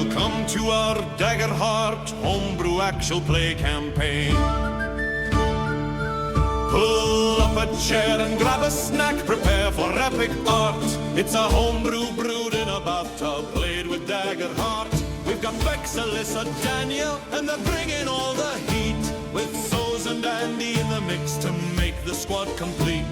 Welcome to our Daggerheart Homebrew actual play campaign. Pull up a chair and grab a snack, prepare for epic art. It's a homebrew brewed in a bathtub, played with Daggerheart. We've got Bex, Alyssa, Daniel, and they're bringing all the heat, with Soz and Andy in the mix to make the squad complete.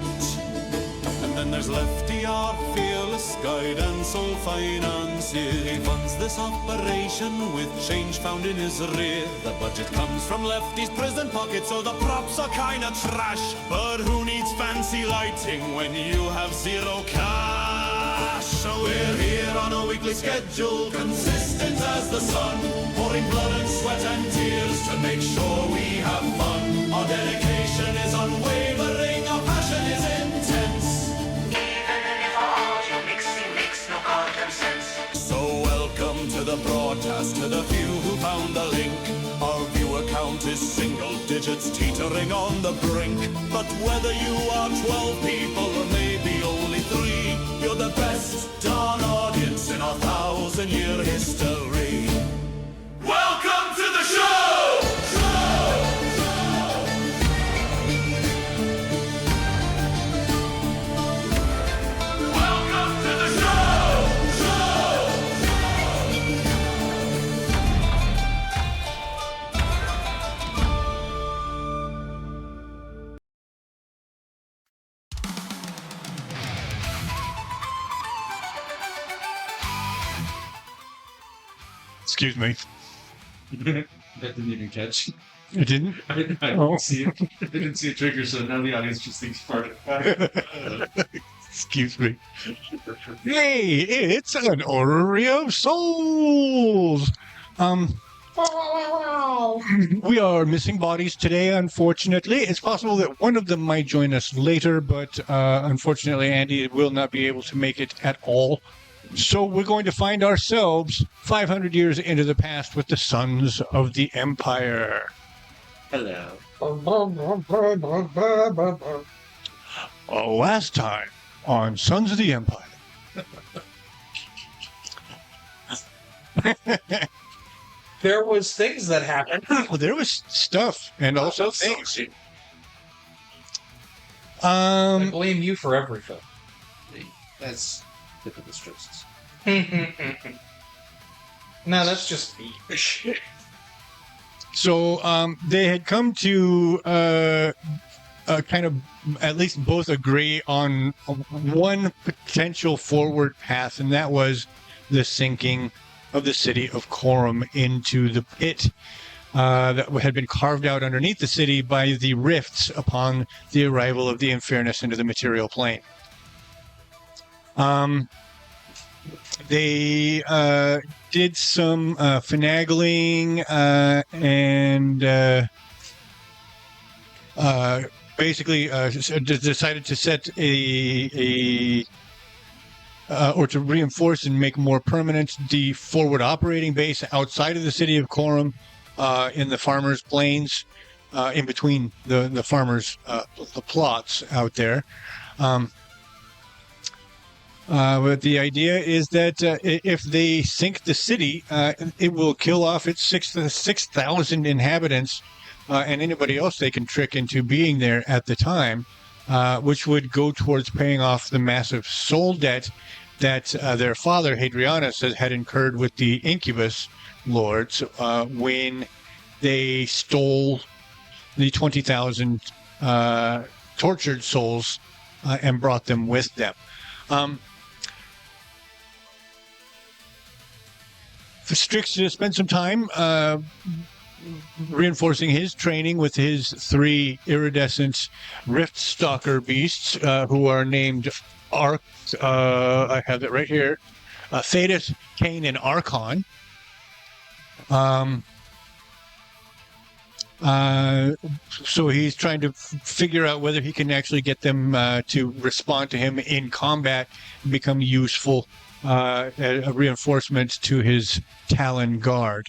And then there's Lefty, our fearless guide, and Soul Financier. He funds this operation with change found in his rear. The budget comes from Lefty's prison pocket, so the props are kinda trash. But who needs fancy lighting when you have zero cash? So we're here on a weekly schedule, consistent as the sun, pouring blood and sweat and tears to make sure we have fun. Our dedication is unwavering, our passion is intense. So welcome to the broadcast, to the few who found the link. Our viewer count is single digits, teetering on the brink. But whether you are 12 people or maybe only 3, you're the best darn audience in our 1,000-year history. Welcome to the show! Excuse me. That didn't even catch. You didn't? I didn't see it. I didn't see a trigger, so now the audience just thinks part of Excuse me. Hey, it's an Orrery of Souls. We are missing bodies today, unfortunately. It's possible that one of them might join us later, but unfortunately, Andy will not be able to make it at all. So we're going to find ourselves 500 years into the past with the Sons of the Empire. Hello. Last time on Sons of the Empire. There was things that happened. Well, there was stuff and also things. I blame you for everything. That's typical Strixus. No, that's just me. So they had come to kind of at least both agree on one potential forward path, and that was the sinking of the city of Corum into the pit that had been carved out underneath the city by the rifts upon the arrival of the Infernus into the material plane. They did some finagling and basically decided to set or to reinforce and make more permanent the forward operating base outside of the city of Corum in the farmers' plains, in between the farmers' the plots out there. But the idea is that if they sink the city, it will kill off its 6,000 inhabitants and anybody else they can trick into being there at the time, which would go towards paying off the massive soul debt that their father, Hadrianus, had incurred with the Incubus Lords when they stole the 20,000 tortured souls and brought them with them. Strixus spent some time reinforcing his training with his 3 iridescent rift stalker beasts who are named I have it right here, Thetis, Cain, and Archon. So he's trying to figure out whether he can actually get them to respond to him in combat and become useful a reinforcement to his Talon Guard.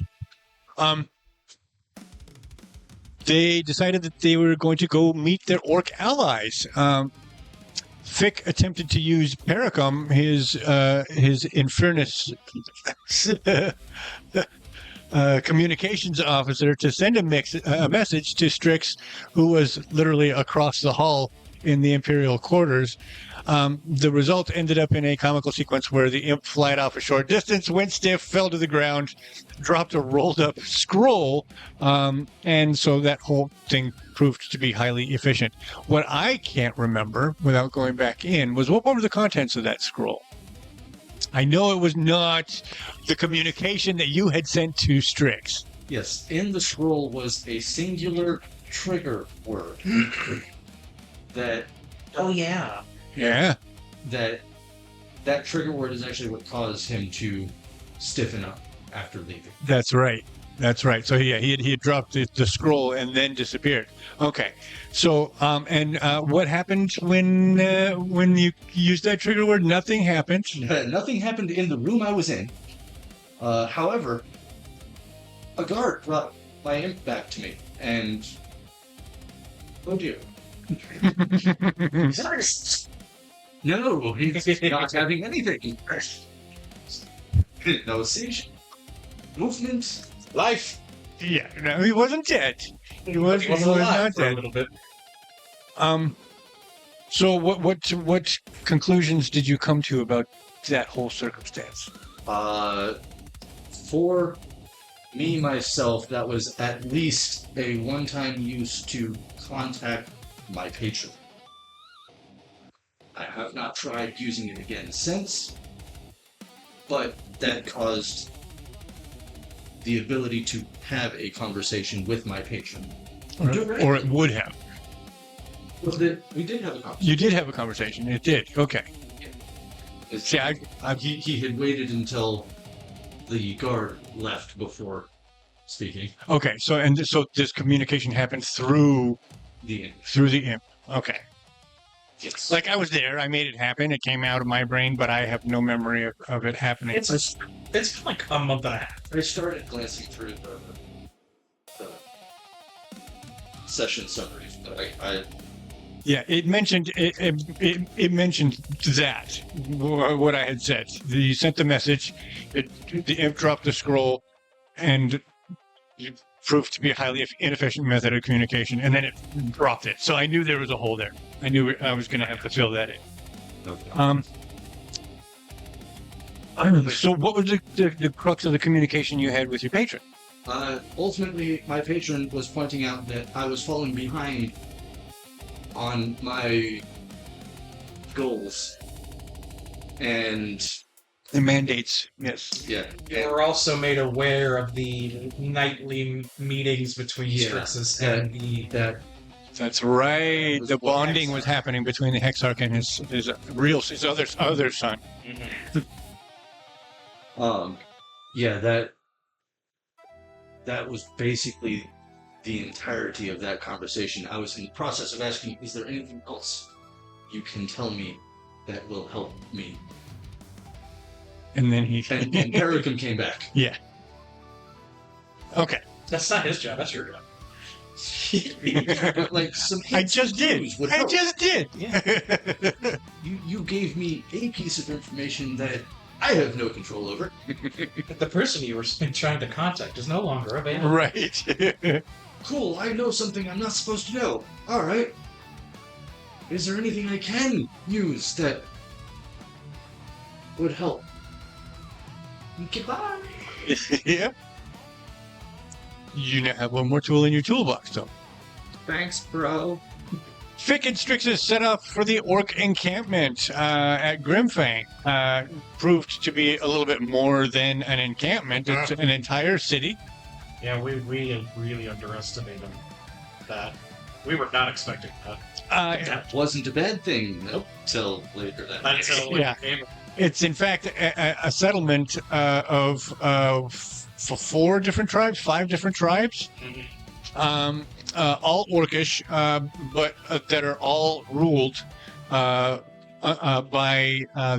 They decided that they were going to go meet their orc allies. Fick attempted to use Pericum, his Infernus communications officer, to send a message to Strix, who was literally across the hall in the Imperial quarters. The result ended up in a comical sequence where the imp flied off a short distance, went stiff, fell to the ground, dropped a rolled up scroll, and so that whole thing proved to be highly efficient. What I can't remember, without going back in, was what were the contents of that scroll? I know it was not the communication that you had sent to Strix. Yes, in the scroll was a singular trigger word that Oh yeah. Yeah. that trigger word is actually what caused him to stiffen up after leaving. That's right. That's right. So yeah, he had dropped the scroll and then disappeared. Okay. So what happened when you used that trigger word? Nothing happened. Nothing happened in the room I was in. However, a guard brought my imp back to me, and oh dear. No, he's not having anything. No seizure, movement, life. Yeah. No, he wasn't dead. He was alive not for a dead. little bit. So what conclusions did you come to about that whole circumstance? For me, myself, that was at least a one-time use to contact my patron. I have not tried using it again since, but that caused the ability to have a conversation with my patron. Or it would have. We did have a conversation. You did have a conversation. It did. Okay. See, He had waited until the guard left before speaking. Okay. So this communication happened through The end. the imp. Okay. Yes. Like I was there. I made it happen. It came out of my brain, but I have no memory of it happening. It's been like a month and a half. I started glancing through the session summaries, but I Yeah, it mentioned it mentioned that what I had said. You sent the message, the imp dropped the scroll, and it proved to be a highly inefficient method of communication, and then it dropped it. So I knew there was a hole there. I knew I was going to have to fill that in. So what was the crux of the communication you had with your patron? ultimately, my patron was pointing out that I was falling behind on my goals, and The mandates, yes. yeah, You were also made aware of the nightly meetings between Strixus and the... That's right. Was The what bonding Hexarch. was happening between the Hexarch and his other son. that was basically the entirety of that conversation. I was in the process of asking, is there anything else you can tell me that will help me? And then he And Pericum came back. yeah. Okay. That's not his job, that's your job. But like some I just did. clues would I help. just did. You gave me a piece of information that I have no control over. The person you were trying to contact is no longer available. Right. Cool, I know something I'm not supposed to know. Alright. Is there anything I can use that would help? Goodbye. Yep. You now have one more tool in your toolbox, though. Thanks, bro. Fick and Strixus set up for the orc encampment at Grimfang. Proved to be a little bit more than an encampment. It's an entire city. Yeah, we really underestimated that. We were not expecting that. That wasn't a bad thing till later that night. Until Yeah. it came. It's in fact a settlement of 5 different tribes. All orcish, but that are all ruled by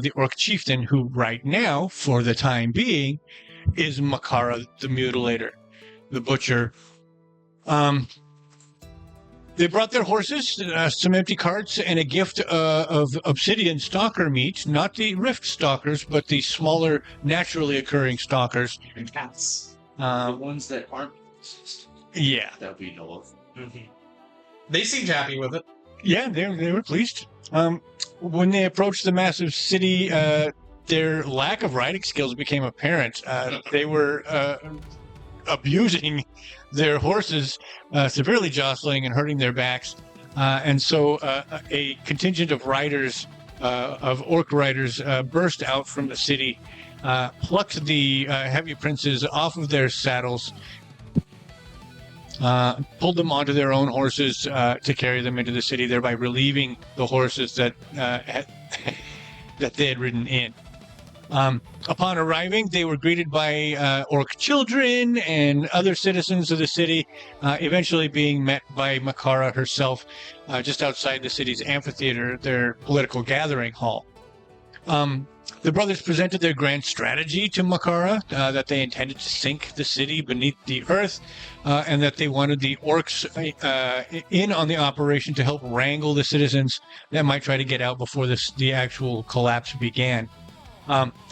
the orc chieftain, who right now, for the time being, is Bei'Hara the Mutilator, the Butcher. They brought their horses, some empty carts, and a gift of obsidian stalker meat. Not the rift stalkers, but the smaller, naturally occurring stalkers. And cats. The ones that aren't racist Yeah. that we know of. They seemed happy with it. Yeah, they were pleased. When they approached the massive city, their lack of riding skills became apparent. They were abusing their horses, severely jostling and hurting their backs. And so a contingent of riders, of orc riders, burst out from the city, plucked the heavy princes off of their saddles, pulled them onto their own horses to carry them into the city, thereby relieving the horses that that they had ridden in. Upon arriving, they were greeted by orc children and other citizens of the city, eventually being met by Bei'Hara herself just outside the city's amphitheater, their political gathering hall. The brothers presented their grand strategy to Bei'Hara, that they intended to sink the city beneath the earth, and that they wanted the orcs in on the operation to help wrangle the citizens that might try to get out before the actual collapse began.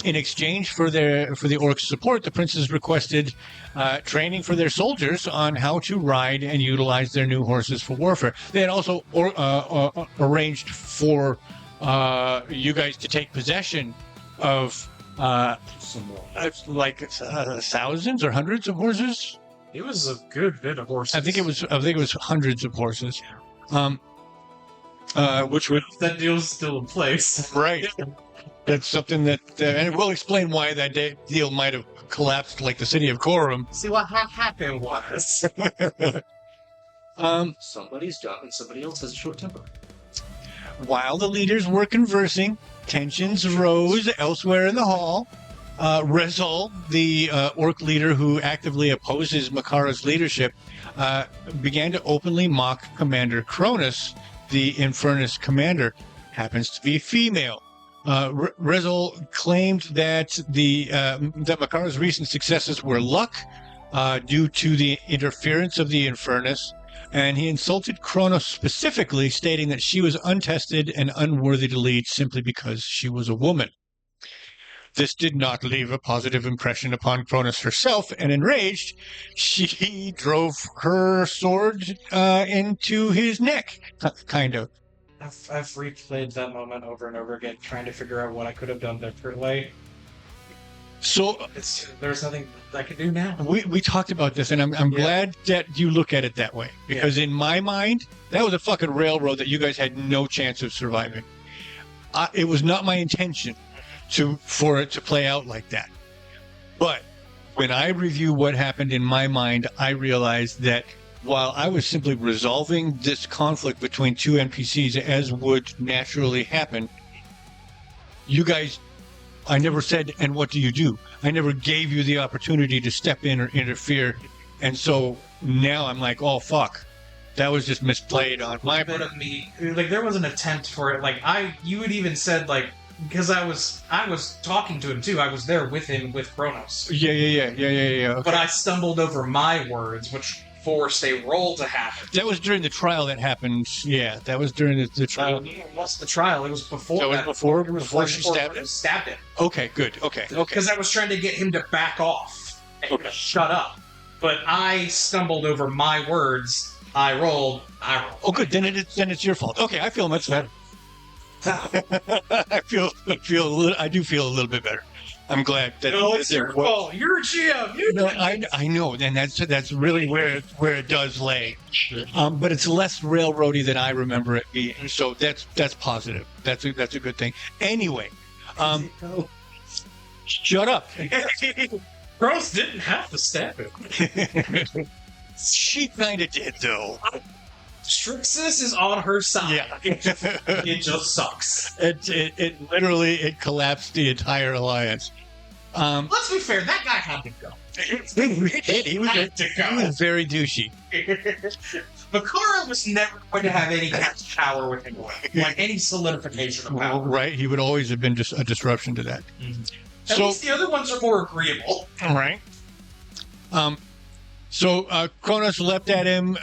In exchange for the orcs' support, the princes requested training for their soldiers on how to ride and utilize their new horses for warfare. They had also arranged for you guys to take possession of thousands or hundreds of horses. It was a good bit of horses. I think it was hundreds of horses. Which would that deal's still in place, right? That's something that, and we'll explain why that deal might have collapsed, like the city of Corum. See what happened was. Somebody's dumb and somebody else has a short temper. While the leaders were conversing, tensions rose elsewhere in the hall. Rezul, the orc leader who actively opposes Bei'Hara's leadership, began to openly mock Commander Cronus, the Infernus commander. Happens to be female. Rezul claimed that that Bei'Hara's recent successes were luck due to the interference of the Infernus, and he insulted Kronos specifically, stating that she was untested and unworthy to lead simply because she was a woman. This did not leave a positive impression upon Kronos herself, and enraged, she drove her sword into his neck, kind of. I've replayed that moment over and over again, trying to figure out what I could have done differently. So there's nothing I can do now. We talked about this, and I'm glad that you look at it that way, because in my mind, that was a fucking railroad that you guys had no chance of surviving. It was not my intention for it to play out like that. But when I review what happened in my mind, I realized that while I was simply resolving this conflict between two NPCs as would naturally happen, you guys, I never said, and what do you do? I never gave you the opportunity to step in or interfere. And so now I'm like, oh, fuck. That was just misplayed on my part. Of me, like, there was an attempt for it. Like, you had even said, like, because I was talking to him too. I was there with him with Kronos. Yeah. Okay. But I stumbled over my words, which forced a roll to happen. That was during the trial that happened. Yeah, that was during the trial. What's the trial? It was before. That was before she stabbed him? Stabbed him. Okay, good. Okay. Because I was trying to get him to back off and shut up. But I stumbled over my words. I rolled. Oh, good. Then it's your fault. Okay, I feel much better. I do feel a little bit better. I'm glad that. No, it's your fault. You're a GM. I know, and that's really where it does lay. But it's less railroady than I remember it being. So that's positive. That's a good thing. Anyway, shut up. Rose didn't have to stab him. She kind of did, though. Strixus is on her side. Yeah. It just sucks. It literally collapsed the entire alliance. Let's be fair, that guy had to go. He was very douchey. Bei'Hara was never going to have any power with him, like any solidification of power. Right, he would always have been just a disruption to that. At least the other ones are more agreeable. Right. So Kronos leapt at him,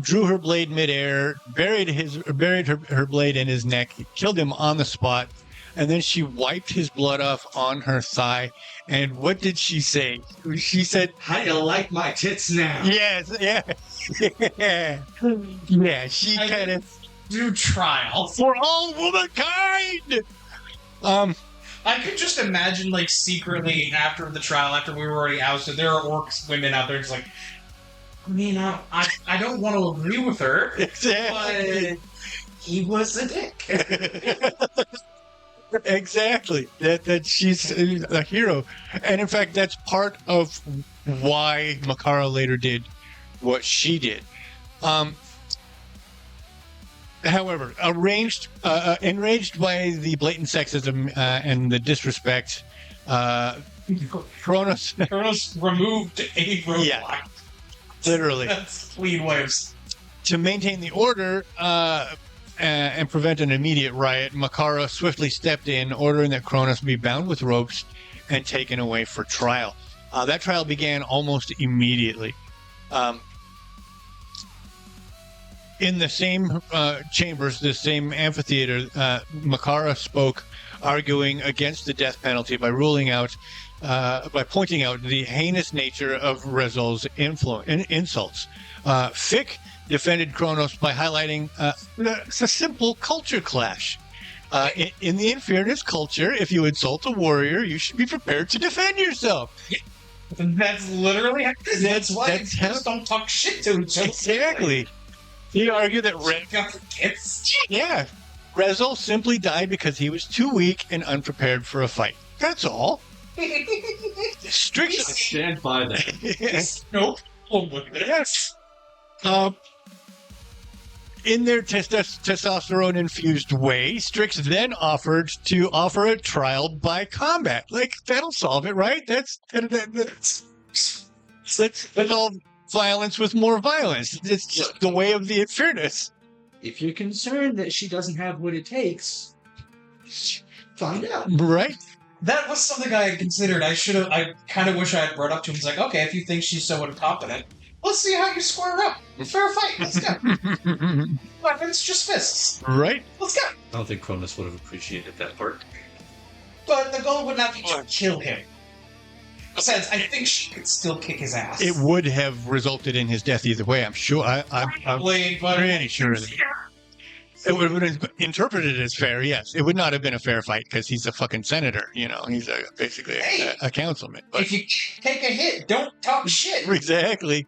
drew her blade midair, buried her blade in his neck, killed him on the spot, and then she wiped his blood off on her thigh. And what did she say? She said, How do you like my tits now? "Yes, yeah, yeah." She kind of Do trial. for all womankind. I could just imagine, like, secretly after the trial, after we were already ousted, there are orcs women out there just like, I mean, I don't want to agree with her, Exactly. but he was a dick. Exactly. That she's a hero, and in fact, that's part of why Bei'Hara later did what she did. However, enraged by the blatant sexism and the disrespect, Kronos Kronos removed a roadblock. Yeah. literally That's clean waves. to maintain the order and prevent an immediate riot. Bei'Hara swiftly stepped in, ordering that Kronos be bound with ropes and taken away for trial. That trial began almost immediately. In the same chambers, the same amphitheater, Bei'Hara spoke, arguing against the death penalty by pointing out the heinous nature of Rezol's insults. Fick defended Kronos by highlighting it's a simple culture clash. In the Infernus culture, if you insult a warrior, you should be prepared to defend yourself. That's literally that's why that's how- just don't talk shit to each other. Exactly. He argued that Rezol simply died because he was too weak and unprepared for a fight. That's all. Strixus. Stand by that. Yes. Nope. Yes. In their testosterone-infused way, Strix then offered to offer a trial by combat. Like, that'll solve it, right? That's all violence with more violence. It's just the way of the Infernus. If you're concerned that she doesn't have what it takes, find out. Right? That was something I had considered. I kind of wish I had brought up to him. It's like, okay, if you think she's so incompetent, let's see how you square up. Fair fight. Let's go. Weapons, just fists. Right? Let's go. I don't think Cronus would have appreciated that part. But the goal would not be to kill him. Besides, I think she could still kick his ass. It would have resulted in his death either way, I'm sure. I'm Probably, but pretty sure of it. It would have been interpreted as fair, yes. It would not have been a fair fight because he's a fucking senator, you know. He's basically a councilman. But if you take a hit, don't talk shit. exactly.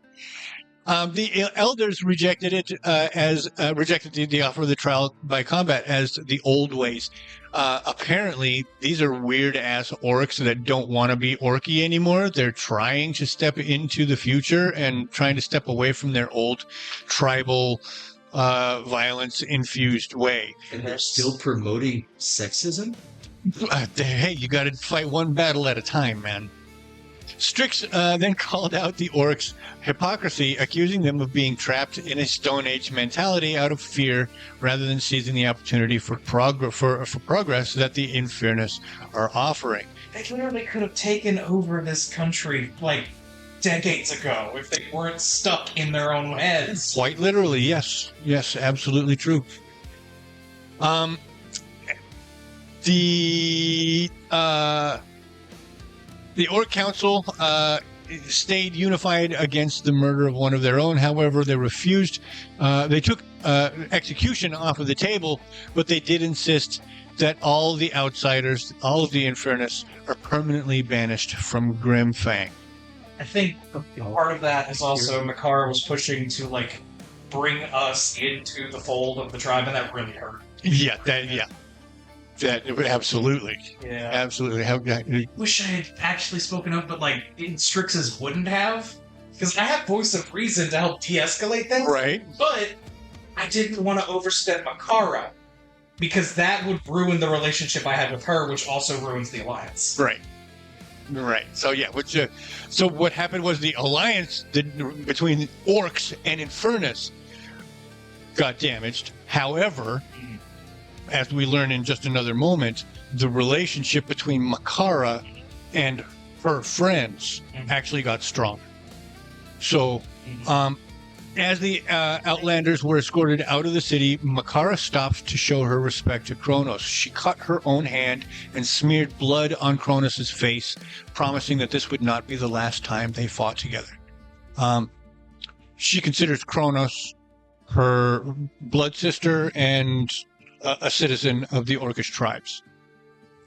The elders rejected it rejected the offer of the trial by combat as the old ways. Apparently, these are weird ass orcs that don't want to be orky anymore. They're trying to step into the future and trying to step away from their old tribal violence infused way. And they're still promoting sexism? Hey, you got to fight one battle at a time, man. Strix then called out the orcs' hypocrisy, accusing them of being trapped in a Stone Age mentality out of fear, rather than seizing the opportunity for progress that the Infernus are offering. They literally could have taken over this country, like, decades ago if they weren't stuck in their own heads. Quite literally, yes. Yes, absolutely true. The Orc Council stayed unified against the murder of one of their own. However, they refused. They took execution off of the table, but they did insist that all the outsiders, all of the Infernus, are permanently banished from Grimfang. I think part of that is also Bei'Hara was pushing to, like, bring us into the fold of the tribe, and that really hurt. Yeah, that absolutely, Yeah. absolutely. Wish I had actually spoken up, but, like, Strixus wouldn't have. Because I have voice of reason to help de-escalate things. Right. But I didn't want to overstep Bei'Hara, because that would ruin the relationship I had with her, which also ruins the alliance. Right. So yeah, so what happened was the alliance between orcs and Infernus got damaged. However, as we learn in just another moment, the relationship between Bei'Hara and her friends actually got stronger. So, as the Outlanders were escorted out of the city, Bei'Hara stopped to show her respect to Kronos. She cut her own hand and smeared blood on Kronos' face, promising that this would not be the last time they fought together. She considers Kronos her blood sister and a citizen of the Orcish tribes.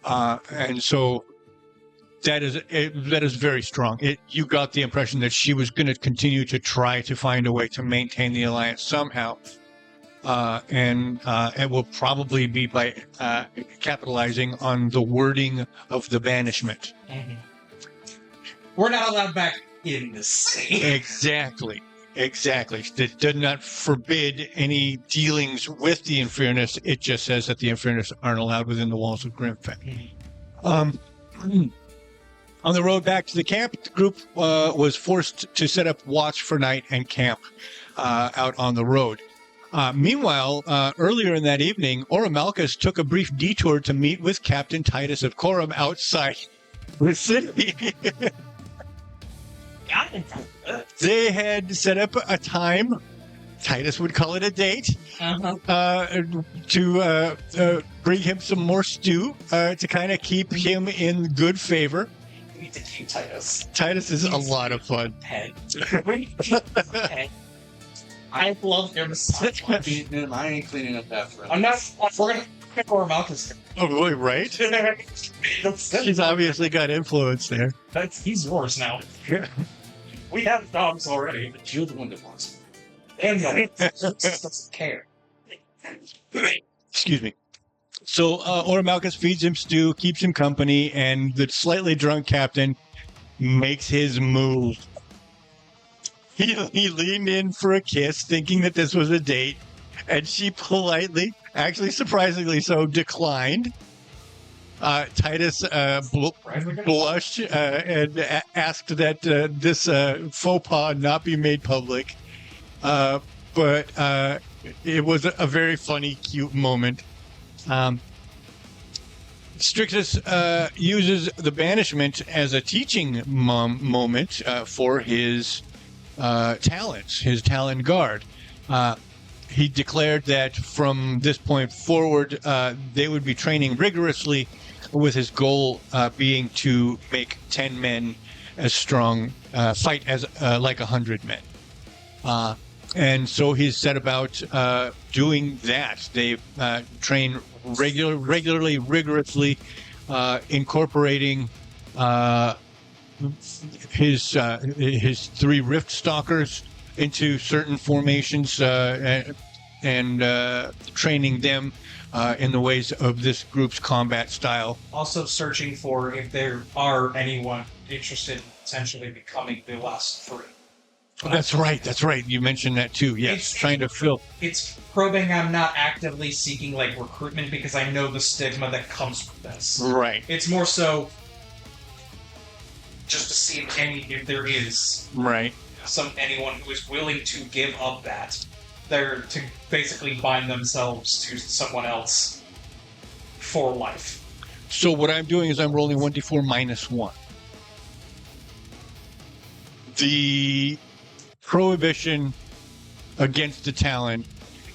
And so that is very strong. You got the impression that she was going to continue to try to find a way to maintain the alliance somehow, and it will probably be by capitalizing on the wording of the banishment. We're not allowed back in the city. Exactly. It does not forbid any dealings with the Infernus. It just says that the Infernus aren't allowed within the walls of Grimfen. On the road back to the camp, the group was forced to set up watch for night and camp out on the road. Meanwhile, earlier in that evening, Orimalkus took a brief detour to meet with Captain Titus of Corum outside the city. They had set up a time, Titus would call it a date, to bring him some more stew to kind of keep him in good favor. We need to keep Titus. Titus is a lot of fun. Head. I love him so much. I ain't cleaning up after him. I'm not. We're gonna pick Orimalkus. Oh, really, right? She's obviously got influence there. He's yours now. We have dogs already. But you're the one that wants him. Daniel doesn't care. Excuse me. So Orimalkus feeds him stew, keeps him company, and the slightly drunk captain makes his move. He leaned in for a kiss, thinking that this was a date, and she politely, actually surprisingly so, declined. Titus blushed and asked that this faux pas not be made public. But it was a very funny, cute moment. Strixus uses the banishment as a teaching moment for his talents, his talent guard. He declared that from this point forward, they would be training rigorously, with his goal being to make 10 men as strong, fight as like 100 men. And so he's set about doing that. They train regularly, rigorously, incorporating his 3 Rift Stalkers into certain formations and training them in the ways of this group's combat style. Also searching for if there are anyone interested in potentially becoming the last 3. That's right. You mentioned that too. Yes, trying to fill. It's probing. I'm not actively seeking like recruitment because I know the stigma that comes with this. Right. It's more so just to see if there is anyone who is willing to give up that. They're to basically bind themselves to someone else for life. So what I'm doing is I'm rolling 1d4 minus 1. The prohibition against the Talon,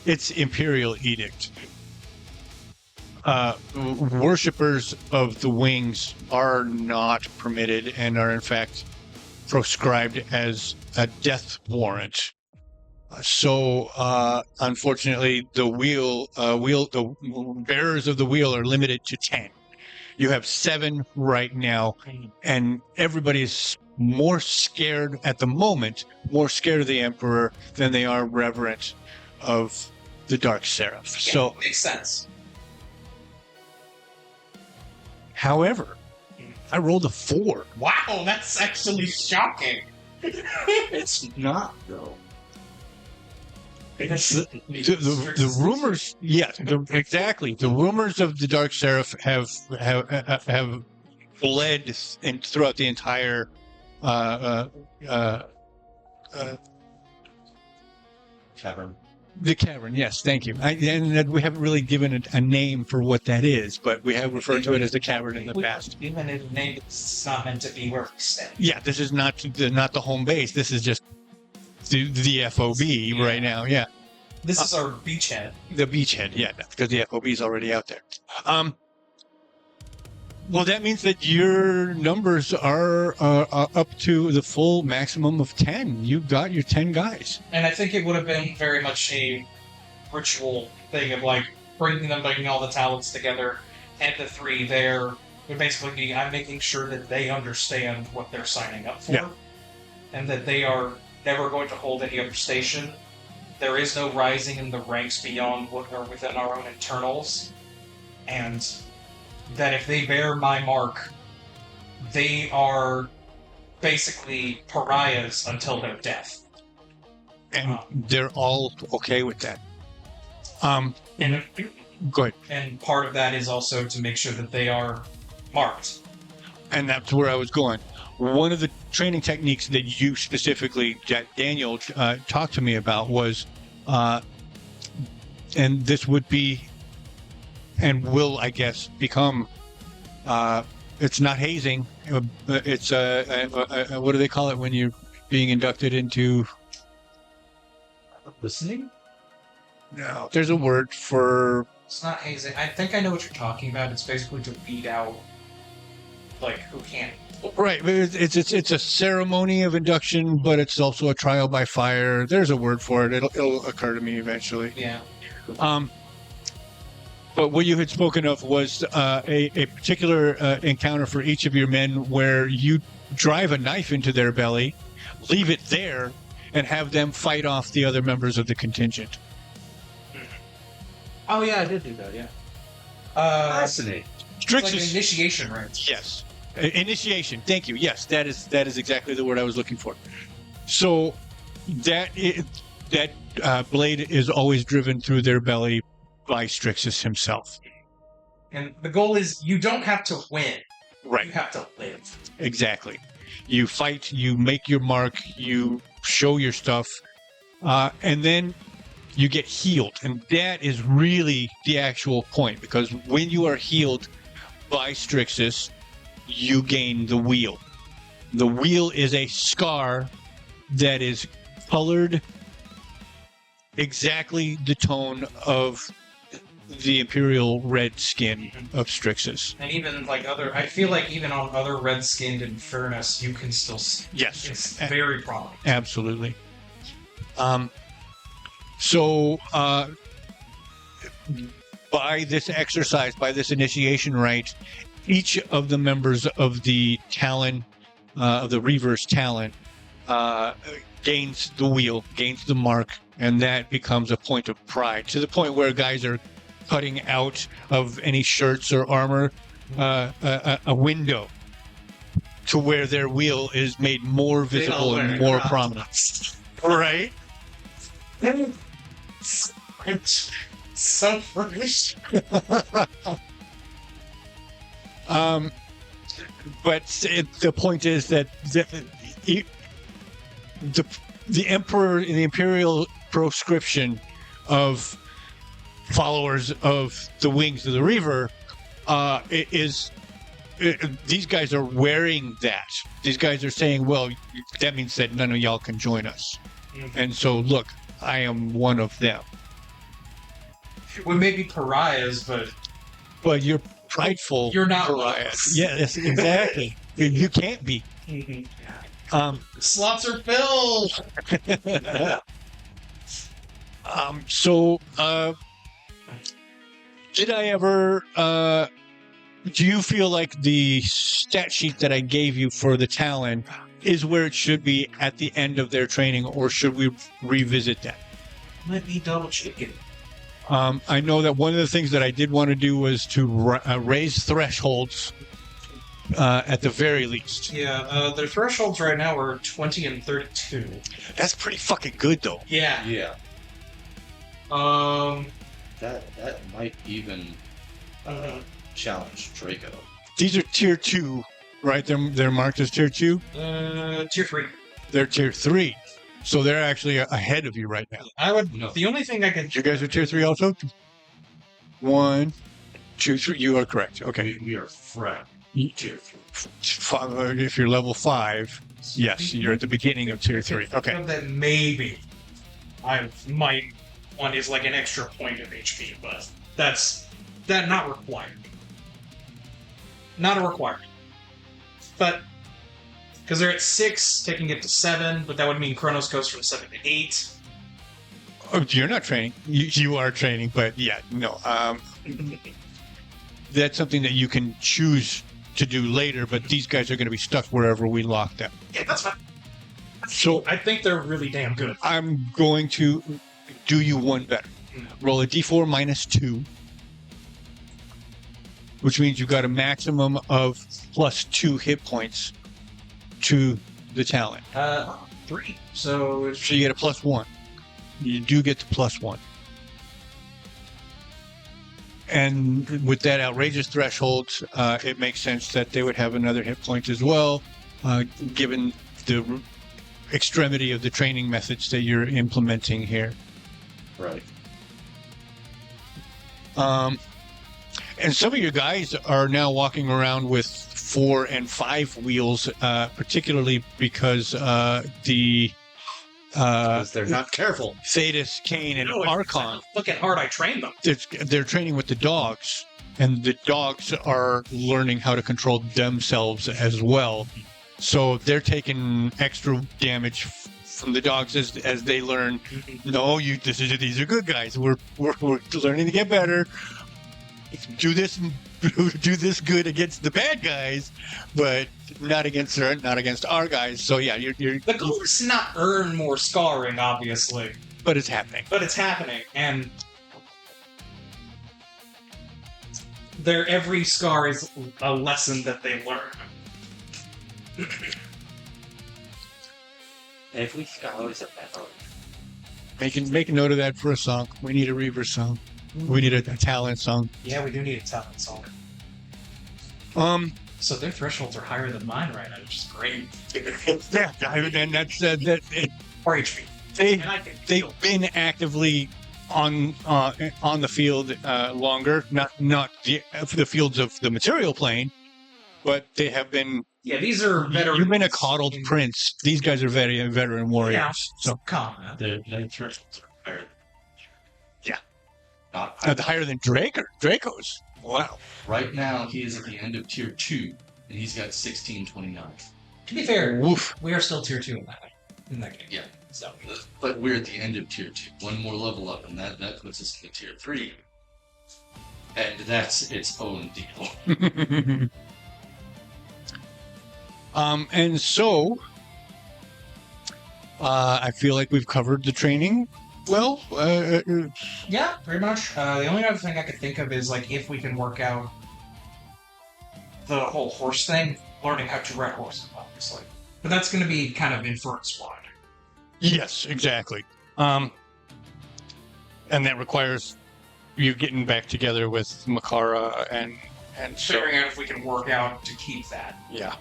it's Imperial Edict. Worshippers of the wings are not permitted and are in fact proscribed as a death warrant. So, unfortunately, the bearers of the wheel are limited to 10. You have 7 right now, and everybody's more scared at the moment, more scared of the Emperor than they are reverent of the Dark Seraph. Yeah, so makes sense. However, I rolled a 4. Wow, that's actually shocking. It's not, though. The rumors, yes, exactly. The rumors of the Dark Seraph have bled throughout the entire Cavern. The cavern. Yes, thank you. And we haven't really given it a name for what that is, but we have referred to it as the cavern in the past. Even if name it's not meant to be where we stand. Yeah, this is not the home base. This is just the F.O.B. right now. Yeah, This is our beachhead. the beachhead. Yeah, because the F.O.B. is already out there. Well, that means that your numbers are up to the full maximum of 10. You've got your 10 guys. And I think it would have been very much a ritual thing of like bringing all the talents together, and the 3 there would basically be I'm making sure that they understand what they're signing up for, Yeah. and that they are never going to hold any other station. There is no rising in the ranks beyond what are within our own internals, and that if they bear my mark, they are basically pariahs until their death. And they're all okay with that. And, Go ahead. and part of that is also to make sure that they are marked. And that's where I was going. One of the training techniques that you specifically, that Daniel talked to me about was, and this would be, and will, I guess, become, it's not hazing. It's, what do they call it when you're being inducted into? Listening? No, there's a word for. It's not hazing. I think I know what you're talking about. It's basically to weed out, like, who can't. Right, but it's a ceremony of induction, but it's also a trial by fire. There's a word for it. It'll occur to me eventually. Yeah. But what you had spoken of was a particular encounter for each of your men where you drive a knife into their belly, leave it there, and have them fight off the other members of the contingent. Oh yeah, I did do that. Yeah. Fascinating. It's like an Strixus, initiation, right? yes, initiation. Thank you. Yes, that is exactly the word I was looking for. So that blade is always driven through their belly by Strixus himself. And the goal is you don't have to win. Right. You have to live. Exactly. You fight, you make your mark, you show your stuff, and then you get healed. And that is really the actual point, because when you are healed by Strixus, you gain the wheel. The wheel is a scar that is colored exactly the tone of the Imperial red skin of Strixus. And even like I feel like even on other red-skinned in Furnace, you can still. Yes. It's very prominent. Absolutely. So, by this exercise, by this initiation rite, each of the members of the Talon, of the Reaver's Talon, gains the wheel, gains the mark, and that becomes a point of pride, to the point where guys are cutting out of any shirts or armor a window to where their wheel is made more visible and more prominent. Right? So Furnace. But the point is that the Emperor, the Imperial proscription of followers of the Wings of the Reaver these guys are wearing that. These guys are saying, well, that means that none of y'all can join us. Mm-hmm. And so, look, I am one of them. We may be pariahs, But you're prideful. You're not pariahs. Yes, exactly. You can't be. slots are filled. So, did I ever, do you feel like the stat sheet that I gave you for the Talon is where it should be at the end of their training, or should we revisit that? Let me double check it. I know that one of the things that I did want to do was to raise thresholds at the very least. Yeah, their thresholds right now are 20 and 32. That's pretty fucking good, though. Yeah. Yeah. That might even challenge Draco. These are tier 2, right? They're marked as tier 2? Tier 3. They're tier 3. So they're actually ahead of you right now. I would. No. The only thing I can. You guys are tier 3 also? 1, 2, 3. You are correct. Okay. We are friend. Tier 3. If you're level 5, Yes, you're at the beginning of tier 3. Okay. That maybe my one is like an extra point of HP, but that's not required. Not a requirement. But because they're at 6, taking it to 7, but that would mean Kronos goes from 7 to 8. Oh, you're not training. You are training, but yeah, no. That's something that you can choose to do later, but these guys are going to be stuck wherever we lock them. Yeah, that's fine. So I think they're really damn good. I'm going to do you one better. Roll a d4 minus 2, which means you've got a maximum of plus 2 hit points to the talent. 3. So So you get a plus 1. You do get the plus 1. And with that outrageous threshold, it makes sense that they would have another hit point as well, given the extremity of the training methods that you're implementing here. Right. And some of your guys are now walking around with 4 and 5 wheels, particularly because Because they're not careful. Thetis, Cain, and Archon. Look at hard I trained them. They're training with the dogs, and the dogs are learning how to control themselves as well. So they're taking extra damage from the dogs as they learn. No, these are good guys. We're learning to get better. Do this good against the bad guys, but not against our guys. So yeah, you're The goal is to not earn more scarring, obviously, but it's happening. and every scar is a lesson that they learn. Every scholar is a battle. Make a note of that for a song. We need a Reaver song. We need a talent song. Yeah, we do need a talent song. So their thresholds are higher than mine right now, which is great. Yeah, and that's that. Or HP. They've been actively on the field longer, not the fields of the material plane, but they have been. Yeah, these are veterans. You've been a coddled prince. These guys are veteran warriors. Yeah, so common. Their thresholds are higher. Yeah. Not higher than Draco's. Wow. Right now, he is at the end of tier 2, and he's got 1629. To be fair, Woof. we are still tier 2 in that game. Yeah. So, But we're at the end of tier 2. One more level up, and that puts us in tier 3. And that's its own deal. And so, I feel like we've covered the training well. yeah, pretty much. The only other thing I could think of is, like, if we can work out the whole horse thing, learning how to ride horses, obviously. But that's going to be kind of inference-wide. Yes, exactly. And that requires you getting back together with Bei'Hara and so, Figuring out if we can work out to keep that. yeah.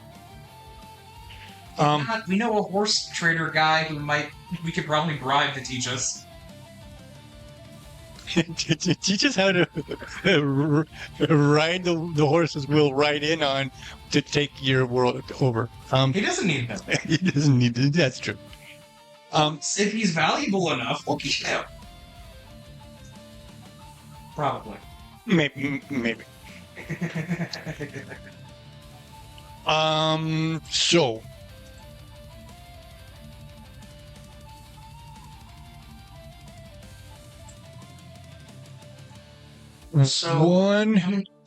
We know a horse trader guy who we could probably bribe to teach us. Teach us how to ride the horses we'll ride in on to take your world over. He doesn't need them. He doesn't need to. That's true. If he's valuable enough, we'll keep him. Probably. Maybe. So.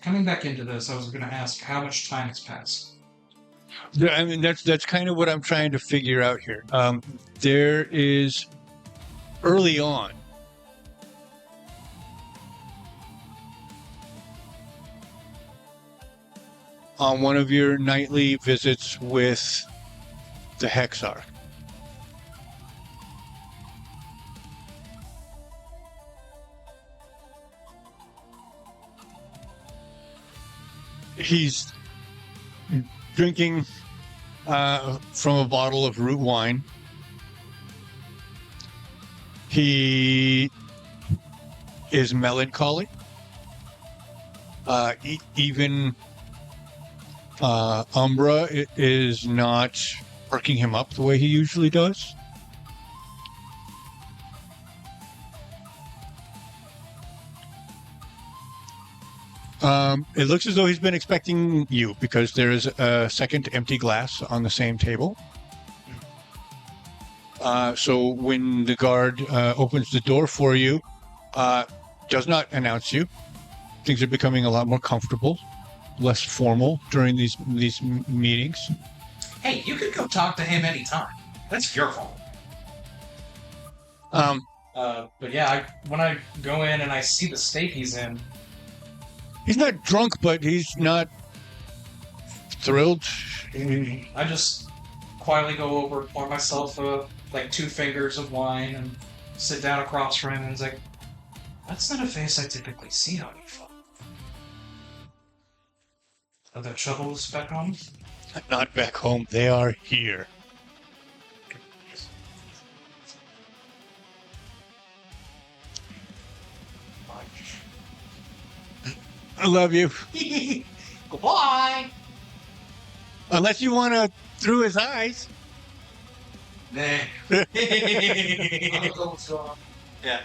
Coming back into this, I was going to ask how much time has passed. I mean, that's kind of what I'm trying to figure out here. There is early on. On one of your nightly visits with the Hexarch. He's drinking from a bottle of root wine. He is melancholy. Even Umbra is not perking him up the way he usually does. It looks as though he's been expecting you because there is a second empty glass on the same table. So when the guard opens the door for you, does not announce you. Things are becoming a lot more comfortable, less formal during these meetings. Hey, you can go talk to him anytime. That's your fault. But yeah, when I go in and I see the state he's in, he's not drunk, but he's not thrilled. I just quietly go over, pour myself like 2 fingers of wine, and sit down across from him, and he's like, "That's not a face I typically see on you, fellow. Are there troubles back home?" Not back home. They are here. I love you. Goodbye. Unless you want to through his eyes. Nah. Yeah.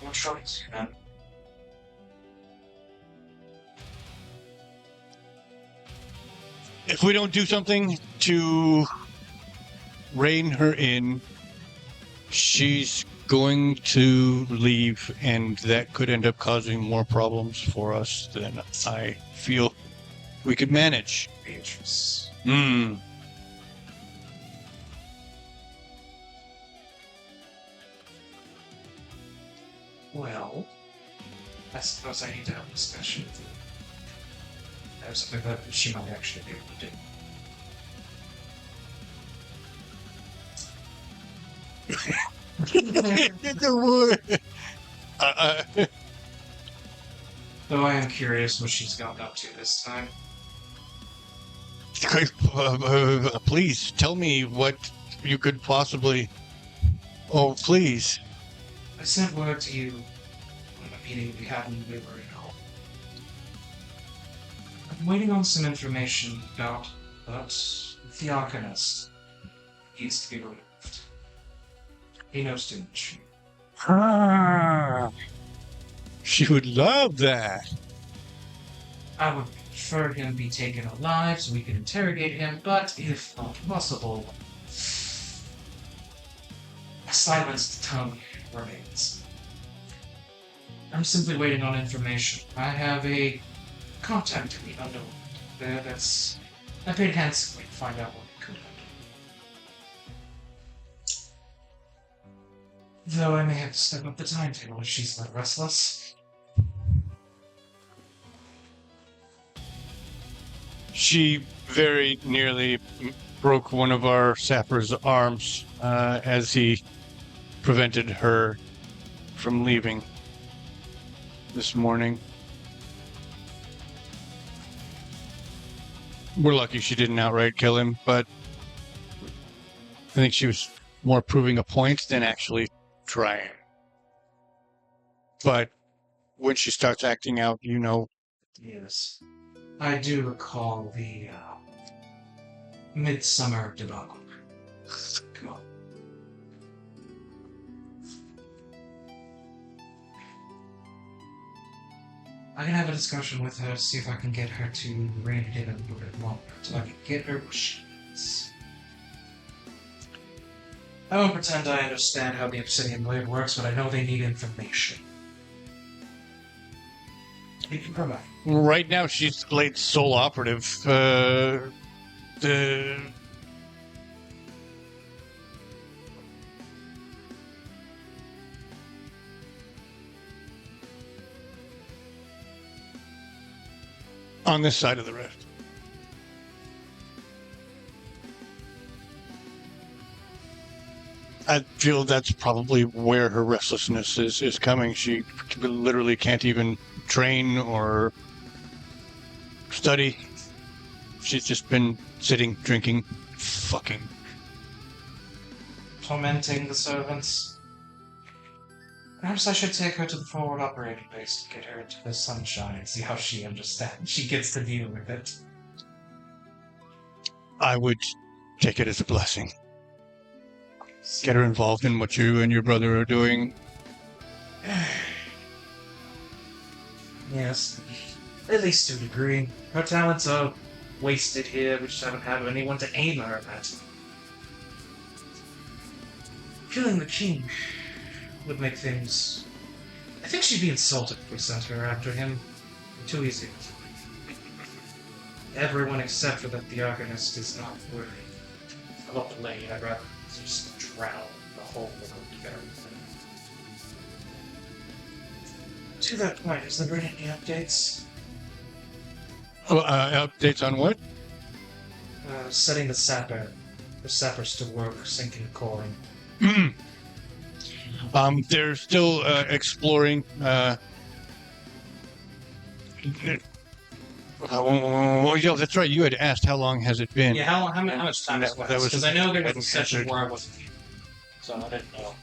What troubles you, man? If we don't do something to rein her in, she's going to leave, and that could end up causing more problems for us than I feel we could manage. Beatrix. Well, I suppose I need to have a discussion with you. There's something that she might actually be able to do. Though I am curious what she's gotten up to this time. Please tell me what you could possibly. Oh, please. I sent word to you on a meeting we had when we were at home. I'm waiting on some information about the Arcanist. Needs to be removed. He knows too much. She would love that. I would prefer him be taken alive so we can interrogate him, but if not possible, a silenced tongue remains. I'm simply waiting on information. I have a contact in the unknown there I paid handsomely to find out what he could handle. Though I may have to step up the timetable if she's that restless. She very nearly broke one of our sapper's arms as he prevented her from leaving this morning. We're lucky she didn't outright kill him, but I think she was more proving a point than actually trying. But when she starts acting out, you know. Yes. I do recall the midsummer debacle. Come on. I can have a discussion with her, see if I can get her to rein it in a little bit longer, so I can get her what she needs. I won't pretend I understand how the Obsidian Blade works, but I know they need information. You can provide. Right now, she's Blade's sole operative. On this side of the rift. I feel that's probably where her restlessness is coming. She literally can't even train or study. She's just been sitting, drinking, fucking. Tormenting the servants. Perhaps I should take her to the forward operating base to get her into the sunshine and see how she understands. She gets to deal with it. I would take it as a blessing. Get her involved in what you and your brother are doing. Yes, at least to a degree. Her talents are wasted here. We just haven't had anyone to aim her at. Killing the king would make things... I think she'd be insulted if we sent her after him. Too easy. Everyone except for that the Arcanist is not worthy. I love the lane. I'd rather just drown the whole world together. To that point, has there been any updates? Updates on what? Setting the sappers to work, sinking core. They're still exploring. Well, yeah, that's right. You had asked how long has it been. Yeah, how much time has That passed? was- Because I know there was a that session answered. where I wasn't here, so I didn't know.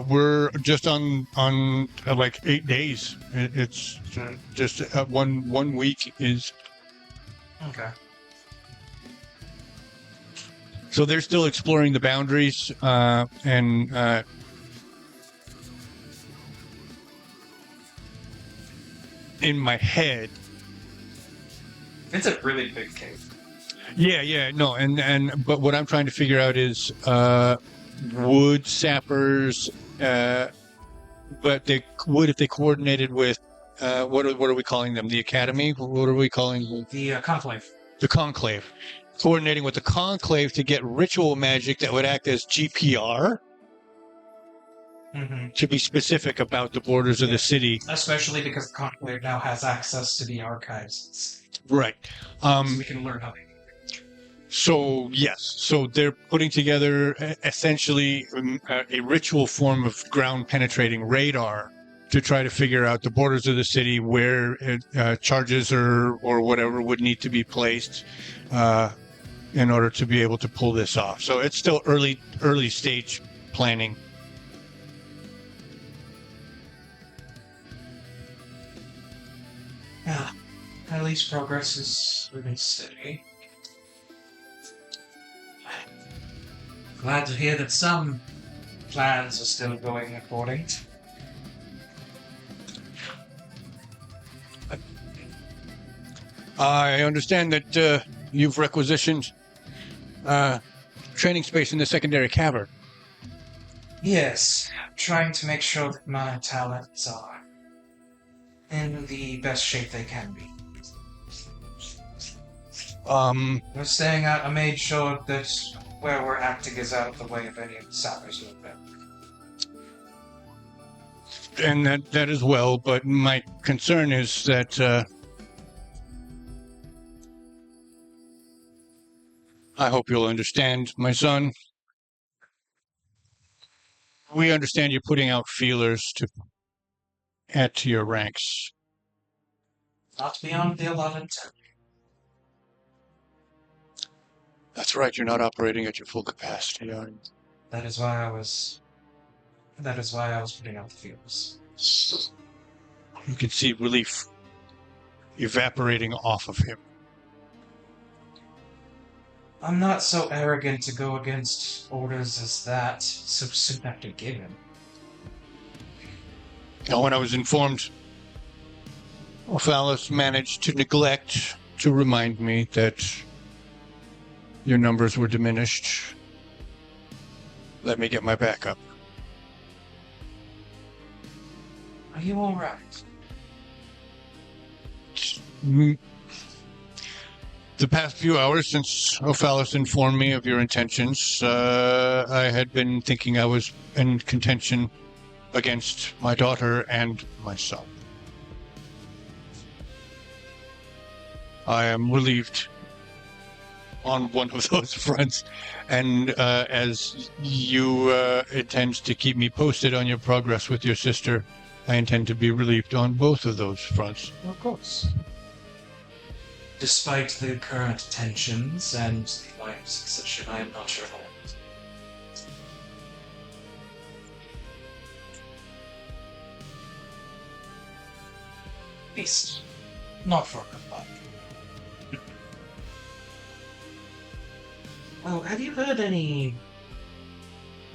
We're just on like 8 days. It's just one week is. Okay. So they're still exploring the boundaries, and in my head. It's a really big cave. Yeah, no, but what I'm trying to figure out is wood sappers, but they would if they coordinated with what are we calling them? The academy? What are we calling them? The conclave. The conclave? Coordinating with the conclave to get ritual magic that would act as GPR. Mm-hmm. To be specific about the borders of the city. Especially because the conclave now has access to the archives. Right. So we can learn how they... So, yes. So they're putting together essentially a ritual form of ground-penetrating radar to try to figure out the borders of the city, where charges or whatever would need to be placed in order to be able to pull this off. So it's still early stage planning. Yeah, at least progress is moving steady. Glad to hear that some plans are still going according. I understand that you've requisitioned training space in the secondary cavern. Yes, trying to make sure that my talents are in the best shape they can be. We're staying out. I made sure that where we're acting is out of the way of any of the sappers movement. And that as well, but my concern is that I hope you'll understand, my son. We understand you're putting out feelers to add to your ranks. Not beyond the allotted time. That's right, you're not operating at your full capacity, are you? That is why I was putting out the feelers. You can see relief evaporating off of him. I'm not so arrogant to go against orders as that so soon after given. Now, when I was informed, Ophalis managed to neglect to remind me that your numbers were diminished. Let me get my backup. Are you alright? The past few hours since Ophalis informed me of your intentions, I had been thinking I was in contention against my daughter and my son. I am relieved on one of those fronts, and as you intend to keep me posted on your progress with your sister, I intend to be relieved on both of those fronts. Of course. Despite the current tensions and the line of succession, I am not sure how. At least, not for a while. Well, have you heard any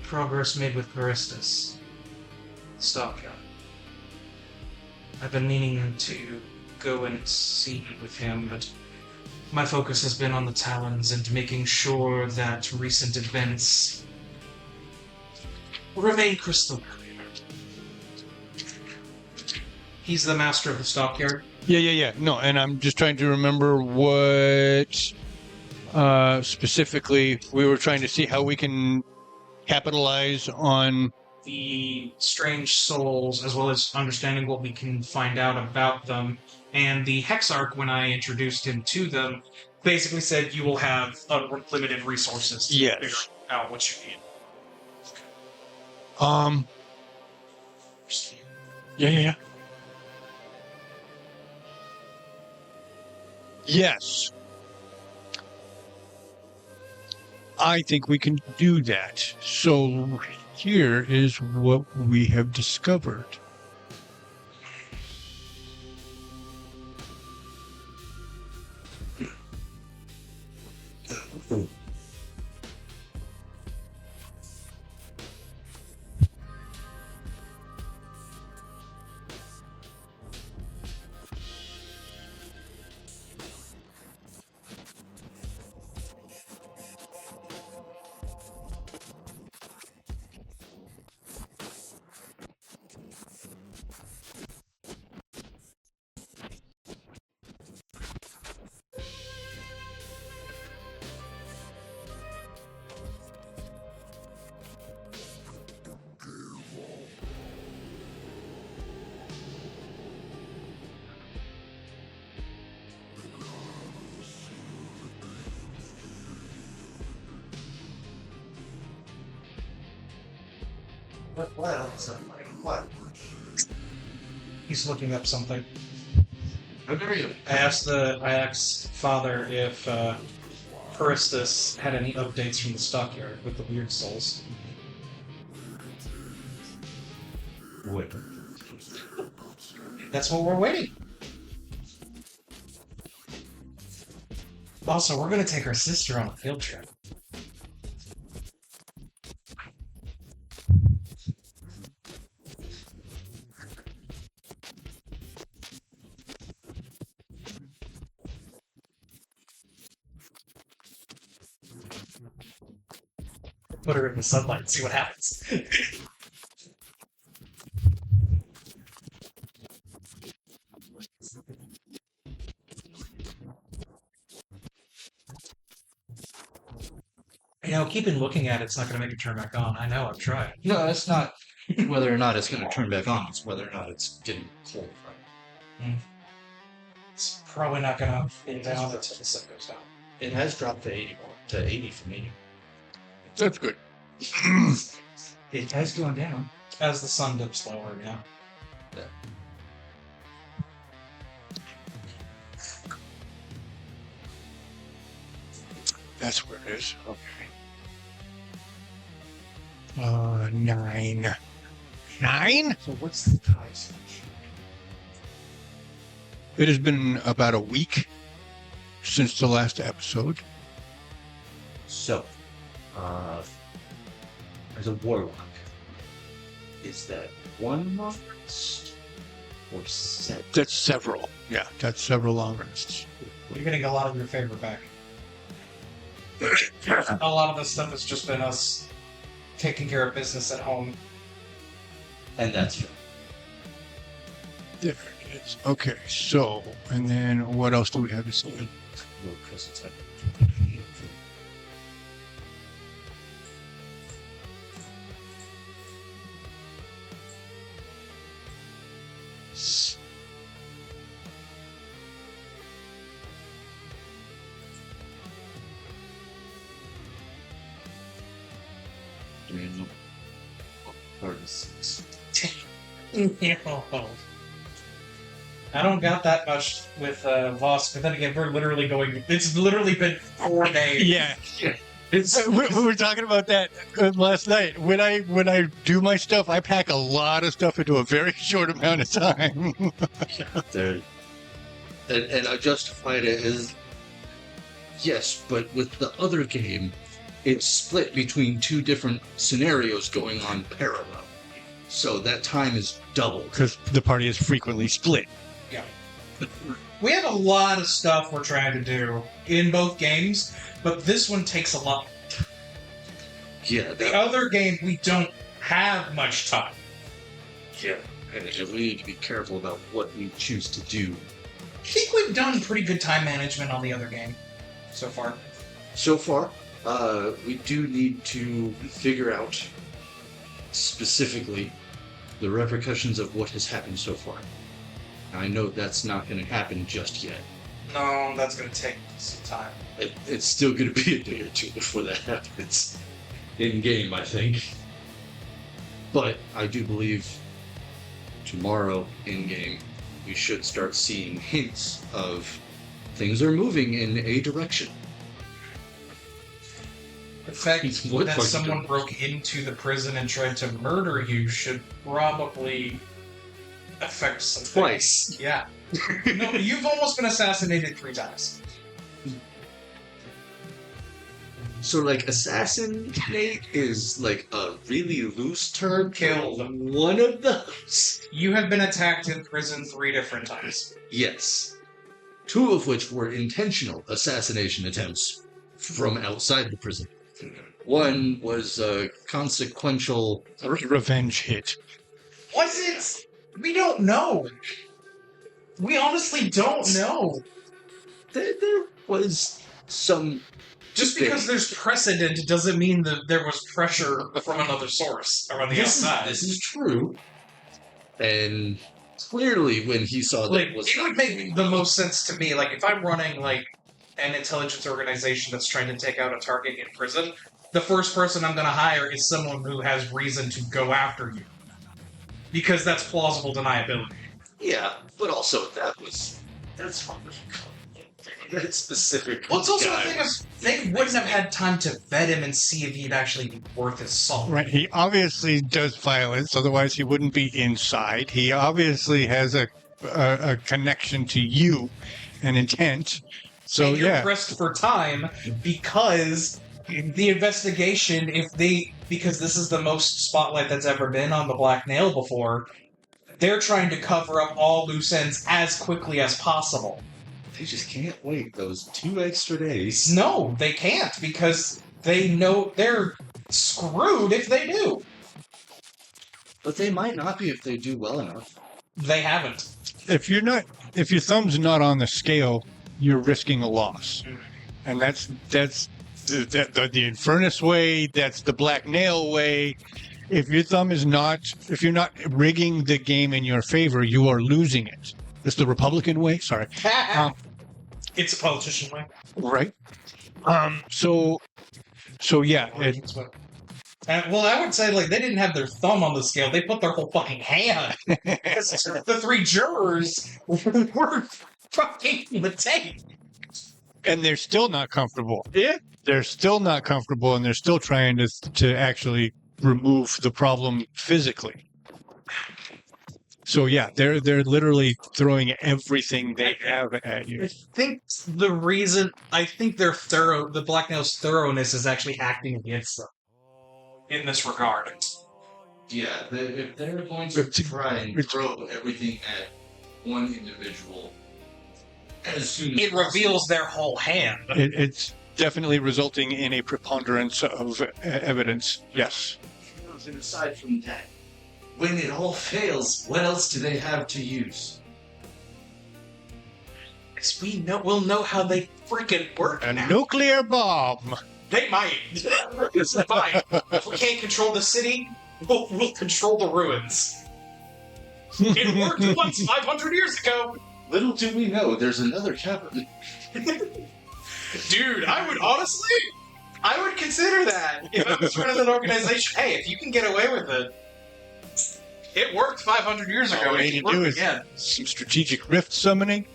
progress made with Charistus? Stockyard. I've been meaning to go and see with him, but my focus has been on the Talons and making sure that recent events remain crystal clear. He's the master of the stockyard. Yeah. No, and I'm just trying to remember what specifically we were trying to see how we can capitalize on. The strange souls, as well as understanding what we can find out about them. And the Hexarch, when I introduced him to them, basically said you will have unlimited resources to figure out what you need. Yeah. Yes. I think we can do that. So here is what we have discovered. What? He's looking up something. How dare you? I asked Father if Charistus had any updates from the stockyard with the weird souls. Wait. That's what we're waiting. Also, we're gonna take our sister on a field trip. Put her in the sunlight and see what happens. You know, keeping looking at it's not going to make it turn back on. I know, I've tried. No, it's not whether or not it's going to turn back on. It's whether or not it's getting cold. It's probably not going to get down until the sun goes down. It has dropped to 80 from 80. That's good. It has gone down. As the sun dips lower, yeah. That's where it is. Okay. 9. 9? So what's the price? It has been about a week since the last episode. So, as a warlock, is that one long rest or 7? That's several. Yeah, that's several long rests. You're getting a lot of your favor back. A lot of this stuff has just been us taking care of business at home. And that's true. There it is. Okay, so, and then what else do we have to say? Well, 'cause it's like- Daniel. 36. I don't got that much with Voss, but then again, we're literally going. It's literally been 4 days. Yeah. We were talking about that last night. When I do my stuff, I pack a lot of stuff into a very short amount of time. There, and I justified it as yes, but with the other game, it's split between two different scenarios going on parallel. So that time is doubled. Because the party is frequently split. Yeah. We have a lot of stuff we're trying to do in both games, but this one takes a lot. Yeah. The other game, we don't have much time. Yeah. And we need to be careful about what we choose to do. I think we've done pretty good time management on the other game so far. So far, we do need to figure out specifically the repercussions of what has happened so far. I know that's not going to happen just yet. No, that's going to take some time. It's still going to be a day or two before that happens. In game, I think. But I do believe tomorrow in game, we should start seeing hints of things are moving in a direction. The fact What that fucking someone doing? broke into the prison and tried to murder you should probably affect some things. Twice. Yeah. No, you've almost been assassinated 3 times. So, like, assassinate is, like, a really loose term. Kill. One of those. You have been attacked in prison 3 different times. Yes. 2 of which were intentional assassination attempts from outside the prison. One was a consequential... Revenge hit. Was it? We don't know. We honestly don't know. There was some... Just because there's precedent doesn't mean that there was pressure from another source or on the outside. This is true. And clearly when he saw that Like, was... it would make the most sense to me. Like, if I'm running, like, an intelligence organization that's trying to take out a target in prison, the first person I'm going to hire is someone who has reason to go after you. Because that's plausible deniability. Yeah, but also that's that specific. Well, it's also guy a thing of they wouldn't have had time to vet him and see if he'd actually be worth his salt. Right. He obviously does violence, otherwise he wouldn't be inside. He obviously has a connection to you, an intent. So and you're yeah. pressed for time because the investigation, because this is the most spotlight that's ever been on the Black Nail before, they're trying to cover up all loose ends as quickly as possible. They just can't wait those 2 extra days. No, they can't because they know they're screwed if they do. But they might not be if they do well enough. They haven't. If your thumb's not on the scale, you're risking a loss. And that's the Infernus way, that's the Black Nail way. If you're not rigging the game in your favor, you are losing it. That's the Republican way. Sorry. It's a politician way. Right. So yeah. Well, I would say, like, they didn't have their thumb on the scale. They put their whole fucking hand. The 3 jurors were fucking the tape. And they're still not comfortable. Yeah. They're still not comfortable, and they're still trying to actually remove the problem physically. So yeah, they're literally throwing everything they have at you. I think the Black Nail's thoroughness is actually acting against them in this regard. Yeah, if they're going to try and throw everything at one individual as soon as It reveals their whole hand. It's definitely resulting in a preponderance of evidence. Yes. And aside from that, when it all fails, what else do they have to use? Because we'll know how they freaking work A now. nuclear bomb. They might. It's fine. If we can't control the city, we'll control the ruins. It worked once 500 years ago. Little do we know, there's another cavern. Dude, I would consider that if I was running an organization. Hey, if you can get away with it, it worked 500 years ago. All we It need can to do work is again. some strategic rift summoning.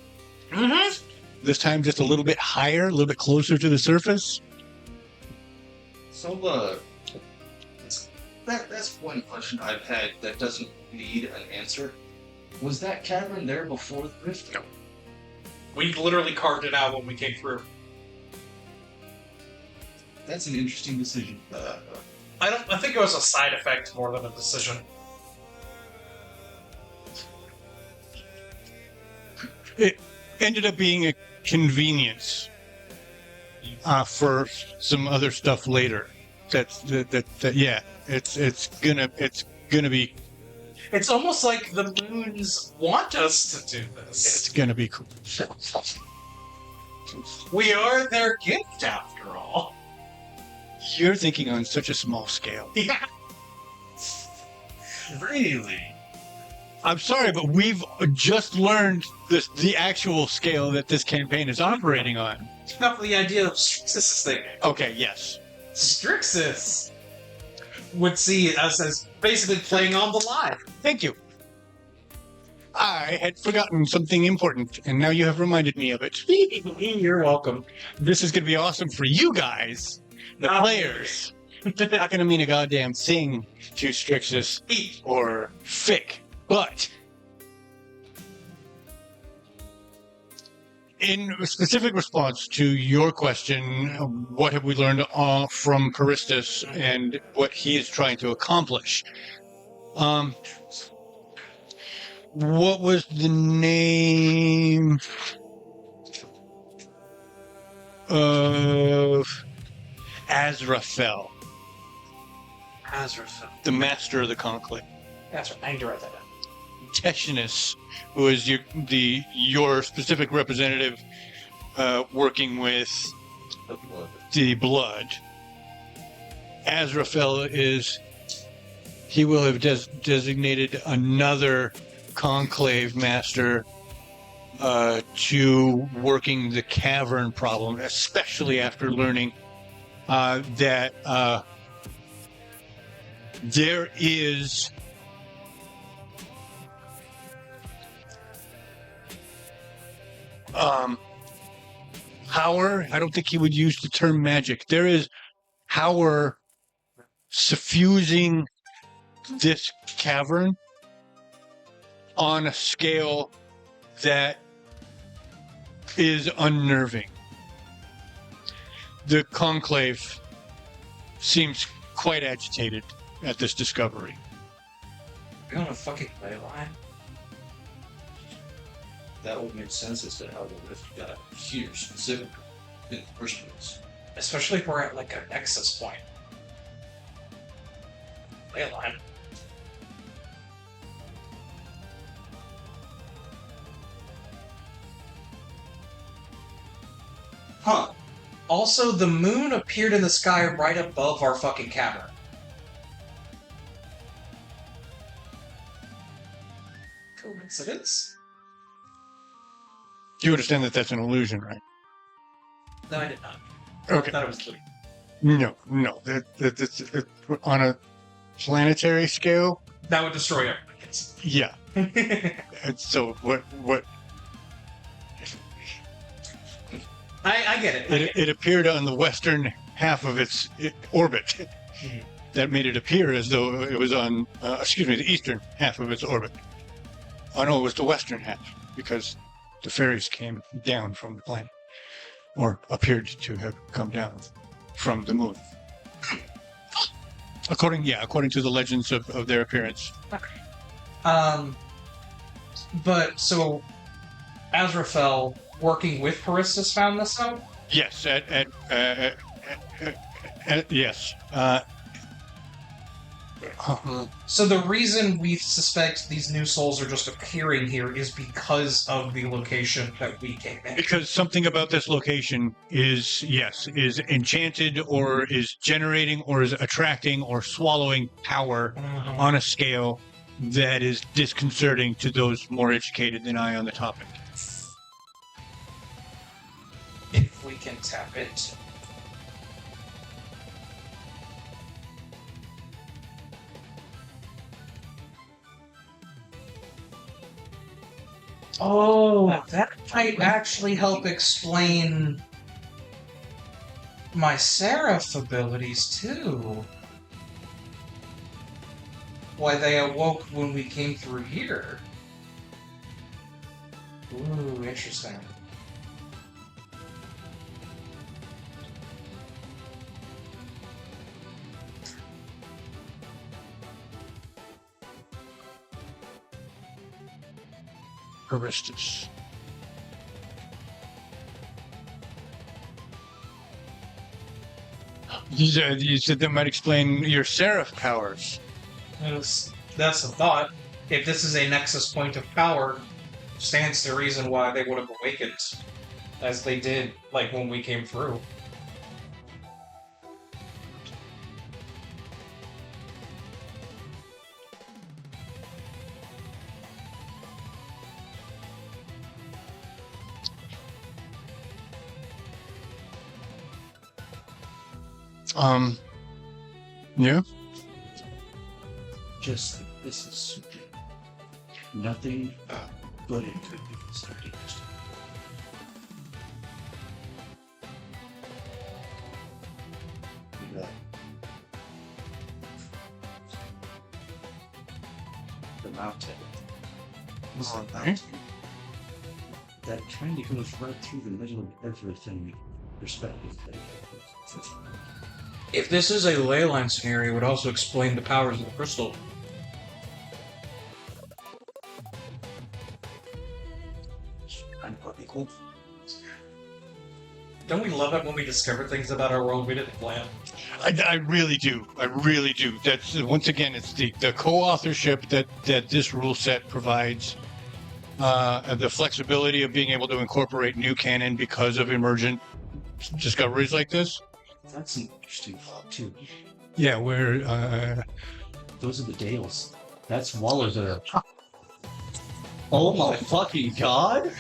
Mm-hmm. This time just a little bit higher, a little bit closer to the surface. So, that's one question I've had that doesn't need an answer. Was that cavern there before the rift? No. We literally carved it out when we came through. That's an interesting decision. I think it was a side effect more than a decision. It ended up being a convenience for some other stuff later. Yeah. It's gonna be. It's almost like the moons want us to do this. It's gonna be cool. We are their gift, after all. You're thinking on such a small scale. Yeah. Really? I'm sorry, but we've just learned the actual scale that this campaign is operating on. Not the idea of Strixus thing. Okay, yes. Strixus would see us as basically playing on the line. Thank you. I had forgotten something important, and now you have reminded me of it. You're welcome. This is going to be awesome for you guys, the players. Not going to mean a goddamn thing to Strixus or Fick, but in specific response to your question, what have we learned from Charistus and what he is trying to accomplish? What was the name of Azrael. Azrael, the master of the conclave? That's right. I need to write that down. Teshinus, who is your specific representative working with the blood. Azrael he will have designated another conclave master to working the cavern problem, especially after learning that there is power. I don't think he would use the term magic. There is power suffusing this cavern on a scale that is unnerving. The conclave seems quite agitated at this discovery. You're on a fucking ley line? That would make sense as to how the rift got here specifically in the first place. Especially if we're at like a nexus point. Ley line. Huh. Also, the moon appeared in the sky right above our fucking cavern. Coincidence? You understand that that's an illusion, right? No, I did not. Okay. I thought it was three. No. That's on a planetary scale. That would destroy everything. Yeah. And so what? I get it. It appeared on the western half of its orbit. That made it appear as though it was on, the eastern half of its orbit. Oh no, it was the western half, because the fairies came down from the planet, or appeared to have come down from the moon. According to the legends of their appearance. But so Azrael working with Charistus found this out? Yes, yes. So the reason we suspect these new souls are just appearing here is because of the location that we came in. Because something about this location is enchanted, or is generating, or is attracting, or swallowing power on a scale that is disconcerting to those more educated than I on the topic. If we can tap it. Oh, that might actually help explain my Seraph abilities too. Why, they awoke when we came through here. Ooh, interesting. Aristus. You said that might explain your Seraph powers. That's the thought. If this is a nexus point of power, stands to reason why they would have awakened, as they did, like when we came through. Yeah. Just this is nothing but it could be starting. The mountain. Alright. That kind of goes right through the middle of everything. Perspective. If this is a ley line scenario, it would also explain the powers of the crystal. I'm probably cool. Don't we love it when we discover things about our world we didn't plan? I really do. I really do. That's once again, it's the co-authorship that this rule set provides, the flexibility of being able to incorporate new canon because of emergent discoveries like this. That's an interesting thought too. Yeah, where Those are the Dales. That's Waller's. Oh my fucking god!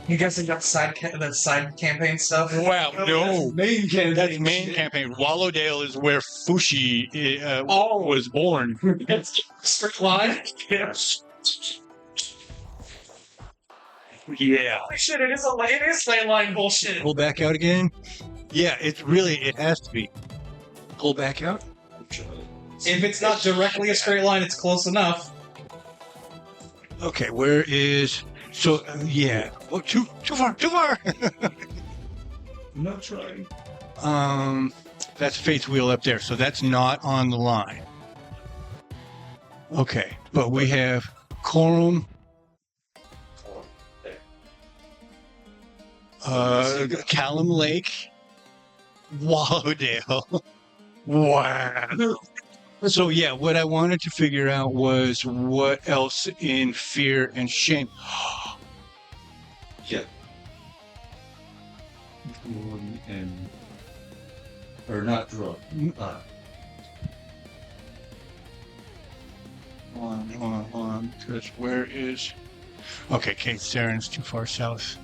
You guys have got that side campaign stuff? wow, no, Main campaign. that's main campaign. Wallowdale is where Fushi was born. It's straight line? Yes. Yeah. Holy shit, it is ley line bullshit. Pull back out again. Yeah, it has to be. Pull back out. If it's not directly a straight line, it's close enough. Okay, where is? So yeah. Oh, too far. I'm not trying. That's Faith Wheel up there, so that's not on the line. Okay, but we have Corum, Callum Lake, Wallowdale. Wow. So yeah, what I wanted to figure out was what else in Fear and Shame. Yeah. And or not drug. Hold on. Because where is? Okay, Kate Saren's too far south.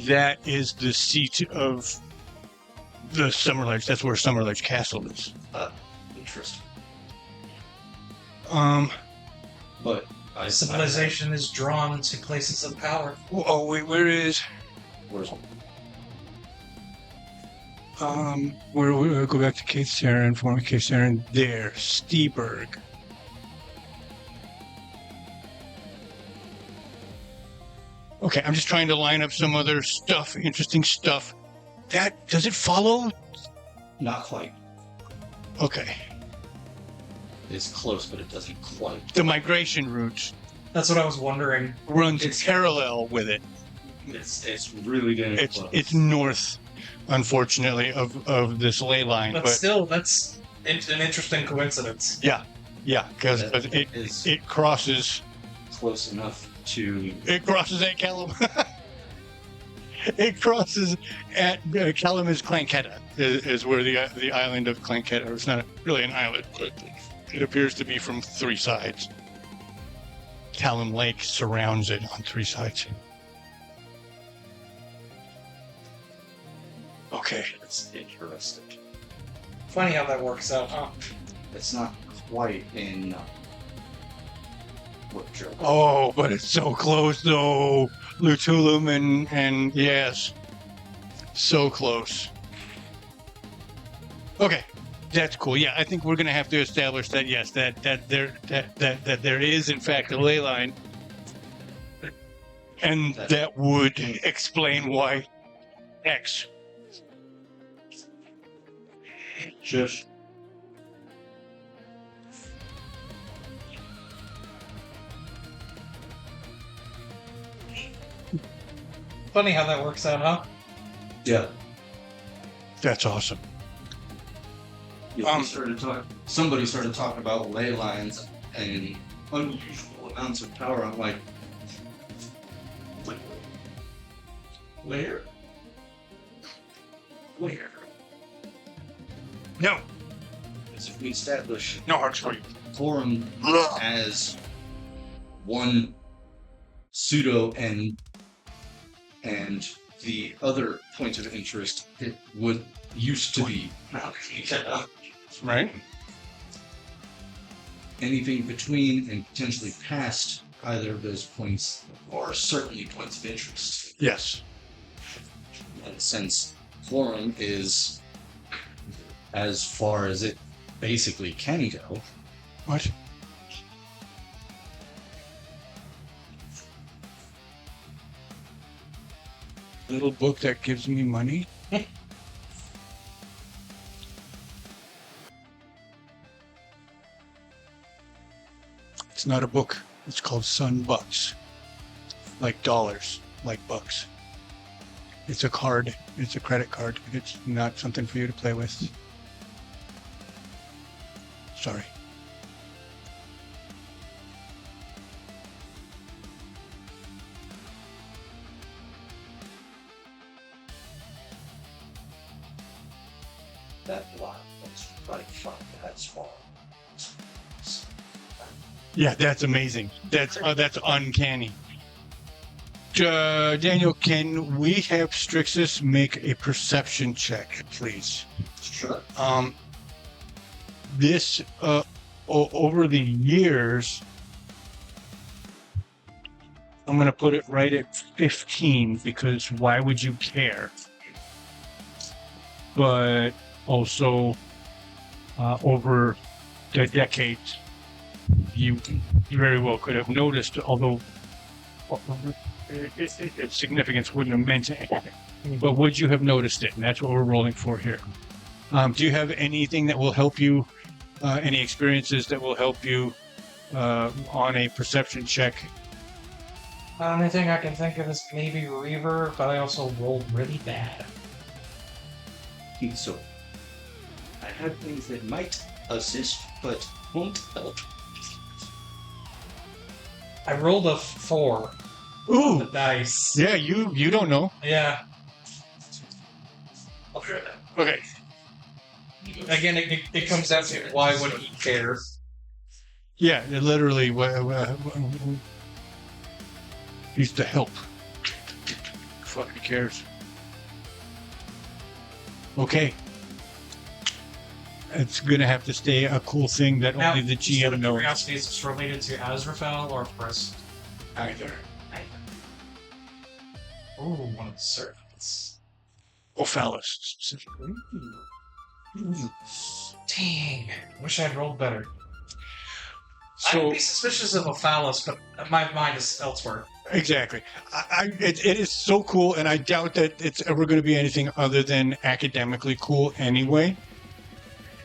That is the seat of the Summerledge. That's where Summerledge Castle is. Interesting. But Civilization is drawn to places of power. oh wait, where is? Where's We'll go back to Kate Saren, former Kate Saren. There, Steeberg. Okay, I'm just trying to line up some other stuff, interesting stuff. That does it follow? not quite? Okay, It's close, but it doesn't quite. the migration route That's what I was wondering. runs parallel with it. It's really gonna. It's north, unfortunately, of this ley line, But but still, that's an interesting coincidence. yeah, because it crosses. close enough to. It crosses at Callum. It crosses at Callum is Clanketta, is where the island of Clanketta. It's not really an island, but it appears to be from three sides. Callum Lake surrounds it on three sides. Okay. It's interesting. Funny how that works out, huh? It's not quite in What joke? Oh, but it's so close though. Lutulum and yes, so close. Okay, that's cool. Yeah, I think we're gonna have to establish that yes, that there is in fact a ley line, and that would explain why X. Shush. Funny how that works out, huh? Yeah. That's awesome. Yeah, somebody started talking about ley lines and unusual amounts of power. I'm like, where? No, As if we establish no hearts for you. Forum as one pseudo and the other point of interest it would used to be Right? anything between and potentially past either of those points are certainly points of interest. Yes. And since Forum is as far as it basically can go, What? Little book that gives me money? It's not a book. It's called Sun Bucks. Like dollars, like bucks. It's a card. It's a credit card. It's not something for you to play with. Sorry. that lot was right from that small. Yeah, that's amazing. That's uncanny. Daniel, can we have Strixus make a perception check, please? Sure. This over the years, I'm going to put it right at 15 because why would you care? But also over the decades, you very well could have noticed, although its significance wouldn't have meant anything. But would you have noticed it? And that's what we're rolling for here. Do you have anything that will help you, any experiences that will help you on a perception check? The only thing I can think of is maybe Reaver, but I also rolled really bad. So, I have things that might assist, but won't help. I rolled a 4 on Ooh, the dice. yeah, you don't know. Yeah. I'll try that. Okay. Again, it comes down to why would he care? Yeah, it literally needs to help. Fucking cares. Okay. It's gonna have to stay a cool thing that only the GM knows. Curiosity, is this related to Azrael or Chris? Either. Ooh, one of the servants. Ophalis specifically. Dang. Wish I'd rolled better. I So would be suspicious of Ophalis, but my mind is elsewhere. exactly, it is so cool, and I doubt that it's ever going to be anything other than academically cool anyway.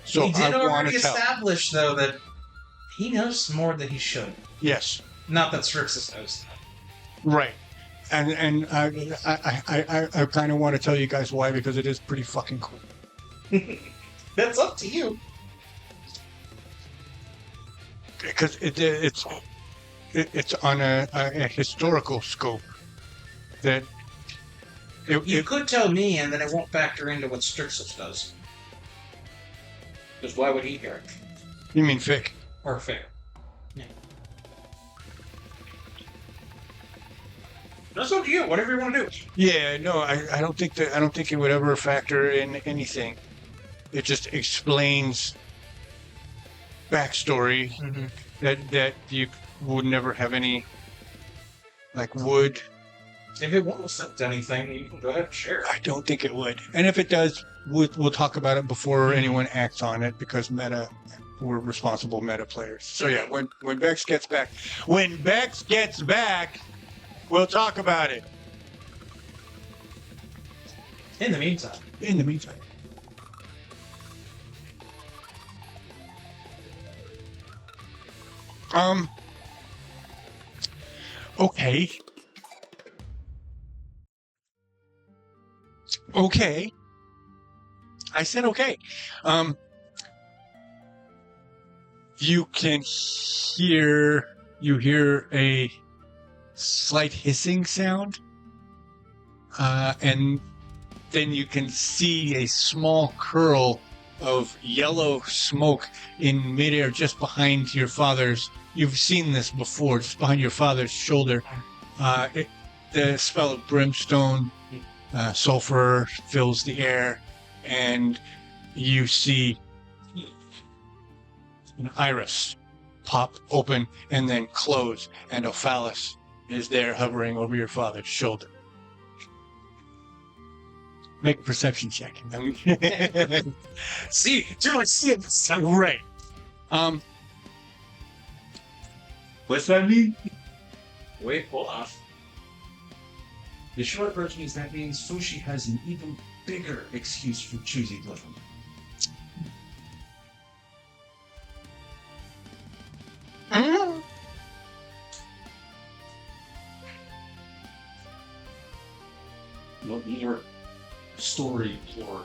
So He did I want already to tell. establish, though, that he knows more than he should. Yes, Not that Strixus knows. right, and I kind of want to tell you guys why, because it is pretty fucking cool. That's up to you. Because it's on a historical scope that You could tell me, and then it won't factor into what Strixus does. Because why would he care? you mean Fick. Or fair. Yeah. That's up to you. Whatever you want to do. Yeah, no, I don't think it would ever factor in anything. It just explains backstory Mm-hmm. that you would never have any, like, wood. If it won't affect anything, you can go ahead and share it. I don't think it would. And if it does, we'll talk about it before anyone acts on it, because we're responsible meta players. So yeah, when Bex gets back, we'll talk about it. In the meantime. Okay. Okay. I said okay. You hear a slight hissing sound, and then you can see a small curl of yellow smoke in midair just behind your father's. You've seen this before, just behind your father's shoulder. The smell of brimstone, sulfur fills the air, and you see an iris pop open and then close, and Ophalis is there hovering over your father's shoulder. Make a perception check. See, do I see it? Right. What's that mean? Wait, hold on. The short version is that means Fushi has an even bigger excuse for choosing Glyphim. No more story lore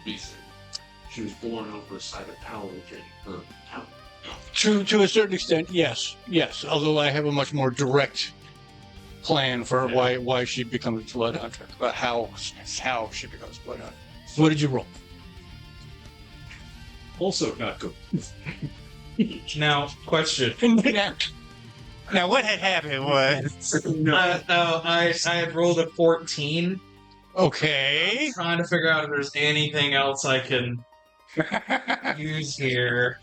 reason. She was born over the side of Paladin or Paladin. To a certain extent, yes. Although I have a much more direct plan for why she becomes Blood Hunter, about how she becomes Blood Hunter. What did you roll? Also not good. Now, question. Now, what had happened was... I had rolled a 14. Okay. Trying to figure out if there's anything else I can use here.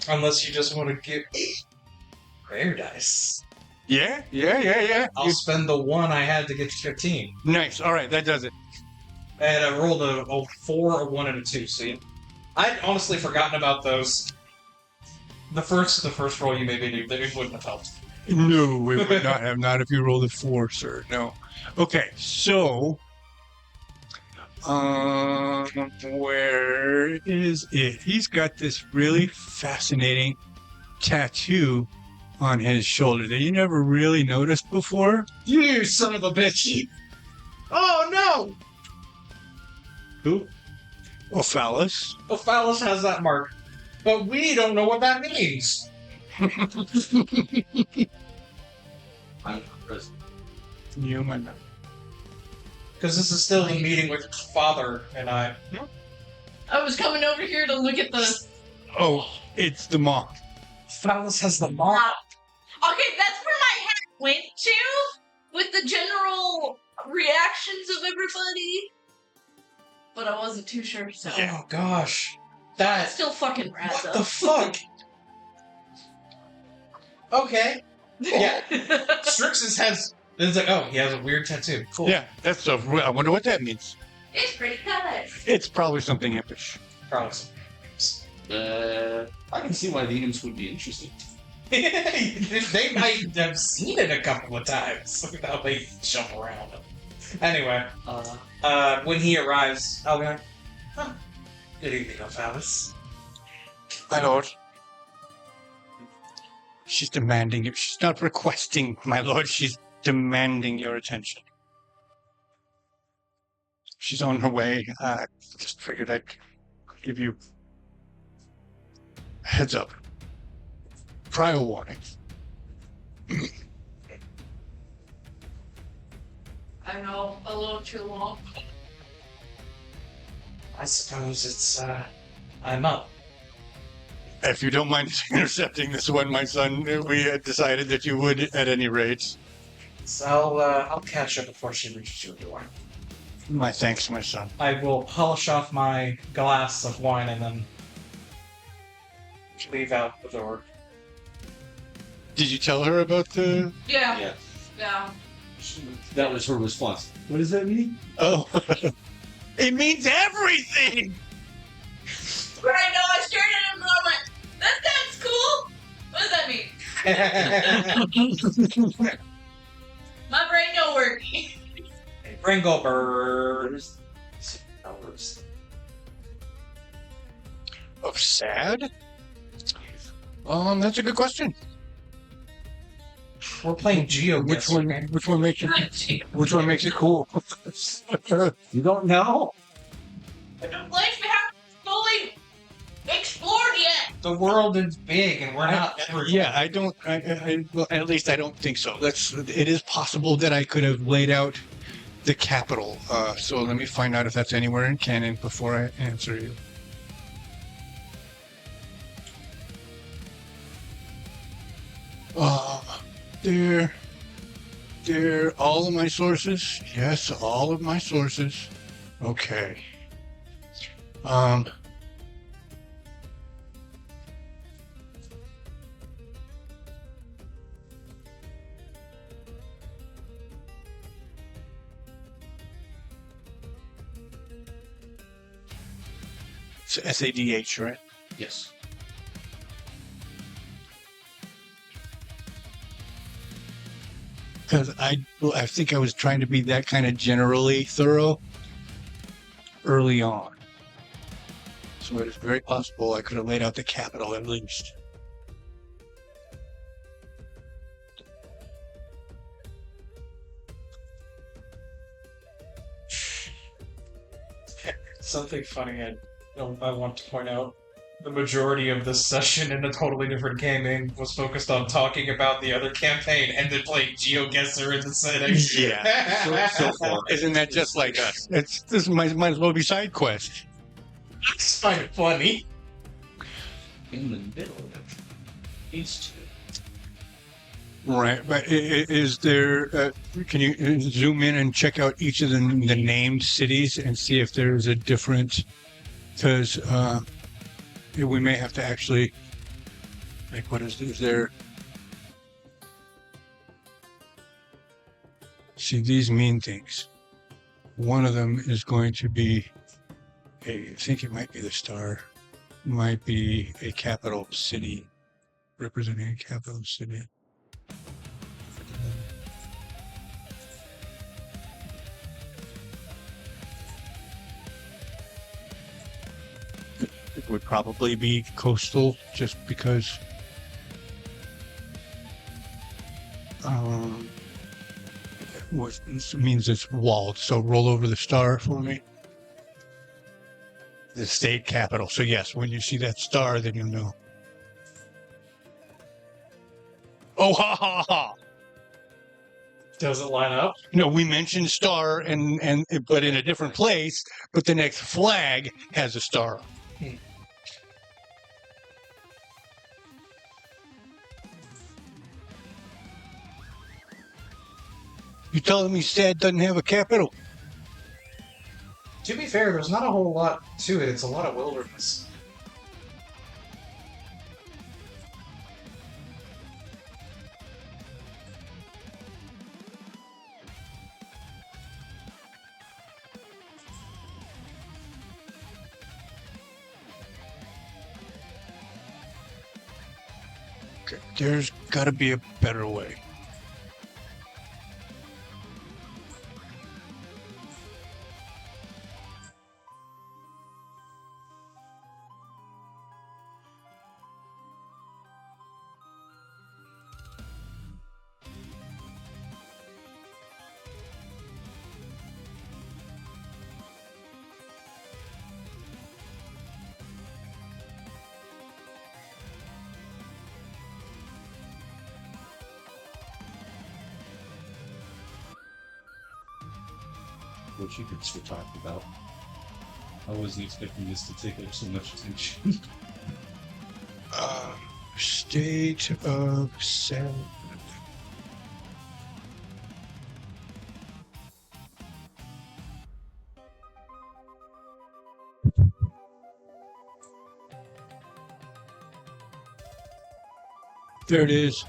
Unless you just want to give rare dice. Yeah. I'll spend the 1 I had to get to 15. Nice. All right, that does it. And I rolled a 4, a 1, and a 2. So I'd honestly forgotten about those. The first roll you maybe knew that it wouldn't have helped. No, we would not have. Not if you rolled a 4, sir. No. Okay, so... where is it? He's got this really fascinating tattoo on his shoulder that you never really noticed before. You son of a bitch! Oh no! Who? Ophalis. Ophalis has that mark, but we don't know what that means. I'm not present. You might not. Because this is still a meeting with father and I. I was coming over here to look at the... Oh, it's the moth. Ophalis has the mark. Okay, that's where my head went to, with the general reactions of everybody. But I wasn't too sure, so... Oh gosh. That That... still fucking rad, What though. the fuck? Okay. Yeah. Strixus has... It's like, oh, he has a weird tattoo. Cool. Yeah, that's a... I wonder what that means. It's pretty colors. It's probably something impish. Probably. I can see why the imps would be interesting. They might have seen it a couple of times. Look at how they jump around. Anyway, when he arrives, I'll be like, huh. Good evening, Ophalis. My lord. She's demanding it. She's not requesting, my lord. She's demanding your attention. She's on her way. I just figured I'd give you a heads up. Prior warning. I know, a little too long. I suppose it's, I'm up. If you don't mind intercepting this one, my son, we had decided that you would at any rate. So I'll catch her before she reaches your door. My thanks, my son. I will polish off my glass of wine and then leave out the door. Did you tell her about the? Yeah. Yeah. That was her response. What does that mean? Oh, it means everything. But I know I stared at him and I'm like, that sounds cool. What does that mean? My brain don't work. Pringle bird. Hours. Of sad? That's a good question. We're playing Geo. Which one makes it? Which one makes it cool? You don't know? The place we haven't fully explored yet. The world is big, and we're not. Yeah, I don't. Well, at least I don't think so. It is possible that I could have laid out the capital. So let me find out if that's anywhere in canon before I answer you. They're all of my sources. Yes, all of my sources. Okay. It's SADH, right? Yes. Because I think I was trying to be that kind of generally thorough early on. So it is very possible I could have laid out the capital at least. Something funny I want to point out. The majority of this session in a totally different gaming was focused on talking about the other campaign and then playing GeoGuessr in the setting. Yeah. so far. Isn't that just like us? This might as well be side quest. It's kind of funny. In the middle of these two. Right, but is there? Can you zoom in and check out each of the named cities and see if there's a different? Because we may have to actually, like, what is there? See, these mean things. One of them is going to be I think it might be the star, might be a capital city, representing a capital city. It would probably be coastal, just because this means it's walled. So roll over the star for me. The state capital. So yes, when you see that star, then you'll know. Oh, ha ha ha! Does it line up? No, we mentioned star and but in a different place. But the next flag has a star. You telling me Sad doesn't have a capital? To be fair, there's not a whole lot to it. It's a lot of wilderness. Okay, there's got to be a better way. What you could still talk about. I wasn't expecting this to take up so much attention. State of Sad. There it is.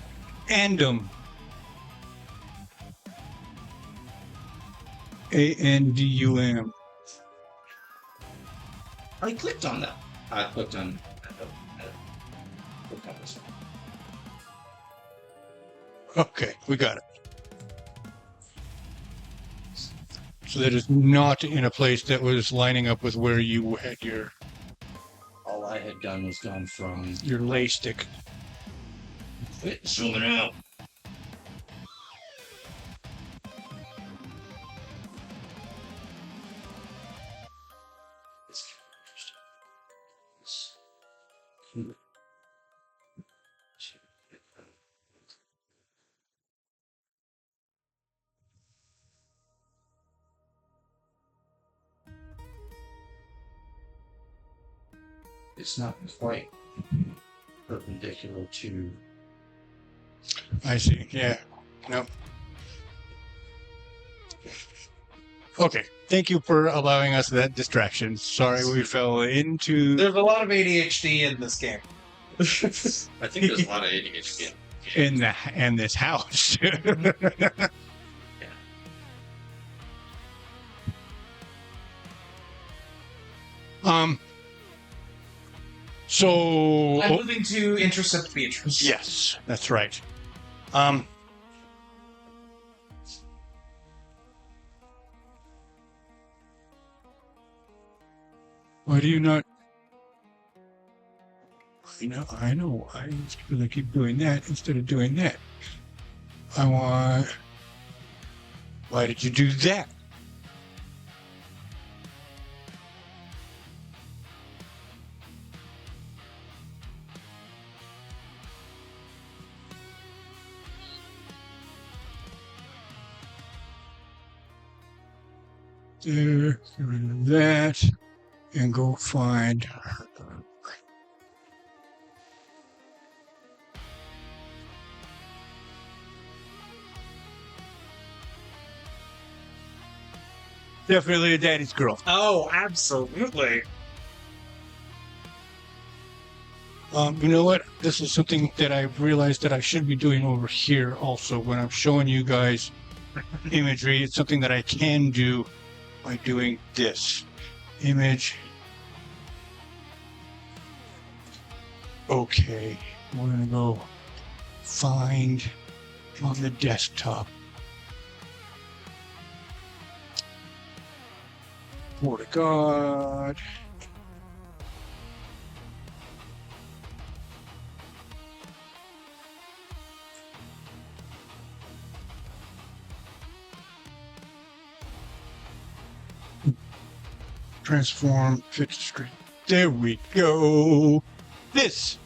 Andum. Andum. I clicked on that. I clicked on clicked on this one. Okay, we got it. So that is not in a place that was lining up with where you had All I had done was gone from your lay stick. Wait, zooming out. It's not quite perpendicular to. I see. Yeah. No. Okay. Thank you for allowing us that distraction. Sorry we fell into There's a lot of ADHD in this game. I think there's a lot of ADHD. in this house. So I'm moving to intercept Beatrix. yes, that's right. Why do you not? I know. I really keep doing that instead of doing that. I want. Why did you do that? There, get rid of that, and go find her. Definitely a daddy's girl. Oh, absolutely. You know what? This is something that I've realized that I should be doing over here also when I'm showing you guys imagery. It's something that I can do by doing this. Image. Okay, we're gonna go find on the desktop. Word of God. Transform, fix screen. There we go. This.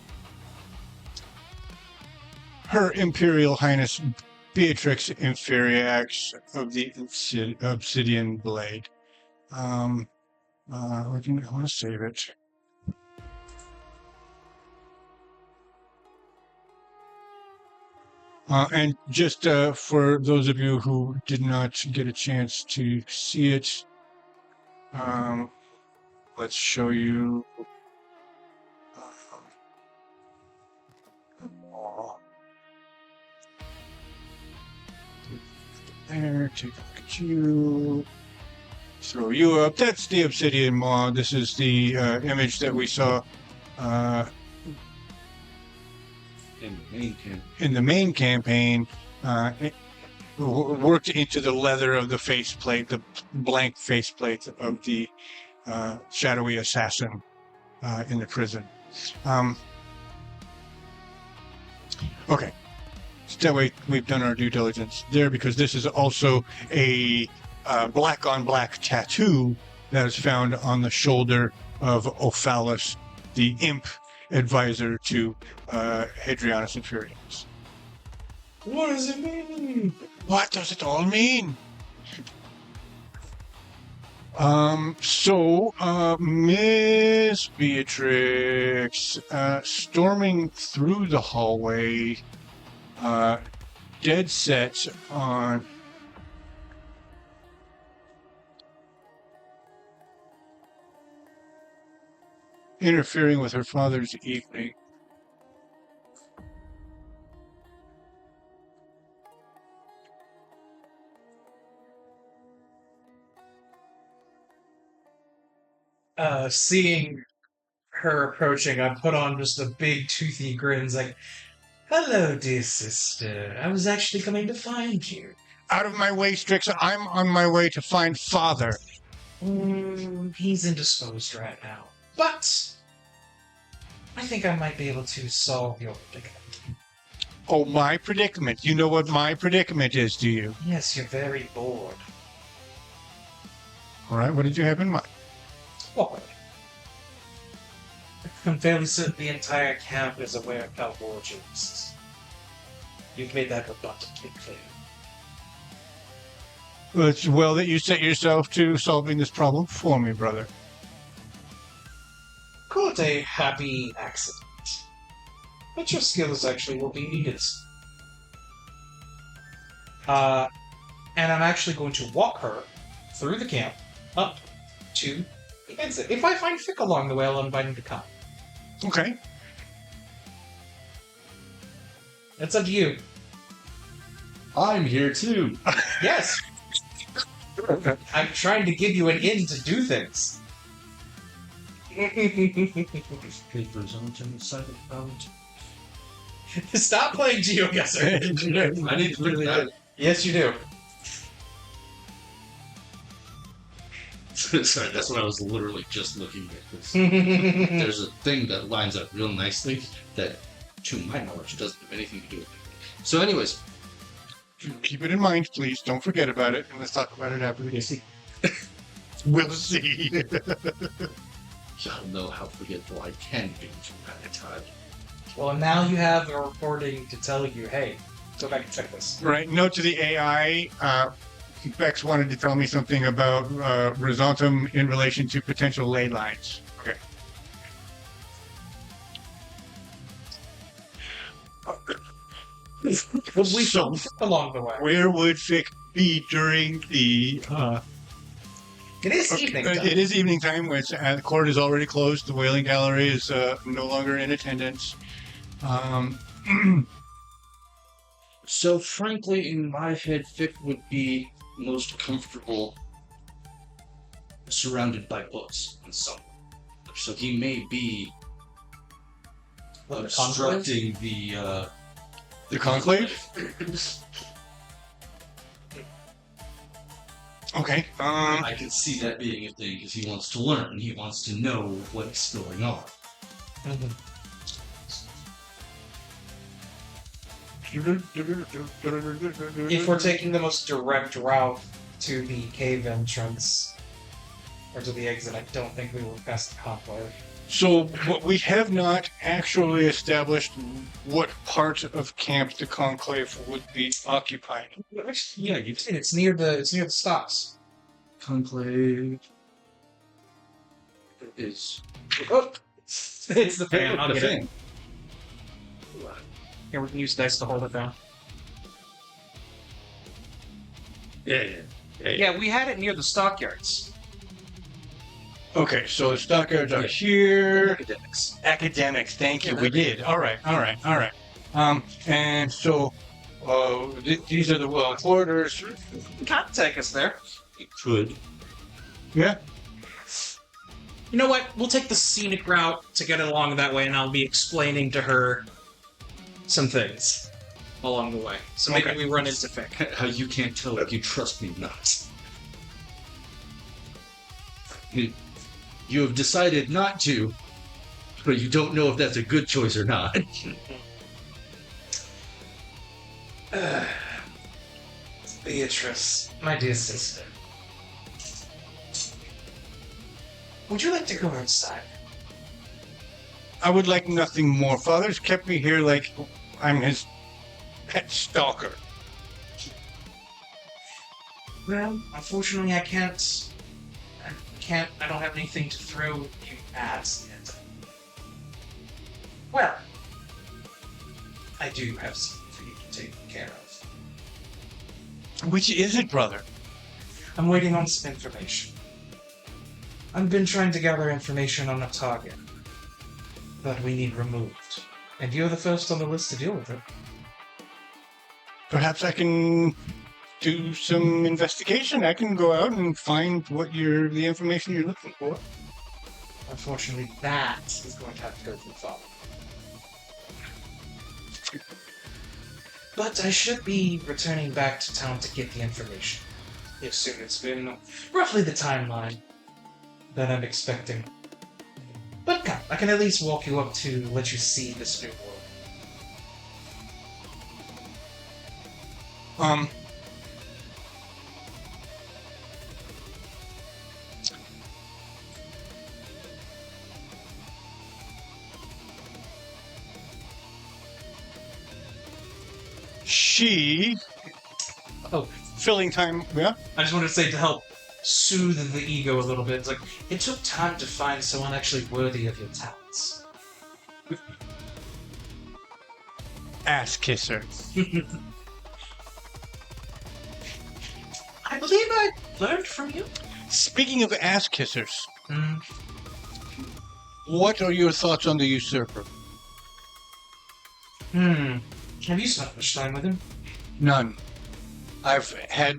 Her Imperial Highness Beatrix Inferiax of the Obsidian Blade. I want to save it. And just for those of you who did not get a chance to see it, let's show you. There, take a look at you. Throw you up. That's the Obsidian Maw. This is the image that we saw in the main campaign. It worked into the leather of the faceplate, the blank faceplate of the shadowy assassin in the prison. Okay. So that way we've done our due diligence there, because this is also a black on black tattoo that is found on the shoulder of Ophalis, the imp advisor to Hadrianus Infurius. What does it mean? What does it all mean? So Miss Beatrix, storming through the hallway, dead set on interfering with her father's evening. Seeing her approaching, I put on just a big toothy grin, like, "Hello, dear sister. I was actually coming to find you." Out of my way, Strix. I'm on my way to find Father. He's indisposed right now, but I think I might be able to solve your predicament. Oh, my predicament. You know what my predicament is, do you? Yes, you're very bored. All right, what did you have in mind? Well, I'm fairly certain the entire camp is aware of how bored you exists. You've made that abundantly clear. Well, it's well that you set yourself to solving this problem for me, brother. Call it a happy accident. But your skills actually will be needed. And I'm actually going to walk her through the camp up to the exit. If I find Fick along the way, I'll invite him to come. Okay. It's up to you. I'm here too. Yes! I'm trying to give you an in to do things. Papers on the side of the fountain. Stop playing GeoGuessr. I need to look at Yes, you do. that. Sorry, that's what I was literally just looking at. There's a thing that lines up real nicely that, to my knowledge, doesn't have anything to do with it. So, anyways, Keep it in mind, please. Don't forget about it, and let's talk about it after we see. We'll see. y'all know how forgetful I can be from time to time. Well, now you have a recording to tell you, hey, go back and check this. Right. Note to the AI. Bex wanted to tell me something about Risontum in relation to potential ley lines. Okay. Would we So, along the way? where would Fick be during the? It is evening time. It is evening time. When the court is already closed. The whaling gallery is no longer in attendance. So, frankly, in my head, Fick would be most comfortable surrounded by books and so on. So he may be What, the obstructing the conclave. Okay. I can see that being a thing because he wants to learn. He wants to know what's going on. If we're taking the most direct route to the cave entrance, or to the exit, I don't think we will pass the conclave. So we have not actually established what part of camp the conclave would be occupying. Yeah, you've seen it's near the stops. Conclave is Oh, it's the fan. I'll the get thing. it. Here, we can use dice to hold it down. Yeah. Yeah, we had it near the stockyards. Okay, so the stockyards are here. Academics. Academics, thank you. We did. All right. And so these are the corridors. Can't take us there. It could. Yeah. You know what? We'll take the scenic route to get along that way, and I'll be explaining to her some things along the way. So maybe Okay. we run into Fick. How you can't tell if you trust me not. You have decided not to, but you don't know if that's a good choice or not. Beatrix, my dear sister. Would you like to go outside? I would like nothing more. Father's kept me here like I'm his pet stalker. Well, unfortunately, I can't. I don't have anything to throw you at yet. Well, I do have something for you to take care of. Which is it, brother? I'm waiting on some information. I've been trying to gather information on a target that we need removed, and you're the first on the list to deal with it. Perhaps I can do some investigation. I can go out and find what the information you're looking for. Unfortunately, that is going to have to go through Father. But I should be returning back to town to get the information. If soon, it's been roughly the timeline that I'm expecting. But come, I can at least walk you up to let you see this new world. She Oh, filling time. Yeah. I just wanted to say to help soothe the ego a little bit. It's like, it took time to find someone actually worthy of your talents. Ass kisser. I believe I learned from you. Speaking of ass kissers, Hmm. what are your thoughts on the usurper? Have you spent much time with him? None. I've had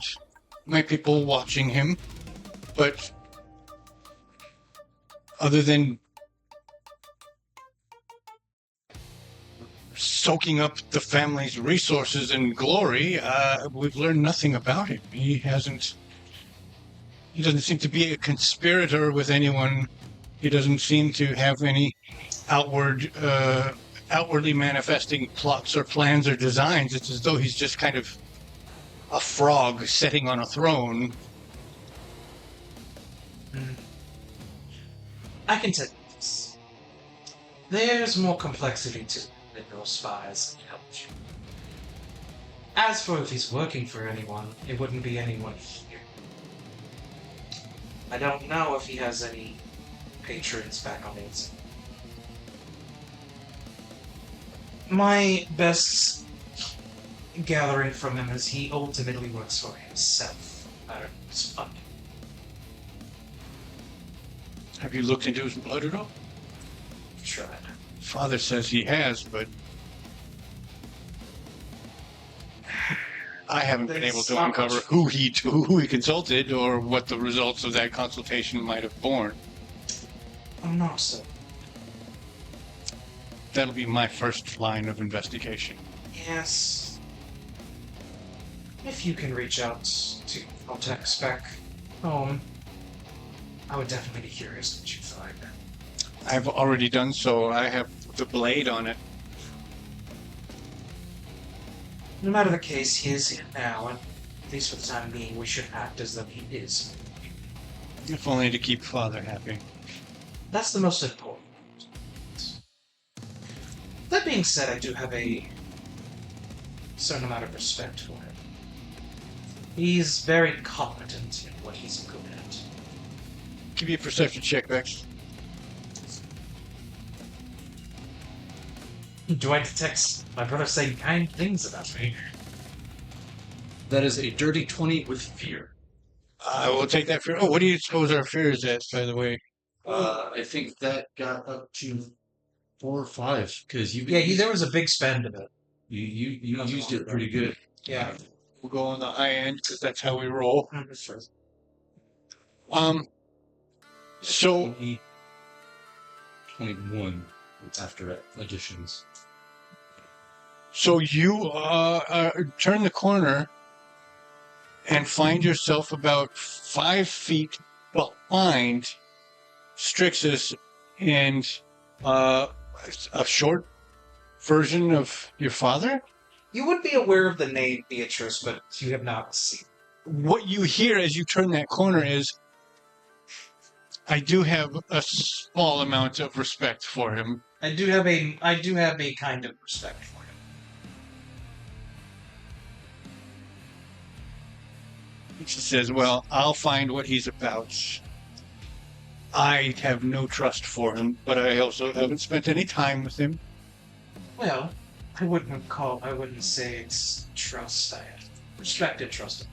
my people watching him, but other than soaking up the family's resources and glory, we've learned nothing about him. He doesn't seem to be a conspirator with anyone. He doesn't seem to have any outwardly manifesting plots or plans or designs. It's as though he's just kind of a frog sitting on a throne. I can tell you this. There's more complexity to it than your spies can help you. As for if he's working for anyone, it wouldn't be anyone here. I don't know if he has any patrons back on the inside. My best gathering from him is he ultimately works for himself. It's fun. Have you looked into his blood at all? Tried. Father says he has, but I haven't been able to uncover who he consulted or what the results of that consultation might have borne. I'm not so. That'll be my first line of investigation. Yes. If you can reach out to contacts back home, I would definitely be curious what you find. I've already done so. I have the blade on it. No matter the case, he is here now, and at least for the time being, we should act as though he is. If only to keep Father happy. That's the most important. That being said, I do have a certain amount of respect for him. He's very competent in what he's good at. Give me a perception check, Bex. Do I detect my brother saying kind things about me? That is a dirty 20 with fear. I will take that fear. Oh, what do you suppose our fear is at, by the way? I think that got up to 4 or 5 because There was a big spend of it. you used it pretty good. Yeah. We'll go on the high end because that's how we roll. Sure. So 21 after additions. So you turn the corner and find yourself about 5 feet behind Strixus and a short version of your father. You would be aware of the name Beatrix, but you have not seen. What you hear as you turn that corner is, I do have a small amount of respect for him. I do have a kind of respect for him. She says, well, I'll find what he's about. I have no trust for him, but I also haven't spent any time with him. Well, I wouldn't say it's trust. I respect and trust him.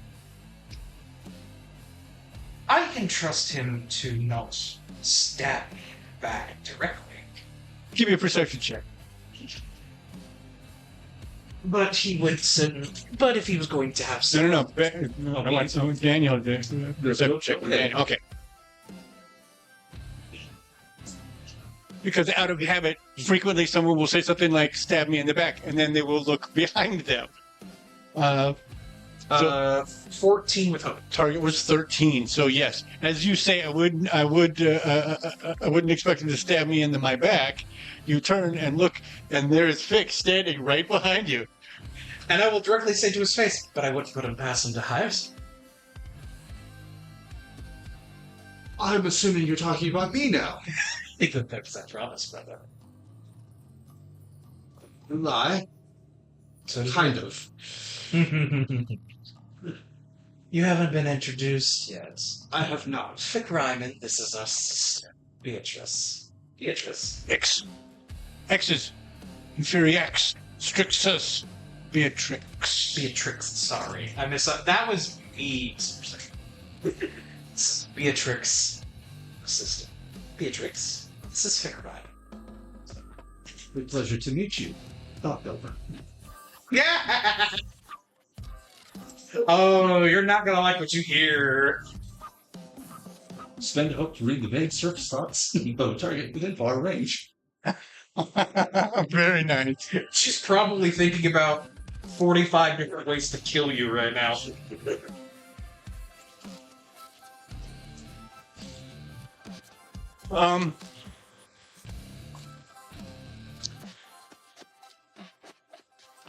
I can trust him to not stab me back directly. Give me a perception check. But he would certainly. But if he was going to have some. No. I want Daniel to perception check. Okay. Okay. because out of habit, frequently someone will say something like "stab me in the back," and then they will look behind them. 14 with hope. Target was 13, so yes, as you say, I wouldn't expect him to stab me in my back. You turn and look, and there's Fick standing right behind you. And I will directly say to his face, but I wouldn't put him past him to hires. I'm assuming you're talking about me now. Think that there's that promise, brother. Lie. So Kind of. You haven't been introduced yet. I have not. Fickraimaan, this is our sister, Beatrix. Beatrix. X. X's. Inferi X. Strixus. Beatrix. Beatrix, sorry. I missed that. That was me. Beatrix. Assistant. Beatrix. This is Fickraimaan. Good pleasure to meet you. Thought builder. Yeah! Oh, you're not gonna like what you hear. Spend hope to read the vague surface thoughts of a target within far range. Very nice. She's probably thinking about 45 different ways to kill you right now.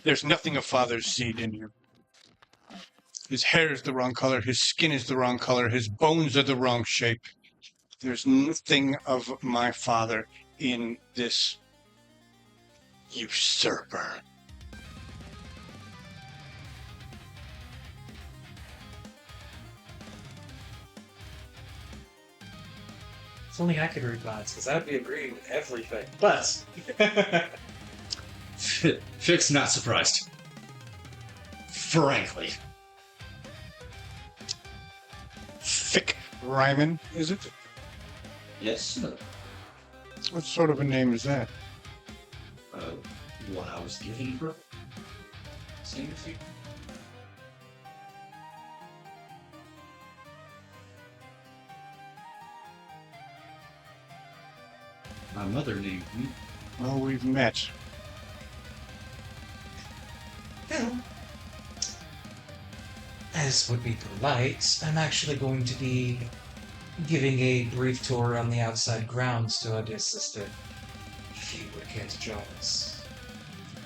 There's nothing of father's seed in here. His hair is the wrong color, his skin is the wrong color, his bones are the wrong shape. There's nothing of my father in this usurper. If only I could read minds, because I'd be agreeing with everything. But Fick's not surprised. Frankly. Fickraimaan, is it? Yes, sir. What sort of a name is that? What I was given for same as you. My mother named me. Well, we've met. well, as would be polite, I'm actually going to be giving a brief tour on the outside grounds to our dear sister, if you would care to join us.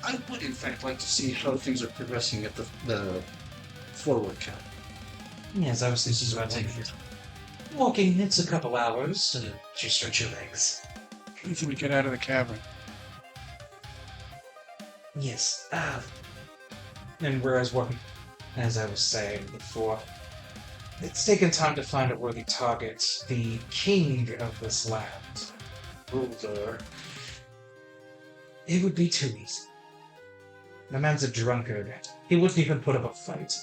I would, in fact, like to see how things are progressing at the forward camp. Yes, I was thinking about taking it. Walking, it's a couple hours to stretch your legs. Until we get out of the cavern. Yes, and whereas what, as I was saying before, it's taken time to find a worthy target. The king of this land, ruler, it would be too easy. The man's a drunkard. He wouldn't even put up a fight.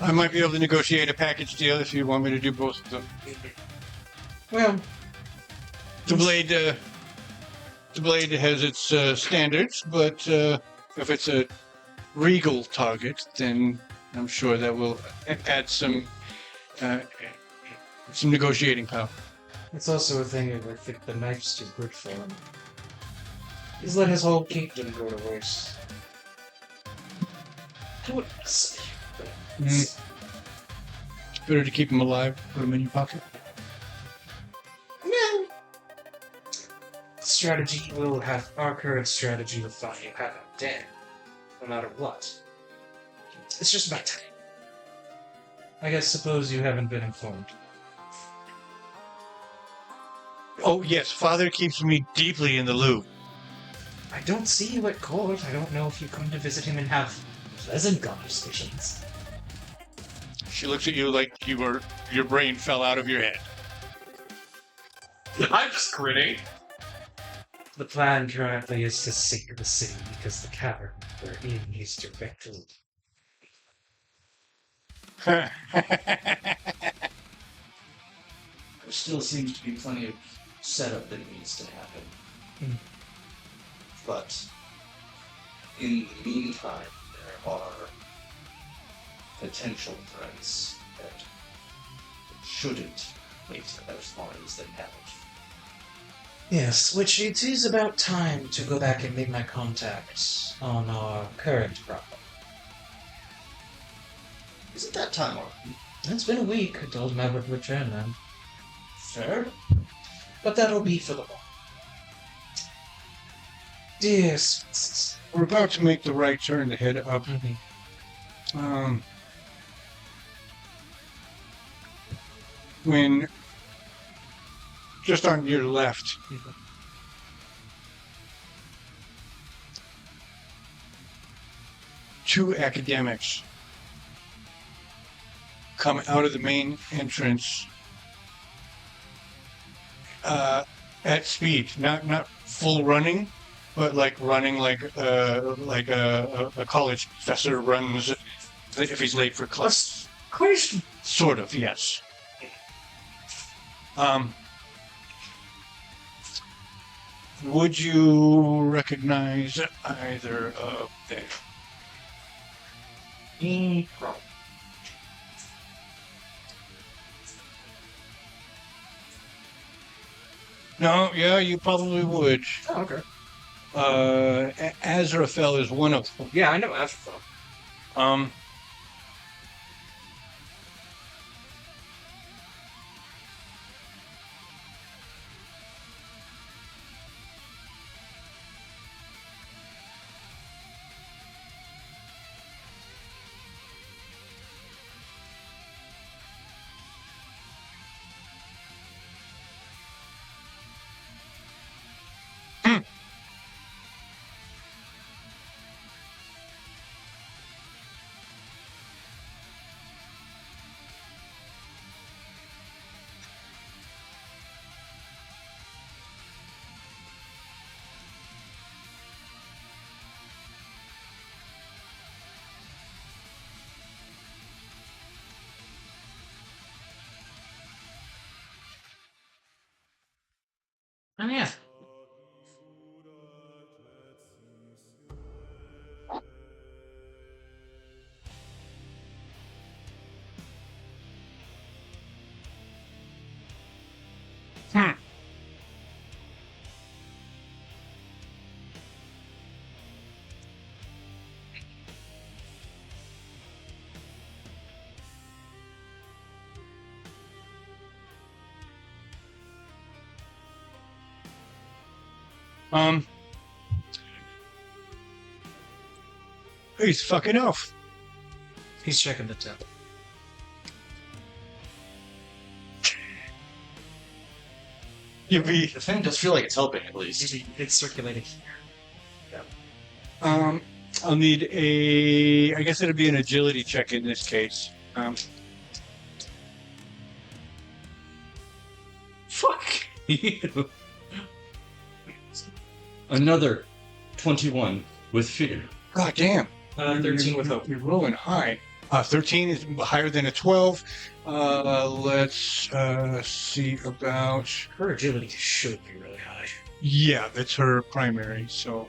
I might be able to negotiate a package deal if you want me to do both of them. Well, The blade has its standards, but if it's a regal target, then I'm sure that will add some negotiating power. it's also a thing of I think the knife's too good for him. He's let his whole kingdom go to waste. I wouldn't say, but It's better to keep him alive, put him in your pocket. no. Strategy will have our current strategy will find you have him dead, no matter what. It's just about time. I suppose you haven't been informed. Oh, yes, father keeps me deeply in the loop. I don't see you at court. I don't know if you come to visit him and have pleasant conversations. She looks at you like your brain fell out of your head. I'm just grinning. The plan currently is to sink the city because the cavern we're in is directly. There still seems to be plenty of setup that needs to happen. Hmm. But in the meantime, there are potential threats that shouldn't wait as far as they have. Yes, which it is about time to go back and make my contacts on our current problem. Is it that time already? It's been a week. I told him I would return then. Fair. But that'll be for the moment. Dear Strixus. We're about to make the right turn to head up. When just on your left, two academics come out of the main entrance at speed, not full running, but like running like a college professor runs if he's late for class. Question. Sort of, yes. Would you recognize either of them? No, yeah, you probably would. Oh, okay. Azrael is one of them. Yeah, I know Azrael. Oh, yeah. He's fucking off. He's checking the tip. You'll be. The thing does feel like it's helping at least. It's circulating. I'll need a. I guess it'll be an agility check in this case. Fuck you. Another 21 with fear. God damn. 13 with hope. You're rolling high. 13 is higher than a 12. Let's see about. Her agility should be really high. Yeah, that's her primary. So.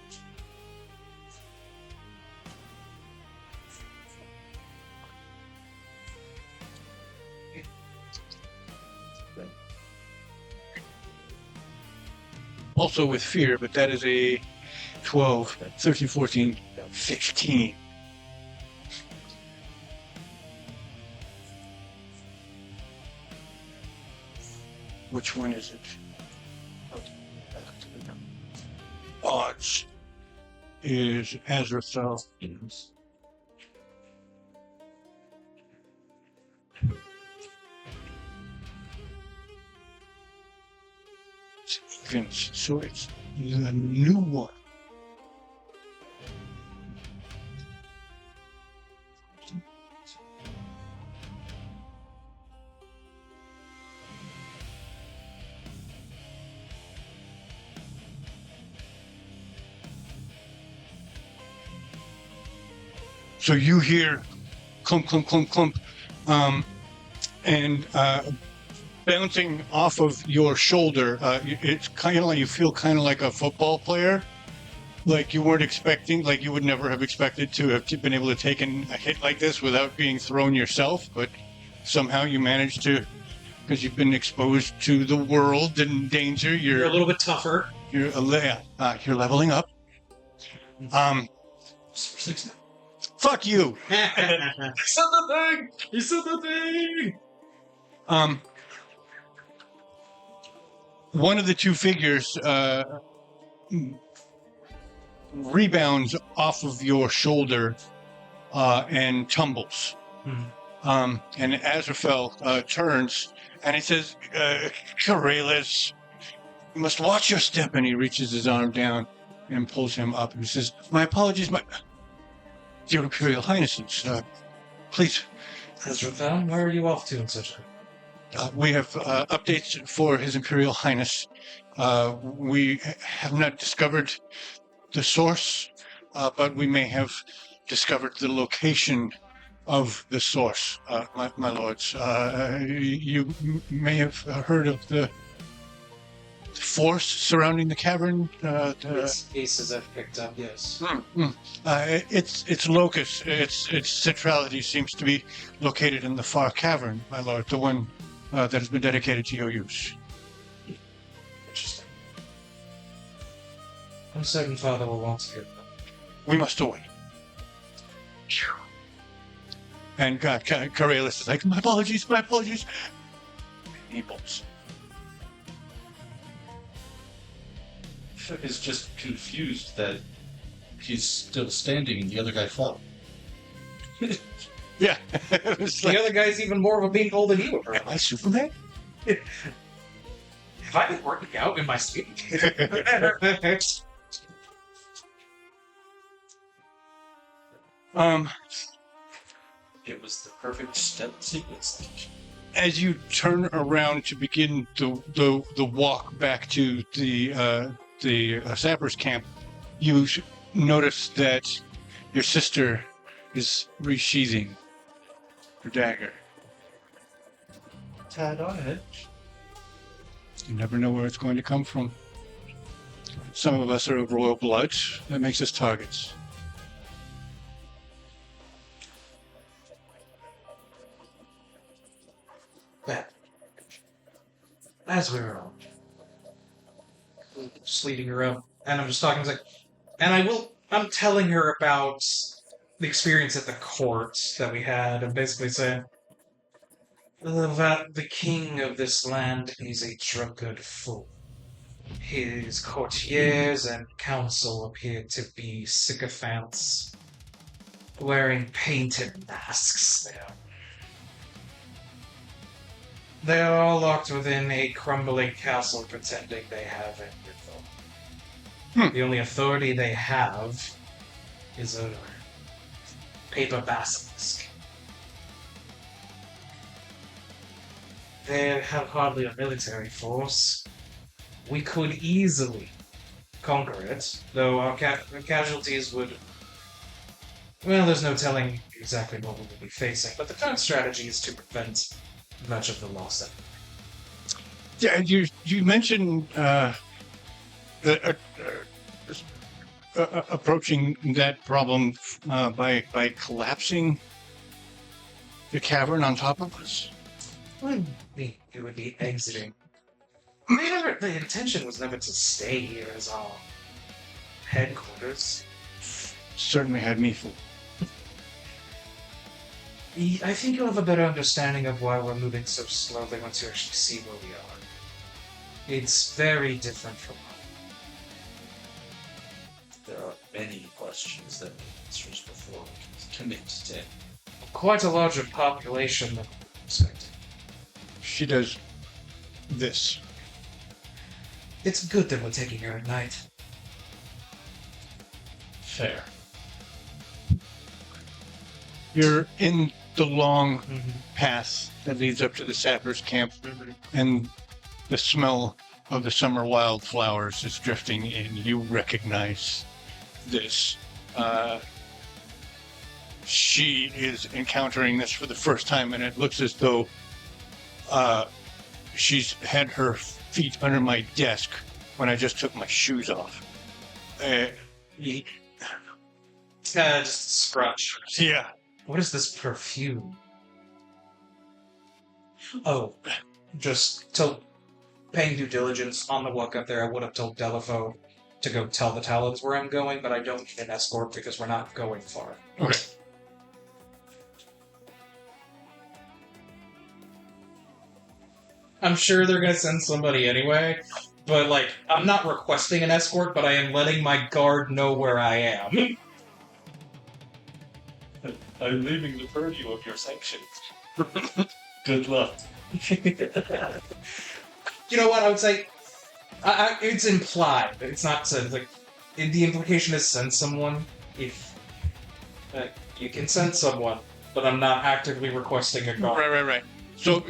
Also with fear, but that is a 12, 13, 14, 15. Which one is it? Odds is Azrael. So it's the new one. So you hear clump, clump, clump, clump, and bouncing off of your shoulder, it's kind of like you feel kind of like a football player, like you weren't expecting, like you would never have expected to have been able to take a hit like this without being thrown yourself, but somehow you managed to because you've been exposed to the world and danger. You're a little bit tougher. You're leveling up. Fuck you. He said the thing. He said the thing. One of the two figures rebounds off of your shoulder and tumbles. And Azrael turns and he says, Corellis, you must watch your step. And he reaches his arm down and pulls him up. He says, my apologies, my dear Imperial Highnesses. Please. Azrael, where are you off to in such a... We have updates for His Imperial Highness. We have not discovered the source, but we may have discovered the location of the source, my lords. You may have heard of the force surrounding the cavern. It's cases I've picked up, yes. Its locus, its centrality seems to be located in the far cavern, my lord, the one that has been dedicated to your use. Interesting. I'm certain Father will want to hear them. We must await. And Corellis is like, my apologies. And he bolts. Is just confused that he's still standing and the other guy fell. Yeah. The other guy's even more of a beanpole than you are. Am I Superman? Have I been working out in my sleep? It was the perfect step sequence. As you turn around to begin the walk back to the sappers camp, you notice that your sister is resheathing her dagger. Tad on edge. You never know where it's going to come from. Some of us are of royal blood. That makes us targets. Well, as we were on, just leading her up, and I'm just talking, like, and I'm telling her about the experience at the court that we had, and basically saying that the king of this land is a drunkard fool. His courtiers and council appear to be sycophants, wearing painted masks. They are all locked within a crumbling castle, pretending they have any authority. The only authority they have is a paper basilisk. They have hardly a military force. We could easily conquer it, though our casualties would... Well, there's no telling exactly what we will be facing, but the current strategy is to prevent much of the loss. Yeah, you mentioned approaching that problem by collapsing the cavern on top of us. It would be exiting. The intention was never to stay here as our headquarters. Certainly had me fooled. I think you'll have a better understanding of why we're moving so slowly once you actually see where we are. It's very different from home. There are many questions that need answers before we can commit to it. Quite a larger population than we expected. She does this. It's good that we're taking her at night. Fair. You're in the long path that leads up to the sappers camp, and the smell of the summer wildflowers is drifting in. You recognize this. She is encountering this for the first time, and it looks as though she's had her feet under my desk when I just took my shoes off. Just scratch. Yeah. What is this perfume? Oh, just paying due diligence on the walk up there, I would have told Delafo to go tell the Talons where I'm going, but I don't need an escort because we're not going far. Okay. I'm sure they're gonna send somebody anyway, but like, I'm not requesting an escort, but I am letting my guard know where I am. I'm leaving the purview of your sanctions. Good luck. You know what? I would say it's implied. It's not said. Like the implication is send someone. If you can send someone, but I'm not actively requesting a guard. Right. So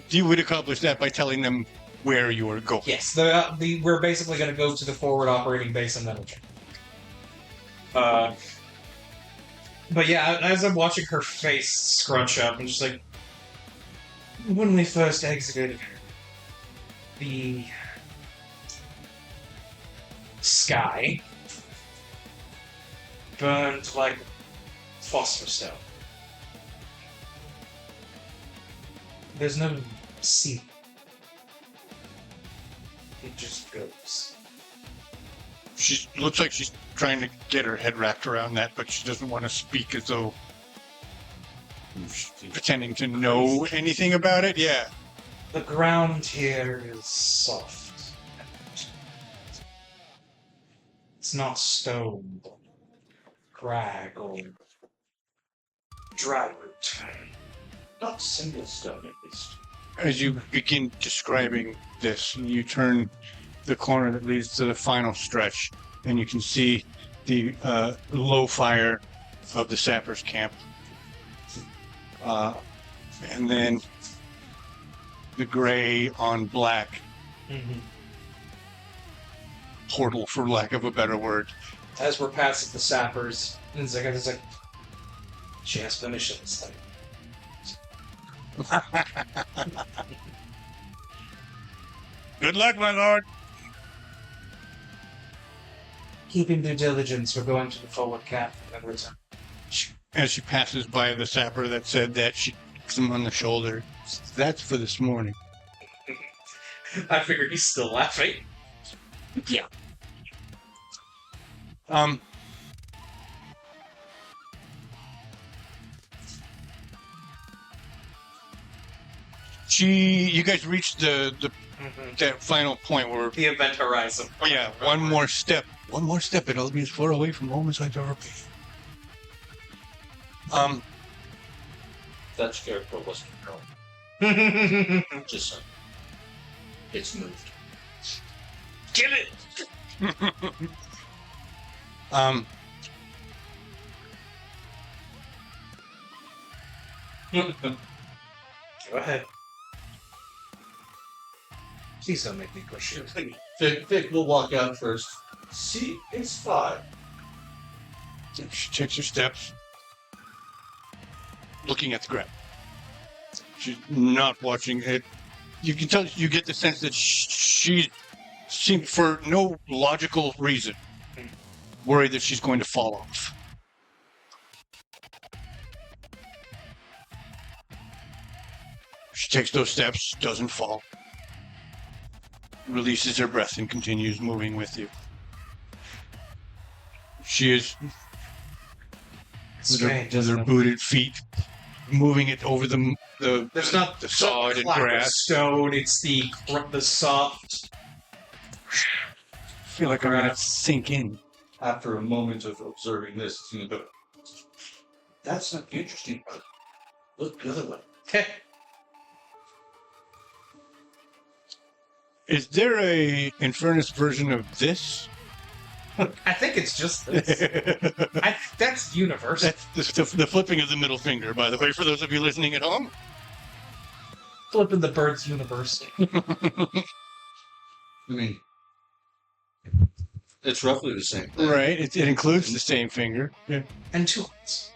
you would accomplish that by telling them where you are going. Yes, we're basically going to go to the forward operating base and then. But yeah, as I'm watching her face scrunch up, I'm just like, when we first exited the sky, burned like phosphor stone. There's no sea. It just goes. She looks like she's trying to get her head wrapped around that, but she doesn't want to speak as though she's pretending to know anything about it. Yeah. The ground here is soft. It's not stone, crag, or dry root. Not single stone, at least. As you begin describing this, you turn the corner that leads to the final stretch, and you can see the low fire of the sappers' camp. And then the gray on black portal, for lack of a better word. As we're passing the sappers, it's like she has permission this thing. Good luck, my lord. Keeping due diligence, we're going to the forward camp and then return. As she passes by the sapper that said that, she kicks him on the shoulder. That's for this morning. I figured he's still laughing. Yeah. You guys reached that final point where, The event horizon. oh yeah, one more step, it'll be as far away from home as I've ever been. That scarecrow wasn't growing. Just saying. It's moved. Get it! Go ahead. Please don't make me push you. Vic will walk out first. See, it's fine. She takes her steps, looking at the ground. She's not watching it. You can tell, you get the sense that she seems, for no logical reason, worried that she's going to fall off. She takes those steps, doesn't fall, releases her breath, and continues moving with you. She is, Strange, with her booted feet, moving it over the There's not the sod and clap of grass. stone. It's the soft. I feel like I'm gonna sink in. After a moment of observing this, it's gonna go, that's not the interesting part. Look the other way. Is there a Infernus version of this? I think it's just this. That's universal. That's the flipping of the middle finger, by the way, for those of you listening at home. Flipping the bird's universal. I mean, it's roughly the same thing. Right, it includes the same finger. Yeah. And two horns.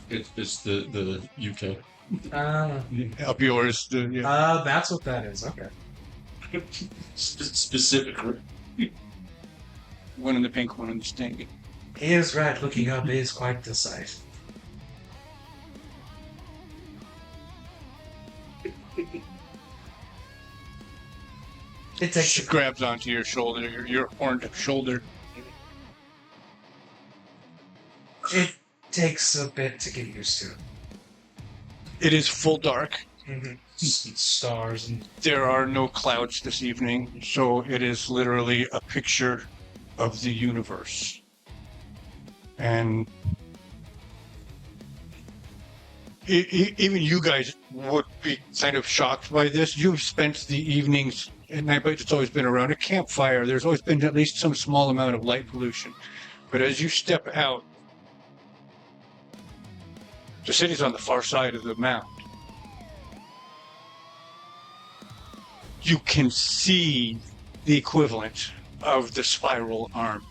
It's the UK. Up yours. Yeah. That's what that is. Okay. Specifically. One in the pink, one in the stink. He is right. Looking up is quite the sight. It takes She grabs onto your shoulder, your horned shoulder. it takes a bit to get used to. It is full dark. Stars and There are no clouds this evening, so it is literally a picture of the universe. And even you guys would be kind of shocked by this. You've spent the evenings at night, but it's always been around a campfire. There's always been at least some small amount of light pollution. But as you step out, the city's on the far side of the mound. You can see the equivalent of the spiral arm.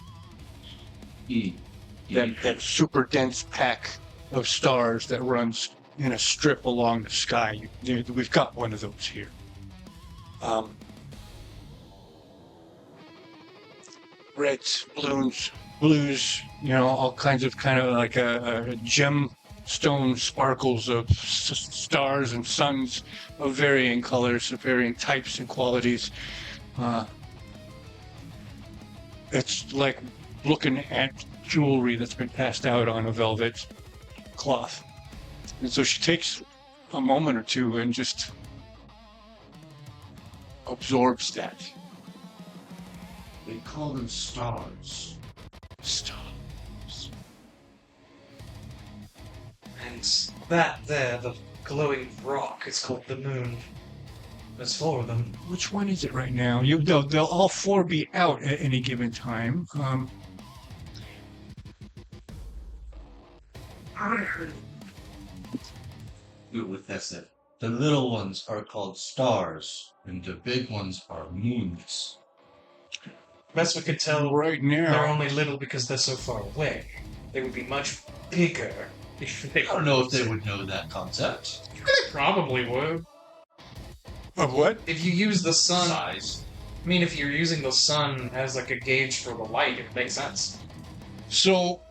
That super dense pack of stars that runs in a strip along the sky. We've got one of those here. Reds, blues, all kinds of kind of like a gemstone sparkles of stars and suns of varying colors, of varying types and qualities. It's like looking at jewelry that's been passed out on a velvet cloth. And so she takes a moment or two and just absorbs that. They call them stars. Stars. and that there, the glowing rock, is called the moon. There's 4 of them. Which one is it right now? They'll all 4 be out at any given time. With that said, the little ones are called stars, and the big ones are moons. Best we could tell, Right they're now, only little because they're so far away. They would be much bigger if they I don't know if they would know that concept. probably would. of what? If you use the sun, Size. I mean, if you're using the sun as like a gauge for the light, it makes sense. So,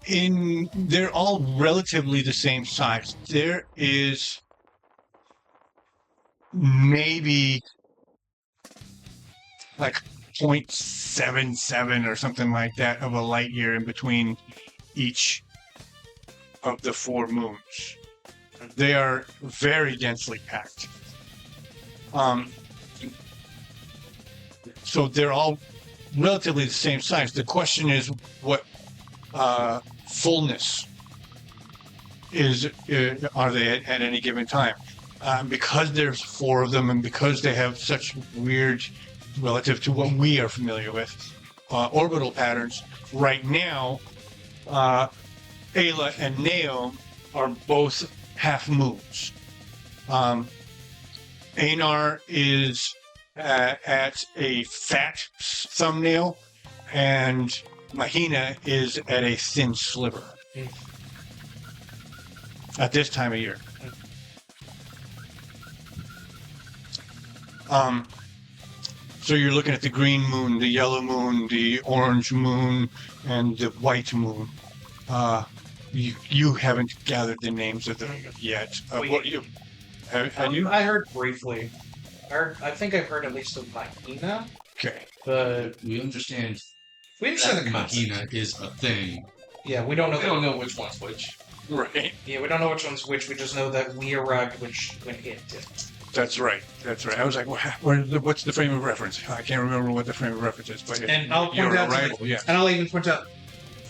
they're all relatively the same size. There is maybe like 0.77 or something like that of a light year in between each of the 4 moons. They are very densely packed. So they're all relatively the same size. The question is what fullness are they at any given time? Because there's 4 of them, and because they have such weird, relative to what we are familiar with, orbital patterns. Right now, Ayla and Naom are both half moons. Einar is at a fat thumbnail, and Mahina is at a thin sliver at this time of year. So you're looking at the green moon, the yellow moon, the orange moon, and the white moon. You haven't gathered the names of them yet. What you have you? I heard briefly. I think I've heard at least of Mahina, Okay. but We understand we understand that the concept. Mahina is a thing. Yeah, we don't know. We don't know which one's which. Right. Yeah, we don't know which one's which. We just know that we arrived when it did. That's right. That's right. I was like, what's the frame of reference? I can't remember what the frame of reference is, but And I'll your point out, arrival, yeah. and I'll even point out.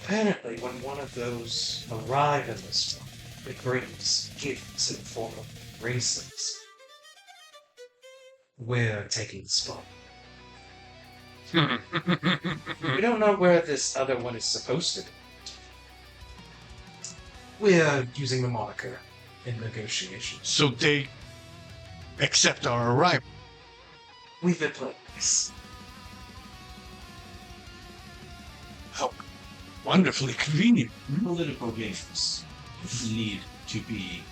Apparently, when one of those arrive in this, it brings gifts in the form of bracelets. We're taking the spot. We don't know where this other one is supposed to be. We're using the moniker in negotiations. So they accept our arrival. We've been playing this. How wonderfully convenient. Political games need to be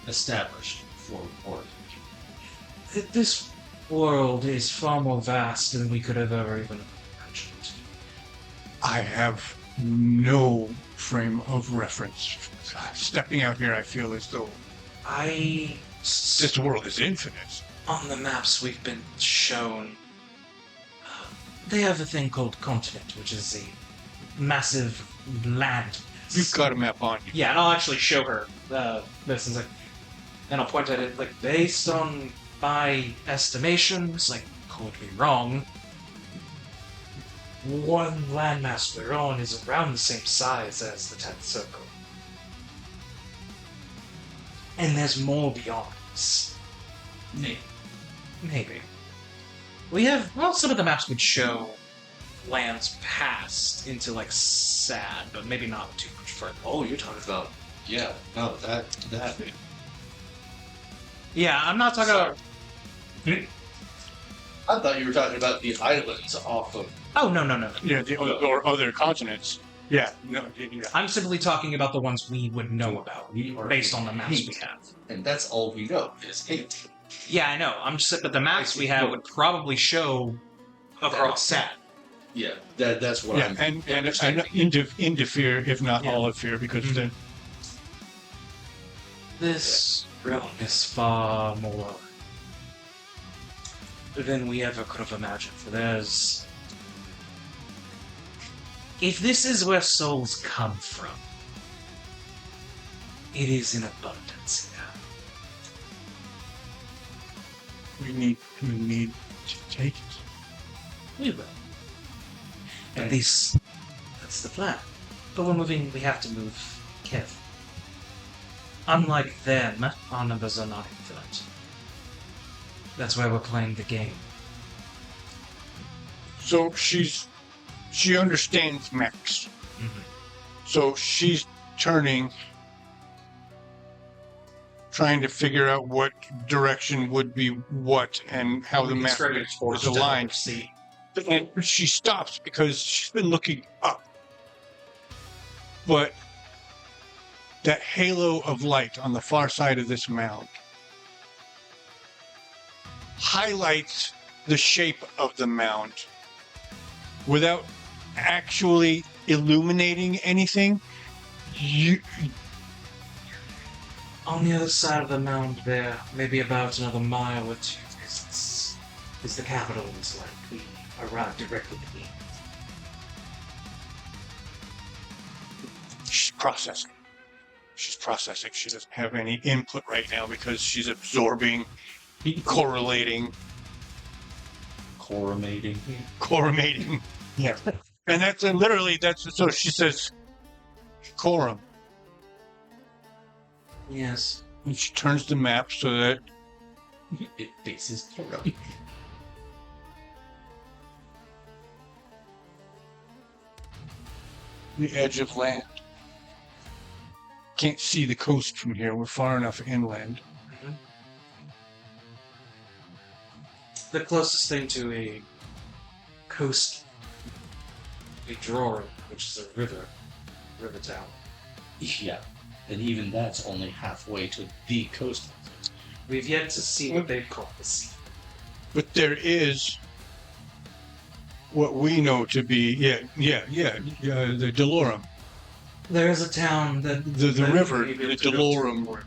established for war. This world is far more vast than we could have ever even imagined. I have no frame of reference. Stepping out here, I feel as though this world is infinite. On the maps we've been shown, they have a thing called continent, which is a massive land. You've got a map on you. Yeah, and I'll actually show her this, and I'll point at it, based on my estimations, could be wrong, one landmass we're on is around the same size as the 10th Circle. And there's more beyond this. Maybe. We have, some of the maps would show lands past into, sad, but maybe not too much further. Oh, you're talking about, yeah, no, that. Yeah, I'm not talking about... I thought you were talking about the islands off of. Oh, no. Yeah, or other continents. Yeah, no. Yeah. I'm simply talking about the ones we would know about, based on the maps we have. And that's all we know is 8. Yeah, I know. I'm just, but the maps we have would probably show across SAT. Yeah, that's what I'm. And into fear, if not all of fear, because then this realm is far more than we ever could have imagined. For there's, if this is where souls come from, it is in abundance here. we need to take it. We will. At least, that's the plan. But we're moving, we have to move carefully. Unlike them, our numbers are not infinite. That's why we're playing the game. So she understands mechs. Mm-hmm. So she's turning, trying to figure out what direction would be what and how the map is aligned. And she stops because she's been looking up. But that halo of light on the far side of this mound highlights the shape of the mound without actually illuminating anything. On the other side of the mound there, maybe about another mile or two, is the capital. It's like we arrived directly to the... She's processing. She doesn't have any input right now because she's absorbing, correlating. Correlating. Yeah. And that's literally, so she says, quorum. Yes. And she turns the map so that It faces quorum. the edge of land. Can't see the coast from here. We're far enough inland. Mm-hmm. The closest thing to a coast, a drawer, which is a river town. Yeah, and even that's only halfway to the coast. We've yet to see what they call the sea. But there is what we know to be, the Delorum. There is a town that... The river, the Delorum.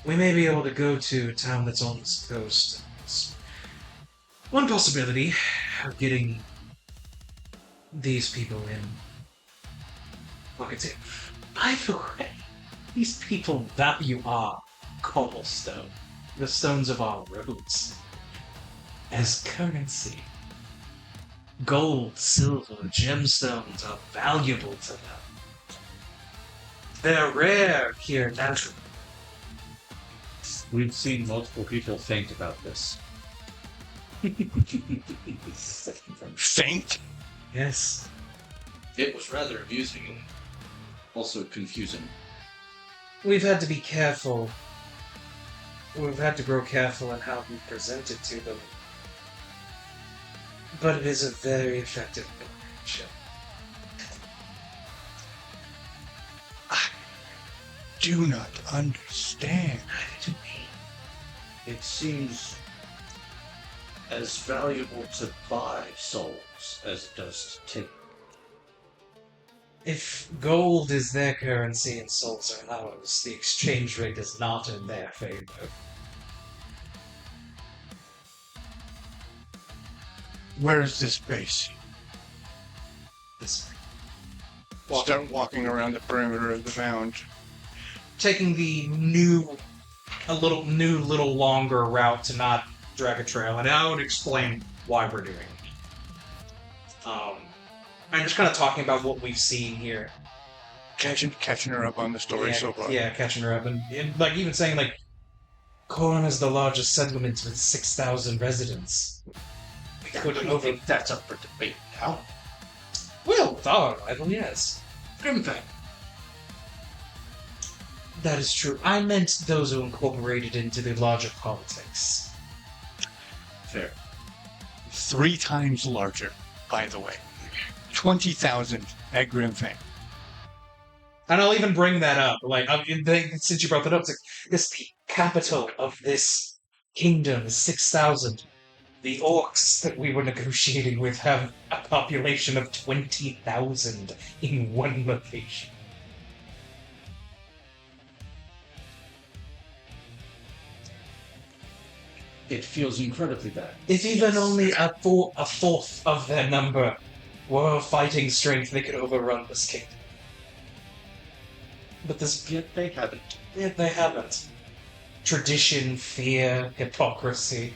We may be able to go to a town that's on this coast. It's one possibility of getting these people in. Look at it. By the way, these people value our cobblestone, the stones of our roads, as currency. Gold, silver, gemstones are valuable to them. They're rare here naturally. We've seen multiple people faint about this. Faint? Yes. It was rather amusing and also confusing. We've had to be careful. We've had to grow careful in how we present it to them. But it is a very effective relationship. Do not understand. It seems as valuable to buy souls as it does to take. If gold is their currency and souls are ours, the exchange rate is not in their favor. Where is this base? This Start walking around the perimeter of the mound. taking the little longer route to not drag a trail, and I would explain why we're doing it. I'm just kind of talking about what we've seen here. Catching her up on the story so far. Yeah, catching her up, and like even saying like, Korn is the largest settlement with 6,000 residents. We could over. That's up for debate now. Well, with our rival, yes. Grimthang. That is true. I meant those who incorporated into the larger politics. Fair. 3 times larger, by the way. 20,000 at Grimfang. And I'll even bring that up. Like, since you brought that up, it's like, this the capital of this kingdom is 6,000. The orcs that we were negotiating with have a population of 20,000 in one location. It feels incredibly bad. If even only a fourth of their number were fighting strength, they could overrun this kingdom. But this, Yet they haven't. yet they haven't. Tradition, fear, hypocrisy.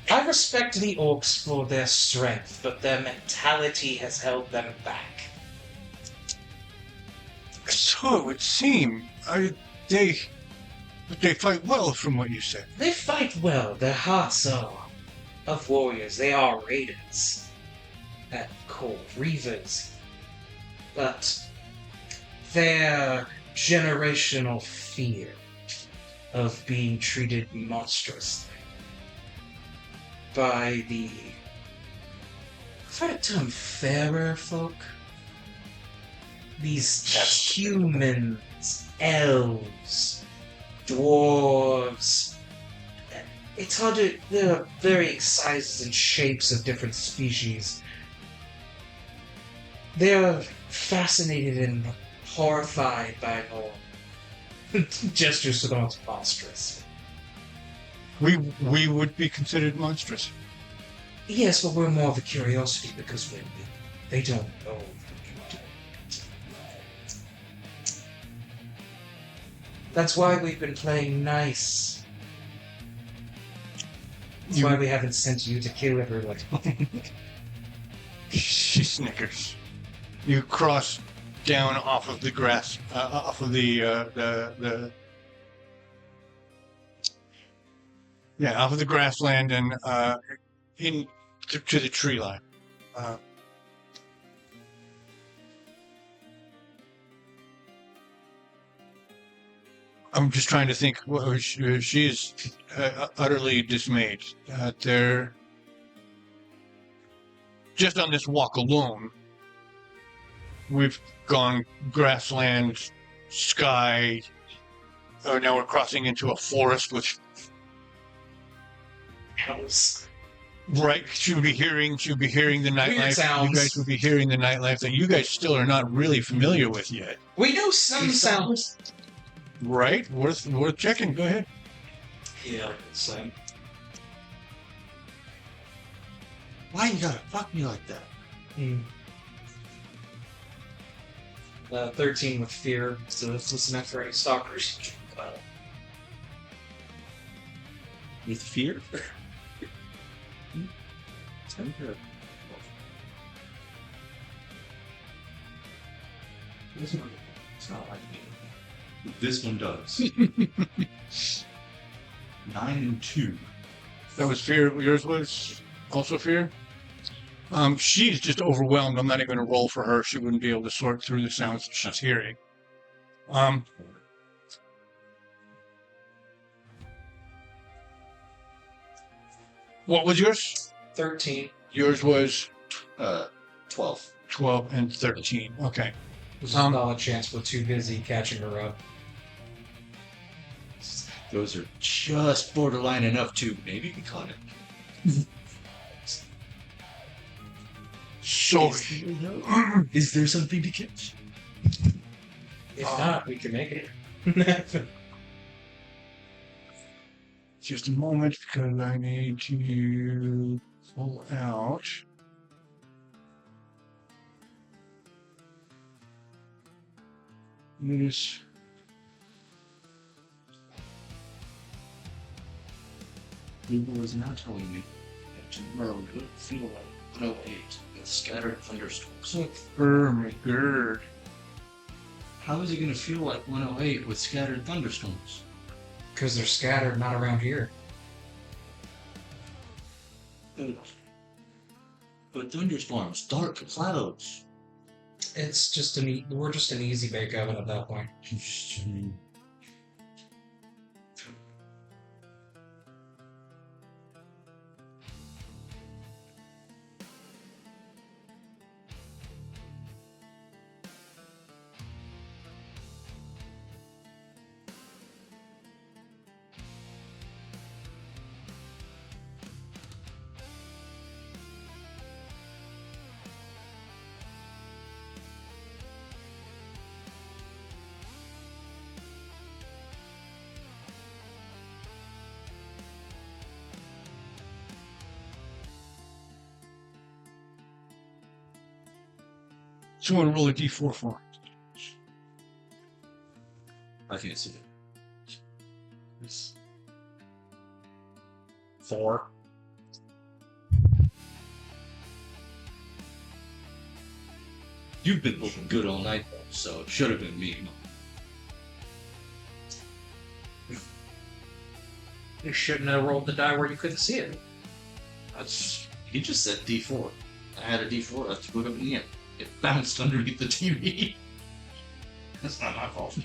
I respect the orcs for their strength, but their mentality has held them back. So it would seem. They fight well, from what you said. They fight well. Their hearts are of warriors. They are raiders at core, reavers. But their generational fear of being treated monstrously by the, I've heard a term, fairer folk. These humans, elves, dwarves. It's hard to. There are varying sizes and shapes of different species. They're fascinated and horrified by all gestures to the most monstrous. We would be considered monstrous. Yes, but we're more of a curiosity because they don't know. That's why we've been playing nice. That's why we haven't sent you to kill everyone. She snickers. You cross down off of the grass, off of off of the grassland and in to the tree line. I'm just trying to think. Well, she is utterly dismayed. They're just on this walk alone. We've gone grassland, sky. Now we're crossing into a forest with House. Right, she would be hearing the nightlife. sounds. You guys would be hearing the nightlife that you guys still are not really familiar with yet. We know some sounds. Right, worth checking. Go ahead. Yeah, same. Why you gotta fuck me like that? 13 with fear, so let's listen out for any stalkers. With fear? This one, it's not like me. This one does. 9 and 2. That was fear. Yours was also fear. She's just overwhelmed. I'm not even going to roll for her. She wouldn't be able to sort through the sounds that she's hearing. What was yours? 13. Yours was 12. 12 and 13. Okay. There's a solid chance we're too busy catching her up. Those are just borderline enough to maybe be caught it. So, Is there something to catch? If not, we can make it. Just a moment, because I need to pull out. This. People was now telling me that tomorrow would feel like 108 with scattered thunderstorms. Oh my god. How is it going to feel like 108 with scattered thunderstorms? Because they're scattered, not around here. But thunderstorms, dark clouds. It's just we're just an easy bake oven at that point. So I'm going to roll a d4 for it. I can't see it. It's 4. You've been looking good all night, though, so it should have been me. You shouldn't have rolled the die where you couldn't see it. He just said D4. I had a D4, I threw it up in the air. It bounced underneath the TV. That's not my fault.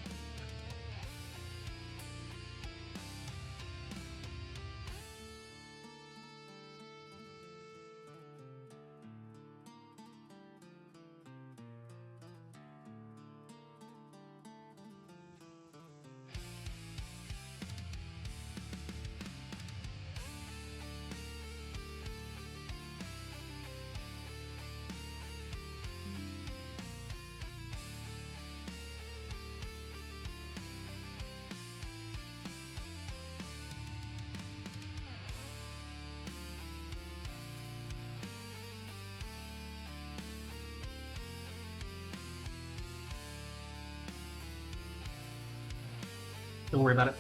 Don't worry about it.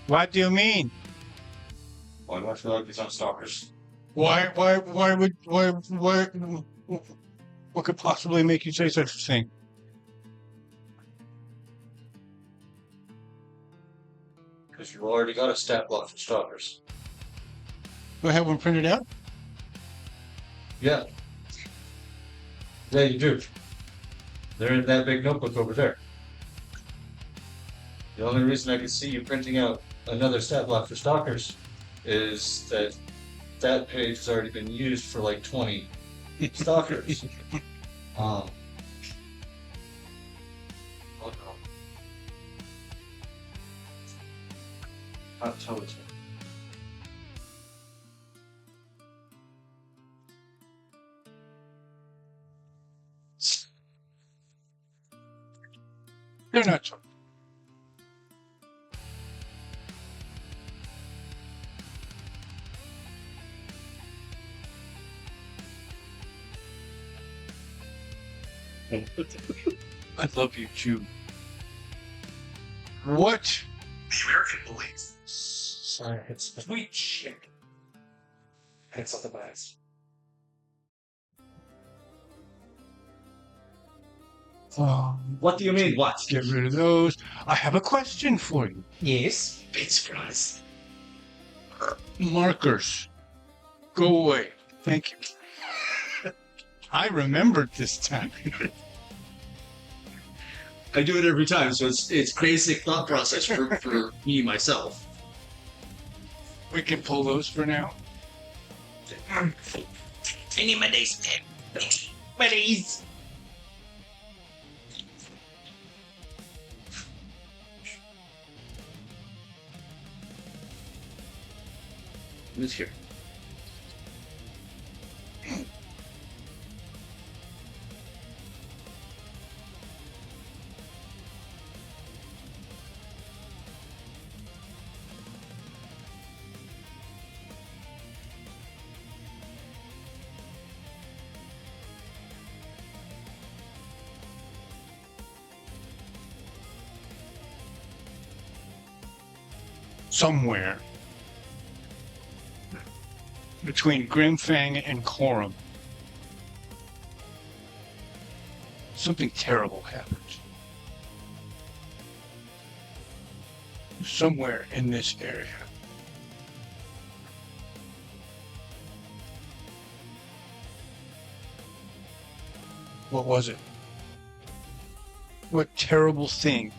What do you mean? Why do I feel like these aren't stalkers? Why what could possibly make you say such a thing? Because you already got a stat block for stalkers. Do I have one printed out? Yeah. Yeah, you do. They're in that big notebook over there. The only reason I can see you printing out another stat block for stalkers is that that page has already been used for like 20 stalkers. Oh no. Hot toads. They're not so. I love you, Jew. What? The American belief. Sorry, it's sweet shit. It's on the bags. What do you mean, what? Get rid of those. I have a question for you. Yes. Big surprise. Markers. Go away. Thank you. I remembered this time. I do it every time, so it's basic thought process for me myself. We can pull those for now. I need my days. My days. Who's here? somewhere between Grimfang and Corum, something terrible happened. Somewhere in this area. What was it? What terrible thing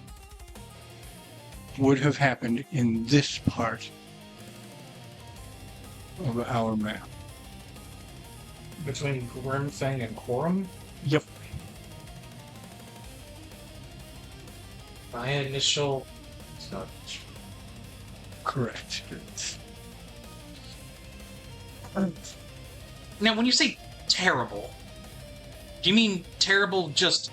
would have happened in this part of our map? Between Grimfang and Corum? Yep. My initial... It's not. Correct. Now, when you say terrible, do you mean terrible just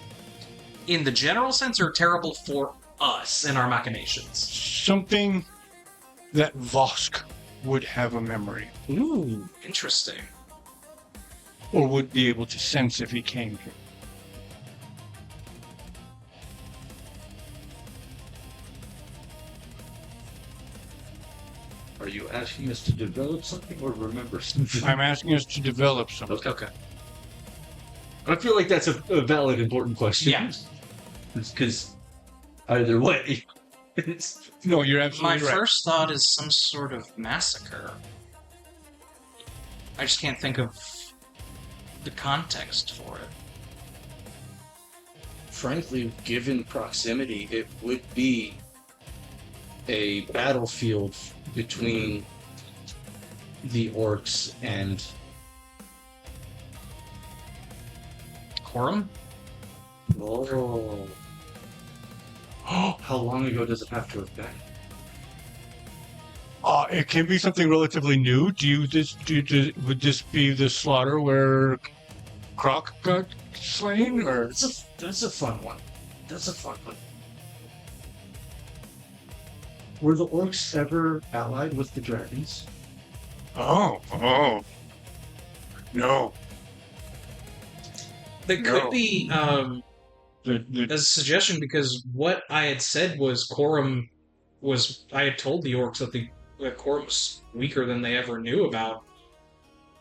in the general sense, or terrible for us and our machinations? Something that Vosk would have a memory, Ooh, interesting. or would be able to sense if he came here. Are you asking us to develop something or remember something? I'm asking us to develop something. Okay. I feel like that's a valid, important question. Yeah. Because either way, it's... No, you're My absolutely right. first thought is some sort of massacre. I just can't think of the context for it. Frankly, given proximity, it would be a battlefield between the orcs and Corum? oh, how long ago does it have to have been? It can be something relatively new. Would this be the slaughter where Croc got slain, or That's a fun one. That's a fun one. Were the orcs ever allied with the dragons? oh, no. There No. could be The as a suggestion, because what I had said was Corum was... I had told the orcs that Corum was weaker than they ever knew about.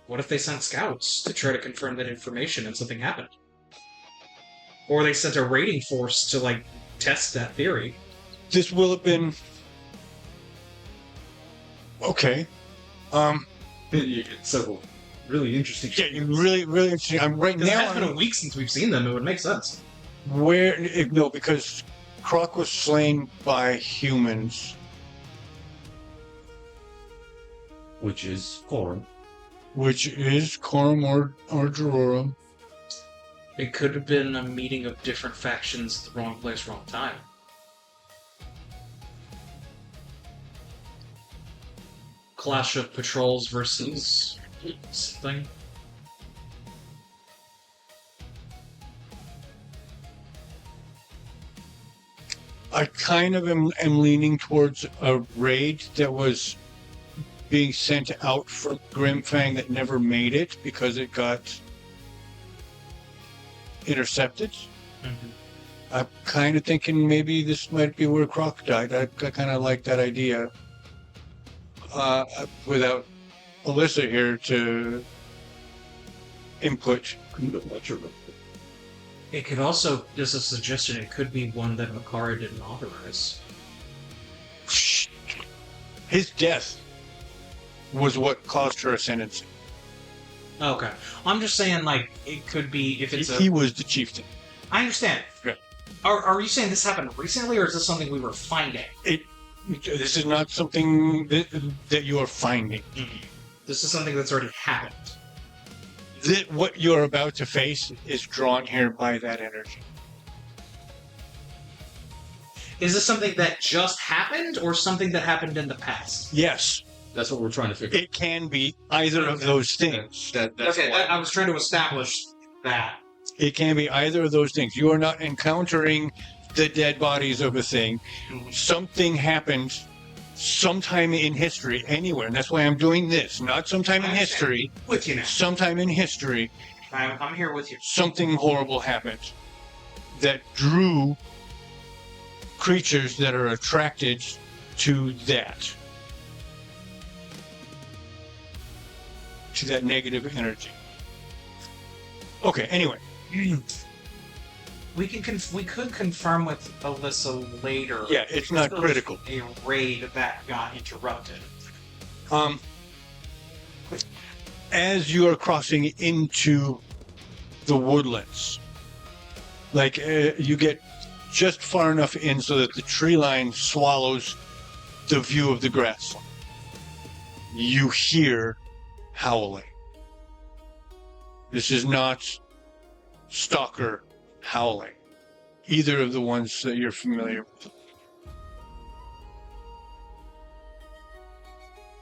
What if they sent scouts to try to confirm that information and something happened? Or they sent a raiding force to, like, test that theory. this will have been okay. You get several really interesting. Yeah, you really interesting. I'm right Because it now. has been a week since we've seen them, it would make sense. No, because Croc was slain by humans. Which is Corum. Which is Corum or Jerorum. It could have been a meeting of different factions at the wrong place, wrong time. Clash of patrols versus something. I kind of am leaning towards a raid that was being sent out from Grimfang that never made it because it got intercepted. Mm-hmm. I'm kind of thinking maybe this might be where Croc died. I kind of like that idea. Without Alyssa here to input. It could also, just a suggestion, it could be one that Makara didn't authorize. His death was what caused her ascendancy. Okay. I'm just saying, like, it could be, if it's He was the chieftain. I understand. Yeah. Are you saying this happened recently, or is this something we were finding? This is not something that you are finding. This is something that's already happened. What you're about to face is drawn here by that energy. Is this something that just happened, or something that happened in the past? Yes, That's what we're trying to figure. it can be either of those things. That's Okay, why. I was trying to establish that. It can be either of those things. You are not encountering the dead bodies of a thing. Something happened sometime in history, anywhere. And that's why I'm doing this. Not sometime in history. With you now. Sometime in history, I'm here with you. something horrible happened that drew creatures that are attracted to that. to that negative energy. Okay, anyway. We could confirm with Alyssa later. Yeah, it's not There was critical. A raid that got interrupted. As you are crossing into the woodlands, like you get just far enough in so that the tree line swallows the view of the grassland. You hear howling. This is not stalker howling. Either of the ones that you're familiar with.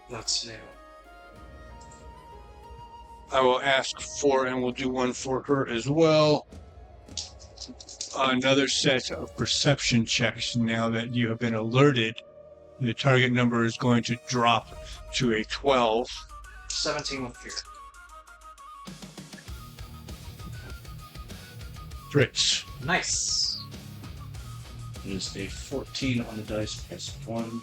That's new. I will ask for, and we'll do one for her as well, another set of perception checks now that you have been alerted. The target number is going to drop to a 12. 17 with fear. Fritz. Nice. It is a 14 on the dice plus 1.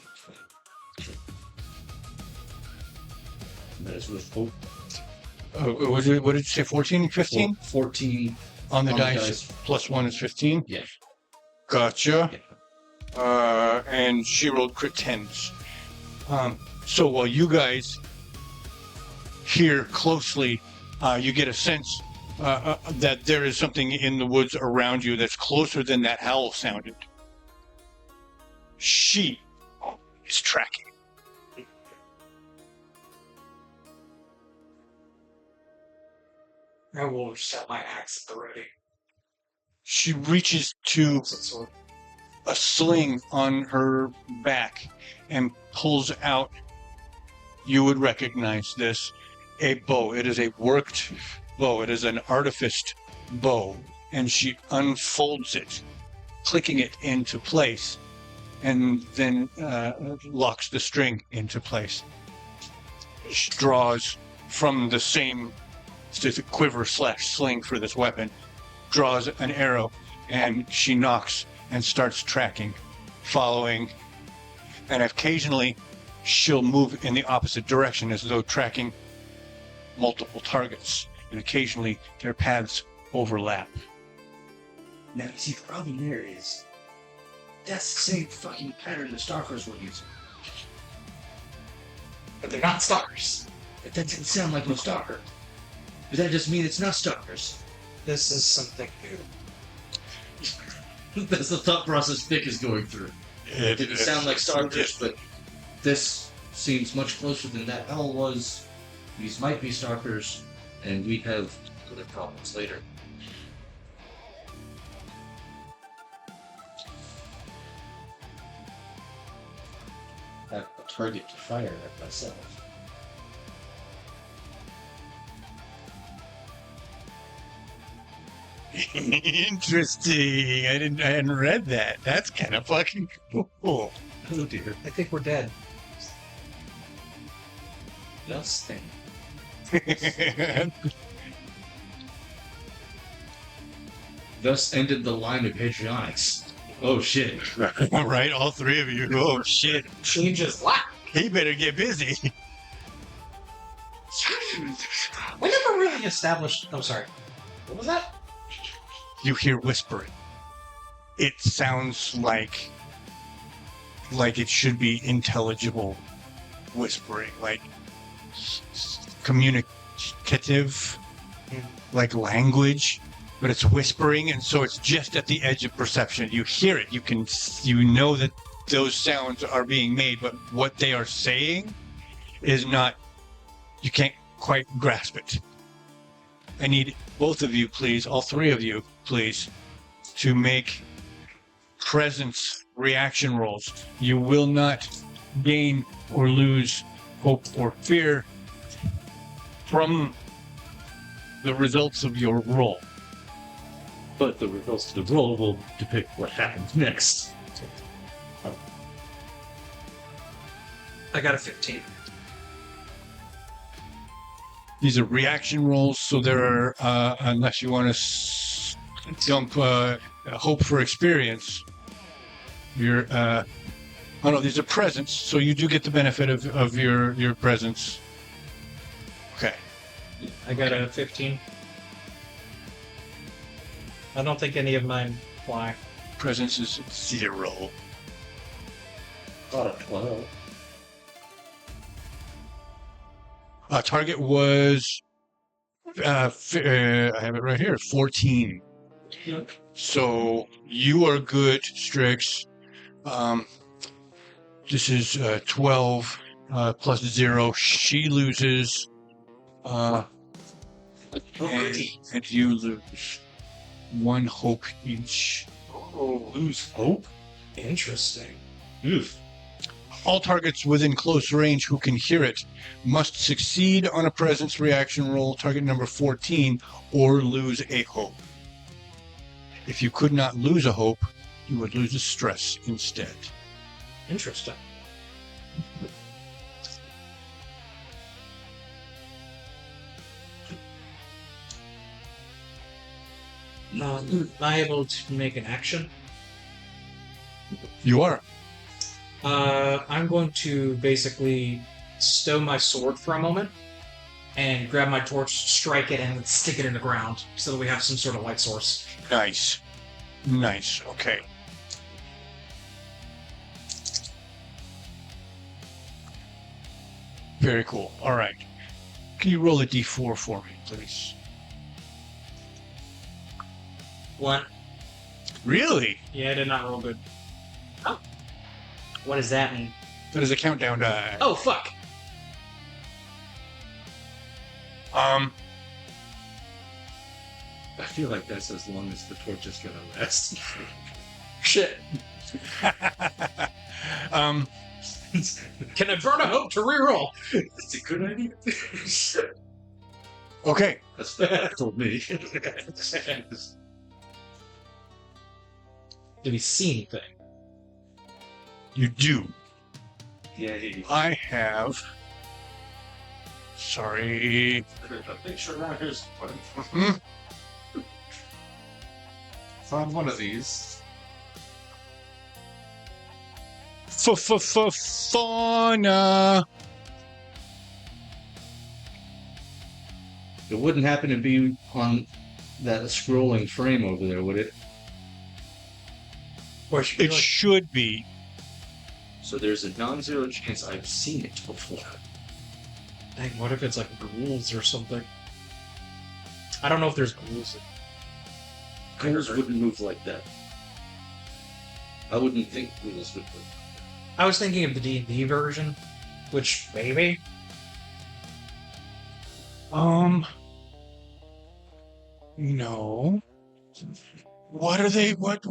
That is with hope. What did you say, 14, 15? 14 On the on the dice, dice. plus 1 is 15? Yeah. Gotcha. Yeah. And she rolled crit 10s. So while you guys hear closely, you get a sense that there is something in the woods around you that's closer than that howl sounded. She is tracking. I will set my axe at the ready. She reaches to So a sling on her back and pulls out, you would recognize this, a bow. It is a worked bow. It is an artificed bow. And she unfolds it, clicking it into place, and then locks the string into place. She draws from the same quiver / sling for this weapon, draws an arrow, and she knocks and starts tracking, following, and occasionally she'll move in the opposite direction as though tracking multiple targets, and occasionally their paths overlap. Now, you see, the problem there is that's the same fucking pattern the stalkers were using. but they're not stalkers. But that didn't sound like no stalker. Does that just mean it's not stalkers? This is something new. That's the thought process Vic is going through. It didn't sound like stalkers, but this seems much closer than that owl was. These might be stalkers, and we have other problems later. I have a target to fire at myself. Interesting. I hadn't read that. That's kind of fucking cool. Oh dear. I think we're dead. Thus then. Thus ended the line of Patreonics. Oh shit. All right, all three of you. Oh shit. Changes what? He better get busy. We never really established. Oh, sorry. What was that? You hear whispering. It sounds like it should be intelligible whispering, like communicative, like language, but it's whispering, and so it's just at the edge of perception. You hear it. You know that those sounds are being made, but what they are saying is not. You can't quite grasp it. I need both of you, please, all three of you, please, to make presence reaction rolls. You will not gain or lose hope or fear from the results of your roll. But the results of the roll will depict what happens next. I got a 15. These are reaction rolls, so there are, unless you want to dump hope for experience, you're, oh no, these are presence, so you do get the benefit of your presence. Okay. I got a 15. I don't think any of mine fly. Presence is 0. Got a 12. Target was, I have it right here, 14. So you are good, Strix. This is 12 plus 0. She loses. And you lose 1 hope each. Oh, lose hope? Interesting. Oof. All targets within close range who can hear it must succeed on a presence reaction roll, target number 14, or lose a hope. If you could not lose a hope, you would lose a stress instead. Interesting. Am I able to make an action? You are. I'm going to basically stow my sword for a moment and grab my torch, strike it, and stick it in the ground so that we have some sort of light source. Nice. Nice. Okay. Very cool. All right. Can you roll a d4 for me, please? 1. Really? Yeah, I did not roll good. Oh. What does that mean? That is a countdown die. Oh, fuck! I feel like that's as long as the torch is gonna last. Shit. Can I burn a hope to reroll? It's a good idea. Okay. That's what that told me. Did we see anything? You do. Yay. I have. Sorry. A picture around here's Mhm. found one of these. Fauna. It wouldn't happen to be on that scrolling frame over there, would it? Or It should be. So there's a non-zero chance I've seen it before. Dang, what if it's like ghouls or something? I don't know if there's ghouls. Ghouls wouldn't move like that. I wouldn't think ghouls would move. I was thinking of the D&D version, which maybe. No. What are they? What?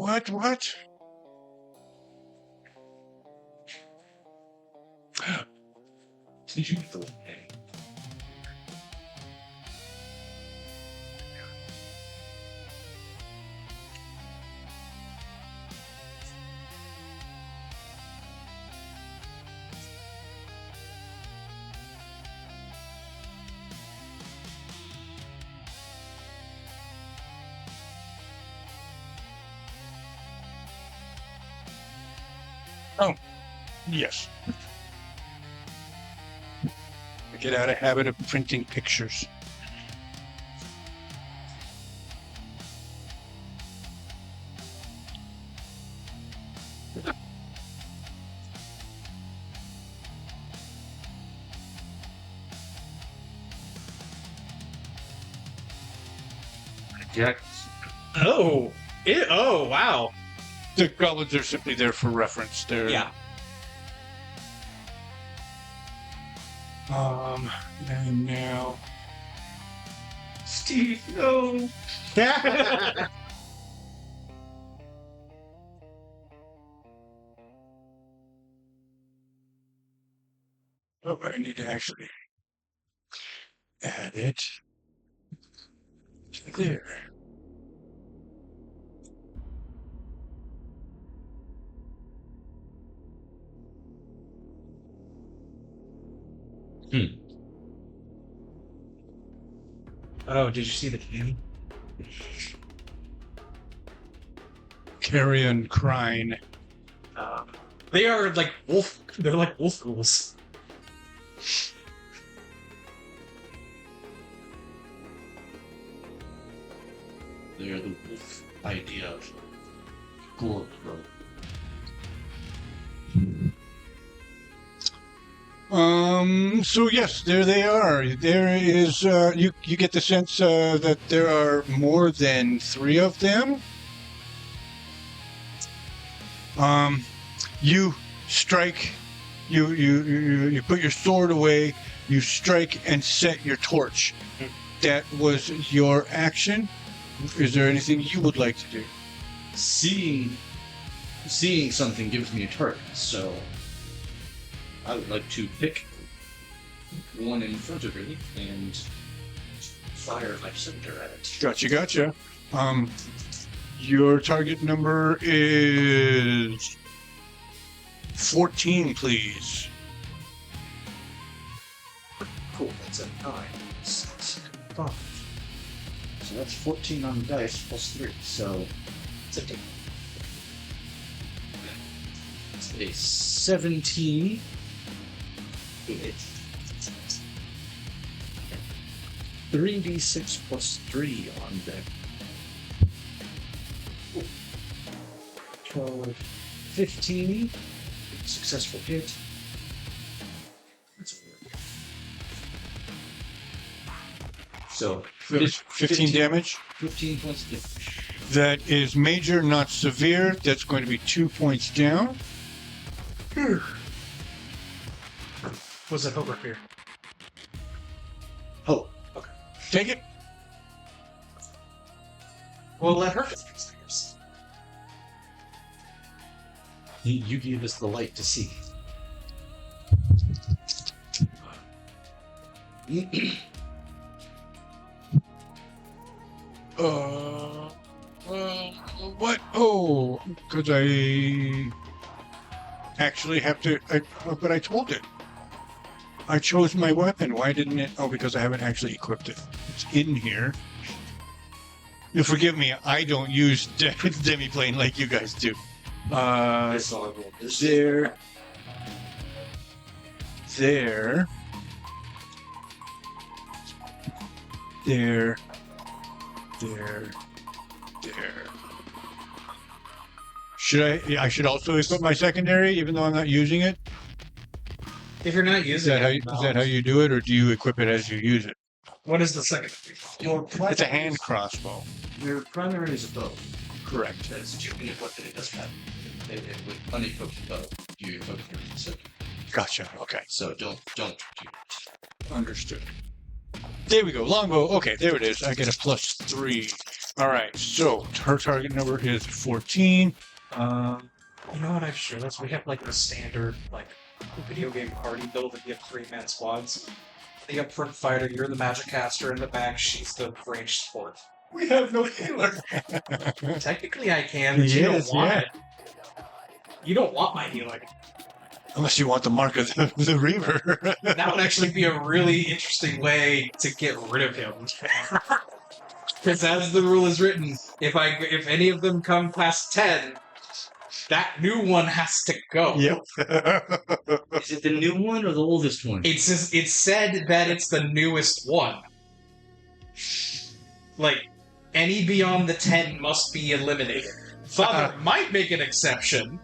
Did you get the name? Yes. I get out of habit of printing pictures. Jack. Oh! Oh, wow! The goblins are simply there for reference. They're Yeah. And now Steve, no! oh, I need to actually add it to there. Oh, did you see the game? Carrion Crine. They are like wolf. They're like wolf ghouls. They're the wolf idea of gore pro. So yes, there they are. There is, you get the sense that there are more than 3 of them. You strike, you put your sword away, you strike and set your torch. That was your action. Is there anything you would like to do? Seeing something gives me a target, so I would like to pick one in front of me and fire my scepter at it. Gotcha. Your target number is 14, please. Cool, that's a 9. 6, 5. So that's 14 on the dice plus 3, so it's a 10. It's a 17. It's 3d6 plus 3 on deck. 12, 15. Successful hit. That's a work. So 15 damage. 15 points of damage. That is major, not severe. That's going to be 2 points down. Was it over here? Oh, Take it. Well, let her fix things. you gave us the light to see. What? Oh, because I actually have to. But I told it. I chose my weapon. Why didn't it? Oh, because I haven't actually equipped it. It's in here. You'll forgive me. I don't use demiplane like you guys do. There. I should also equip my secondary, even though I'm not using it. If you're not Is using that how you do it, or do you equip it as you use it? what is the second? It's a hand crossbow. Your primary is a bow. Correct. That's you can equip it. It doesn't have. With unequipped bow, you equip it. So, Gotcha. Okay. so don't do it. Understood. There we go. Longbow. Okay, there it is. I get a +3. All right. So her target number is 14. You know what I've sure that's we have like the standard like video game party build and you have 3-man squads. The upfront fighter, you're the magic caster, in the back, she's the ranged sport. We have no healer. Technically I can, but you don't want it. You don't want my healing. Unless you want the mark of the Reaver. That would actually be a really interesting way to get rid of him. Because as the rule is written, if any of them come past 10, that new one has to go. Yep. Is it the new one or the oldest one? It's said that it's the newest one. Like, any beyond the 10 must be eliminated. Father might make an exception,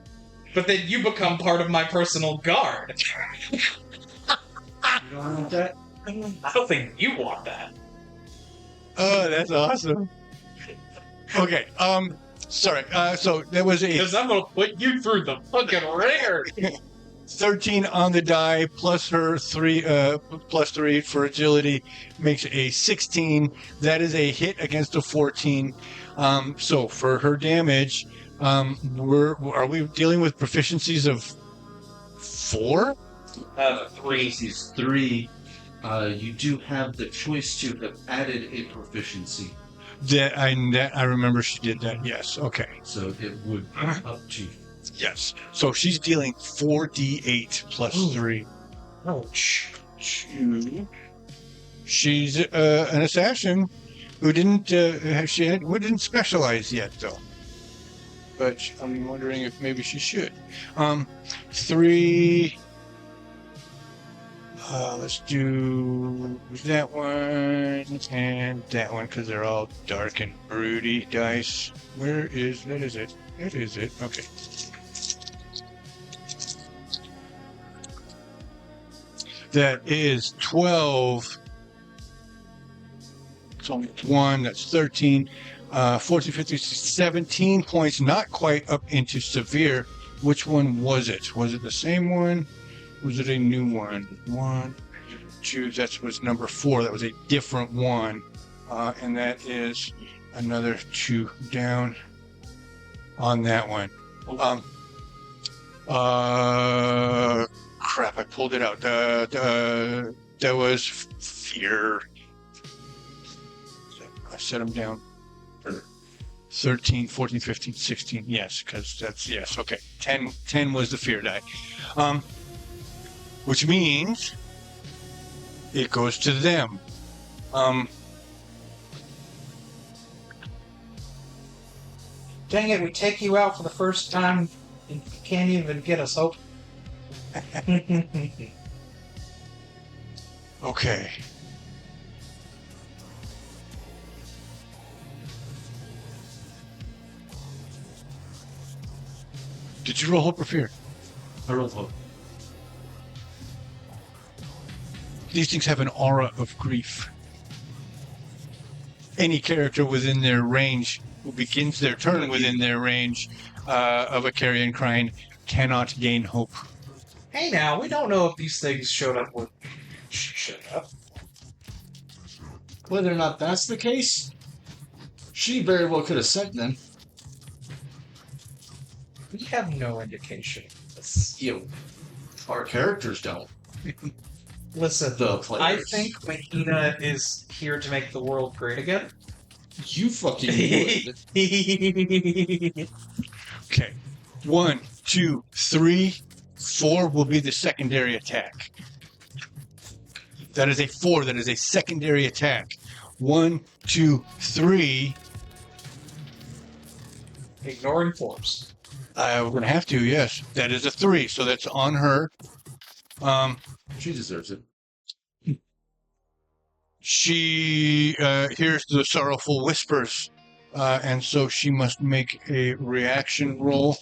but then you become part of my personal guard. You don't want that? I don't think you want that. Oh, that's awesome. Okay. Sorry. So there was a Because I'm gonna put you through the fucking ringer. 13 on the die plus her 3 plus 3 for agility makes a 16. That is a hit against a 14. So for her damage, are we dealing with proficiencies of 4? 3. These 3. You do have the choice to have added a proficiency. That I remember she did that. Yes. Okay. So it would be up to. Yes. So she's dealing 4d8 plus 3. Ouch. She's an assassin who didn't who didn't specialize yet though. But I'm wondering if maybe she should. 3. Let's do that one and that one because they're all dark and broody dice. Where is that? Is it? That is it. Okay. That is 12. It's only one. That's 13. 14, 15, 17 points. Not quite up into severe. Which one was it? Was it the same one? Was it a new one? 1, 2. That was number 4. That was a different one. And that is another 2 down on that one. Crap, I pulled it out. That was fear. I set them down. 13, 14, 15, 16. Yes, because that's, yes, okay. 10 was the fear die. Which means it goes to them. Dang it, we take you out for the first time and you can't even get us hope. Okay. Did you roll hope or fear? I rolled hope. These things have an aura of grief. Any character within their range who begins their turn within their range of a carrion crying cannot gain hope. Hey now, we don't know if these things showed up when she showed up. Whether or not that's the case, she very well could have sent them. We have no indication of this. Our characters don't. Listen, The I players. think Bei'Hara is here to make the world great again. You fucking would. Okay. 1, 2, 3, 4 will be the secondary attack. That is a 4. That is a secondary attack. 1, 2, 3. Ignoring force. We're going to have to, yes. That is a 3. So that's on her. She deserves it. She hears the sorrowful whispers, and so she must make a reaction roll.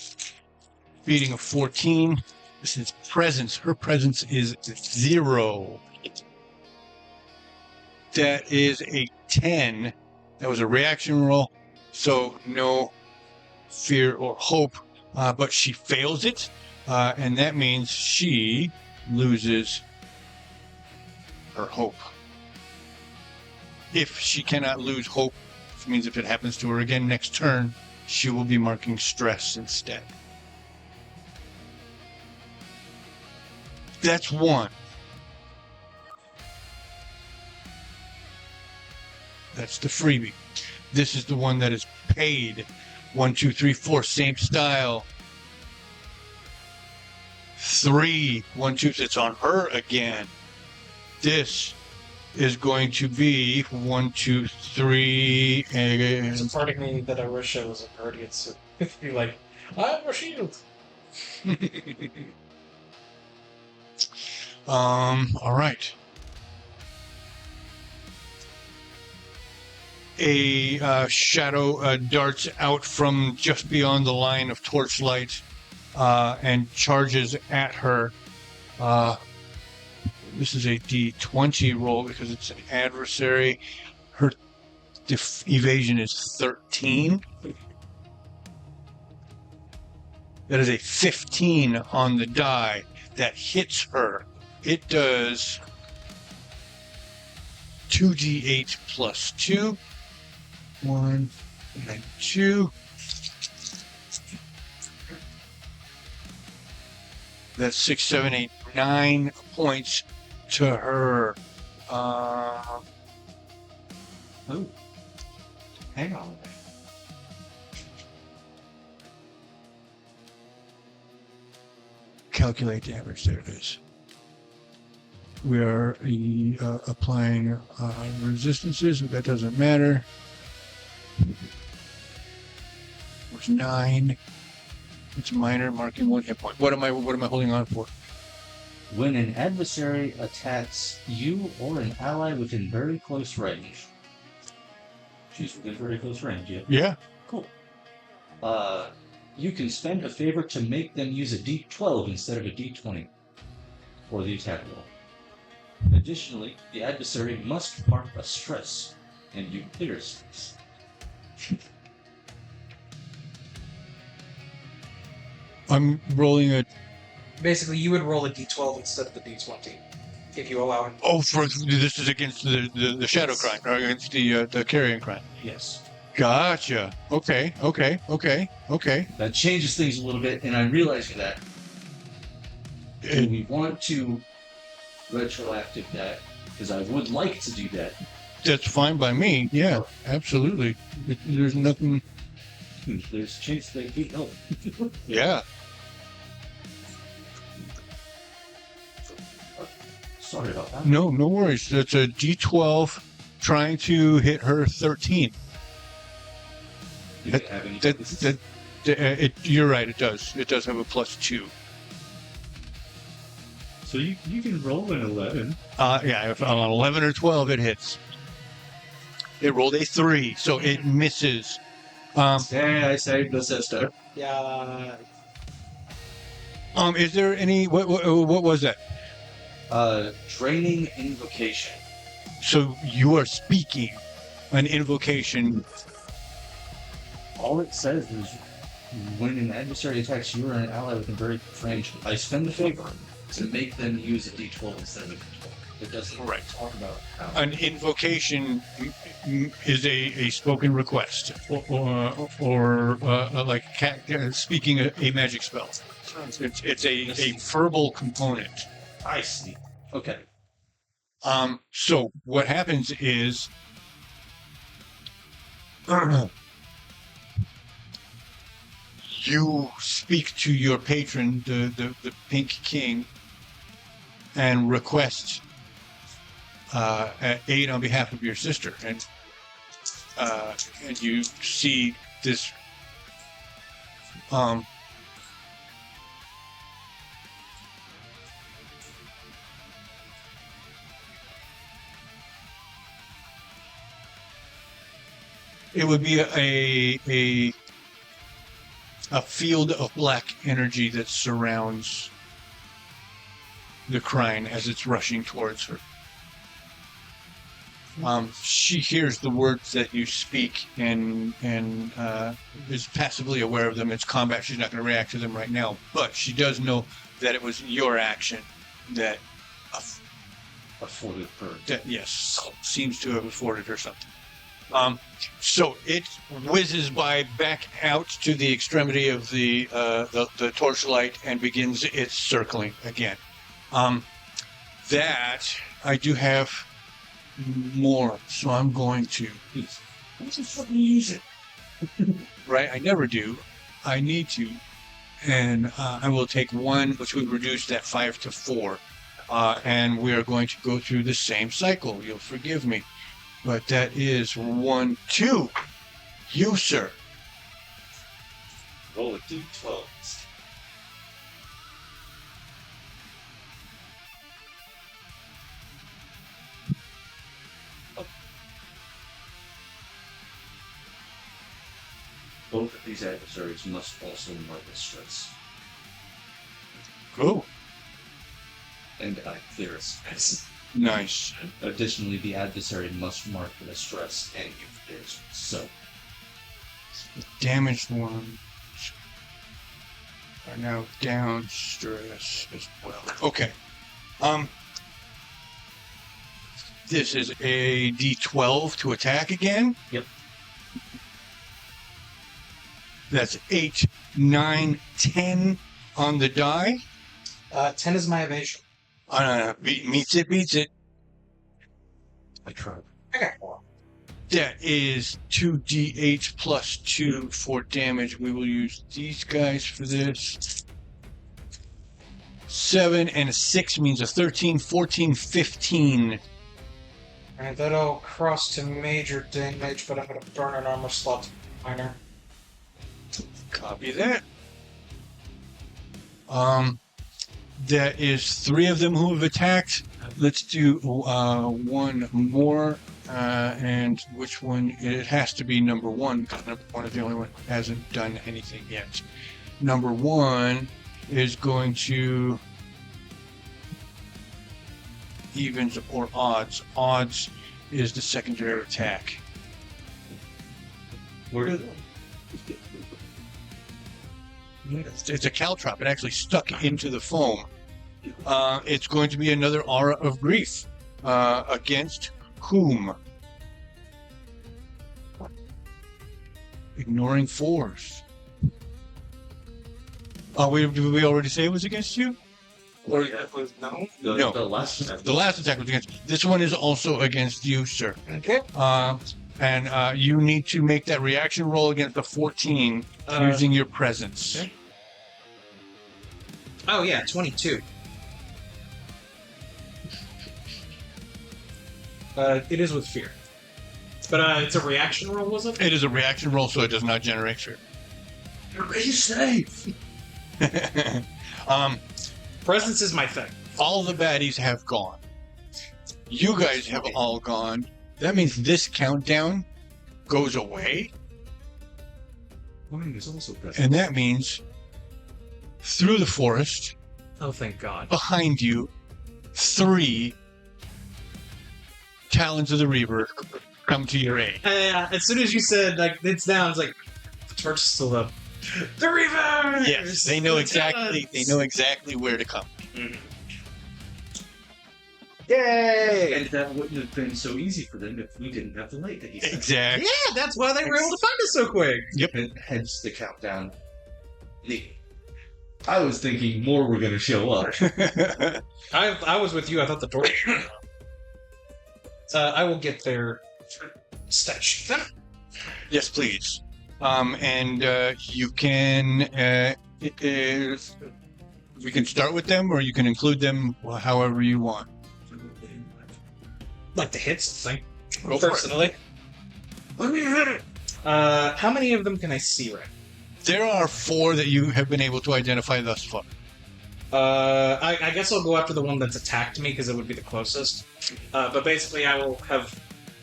Beating a 14. This is presence. Her presence is 0. That is a 10. That was a reaction roll, so no fear or hope, but she fails it, and that means she loses her hope. If she cannot lose hope, which means if it happens to her again next turn, she will be marking stress instead. That's 1. That's the freebie. This is the one that is paid. 1, 2, 3, 4, same style. 3, 1, 2, it's on her again. This is going to be 1, 2, 3, There's a and part of me that I wish I was a guardian so be like, I have a shield. all right. A shadow darts out from just beyond the line of torchlight and charges at her. This is a D20 roll because it's an adversary. Her evasion is 13. That is a 15 on the die. That hits her. It does 2d8 plus 2. 1 and 2. That's 6, 7, 8, 9 points to her. Oh. Hang on a minute. Calculate damage. There it is. We are applying resistances, but that doesn't matter. It's 9. It's minor, marking 1 hit point. What am I holding on for? When an adversary attacks you or an ally within very close range. She's within very close range, yeah? Yeah. Cool. You can spend a favor to make them use a d12 instead of a d20 for the attack roll. Additionally, the adversary must mark a stress, and you clear stress. I'm rolling a. Basically, you would roll a d12 instead of the d20 if you allow it. Oh, this is against the Shadow Yes. Crime, or against the Carrion Crime. Yes. Gotcha. Okay. That changes things a little bit, and I'm realizing that. Do we want to retroactive that? Because I would like to do that. That's fine by me. Yeah, absolutely. There's nothing. There's a chance they beat help. Yeah. Sorry about that. No worries. That's a D12 trying to hit her 13. Do they have any bonuses? You're right. It does. It does have a +2. So you can roll an 11. Yeah. If on 11 or 12, it hits. It rolled a 3, so it misses. Yeah, I saved the sister. Yeah. Is there any? What was that? Draining invocation. So you are speaking an invocation. All it says is when an adversary attacks you or an ally within very range, I spend the favor to make them use a d12 instead of a d12. It doesn't talk about how. An invocation is a spoken request, or like speaking a magic spell. It's a verbal component. I see. Okay. So what happens is you speak to your patron, the Pink King, and request aid on behalf of your sister, and you see this it would be a field of black energy that surrounds the Crine as it's rushing towards her. She hears the words that you speak and is passively aware of them. It's combat. She's not going to react to them right now, but she does know that it was your action that Afforded her. yes, seems to have afforded her something. So it whizzes by back out to the extremity of the torchlight and begins its circling again. That I do have more, so I'm going to use it. Right? I never do. I need to, and I will take one, which would reduce that 5 to 4, and we are going to go through the same cycle. You'll forgive me. But that is 1, 2. You, sir. Roll a d12. Both of these adversaries must also mark a stress. Cool. And I clear a stress. Nice. Additionally, the adversary must mark the stress and you clear a stress. So, Damaged ones are now down stress as well. Okay. This is a D12 to attack again. Yep. That's 8, 9, 10 on the die. 10 is my evasion. Beats it. I tried. I got 4. That is 2d8 plus 2 for damage. We will use these guys for this. 7 and a 6 means a 13, 14, 15. Alright, that'll cross to major damage, but I'm going to burn an armor slot to minor. Copy that. That is 3 of them who have attacked. Let's do one more. And which one? It has to be number 1, because number 1 is the only one who hasn't done anything yet. Number 1 is going to evens or odds. Odds is the secondary attack. Where It's a caltrop. It actually stuck into the foam. It's going to be another aura of grief. Against whom? Ignoring 4s. Oh, did we already say it was against you? or that was no. No. The last attack. The last attack was against. This one is also against you, sir. Okay. And you need to make that reaction roll against the 14 using your presence. Okay. Oh yeah, 22. It is with fear. But it's a reaction roll, was it? It is a reaction roll, so it does not generate fear. Be safe. Presence is my thing. All the baddies have gone. You guys have all gone. That means this countdown goes away. Mine is also present. And that means through the forest, Oh, thank God. behind you, 3 Talons of the Reaver come to your aid. As soon as you said, like, it's down, it's like, the torch is still up. The Reavers! Yes, they know exactly. They know exactly where to come. Yay! And that wouldn't have been so easy for them if we didn't have the light that he said. Exactly. Yeah, that's why they were able to find us so quick. And hence the countdown. I was thinking more were going to show up. I was with you. I thought the torch. I will get their stat sheet then. Yes, please. And you can. We can start with them, or you can include them however you want. Like the hits thing. Go for it. Personally. Let me hit it! How many of them can I see right? There are 4 that you have been able to identify thus far. I guess I'll go after the one that's attacked me because it would be the closest. But basically, I will have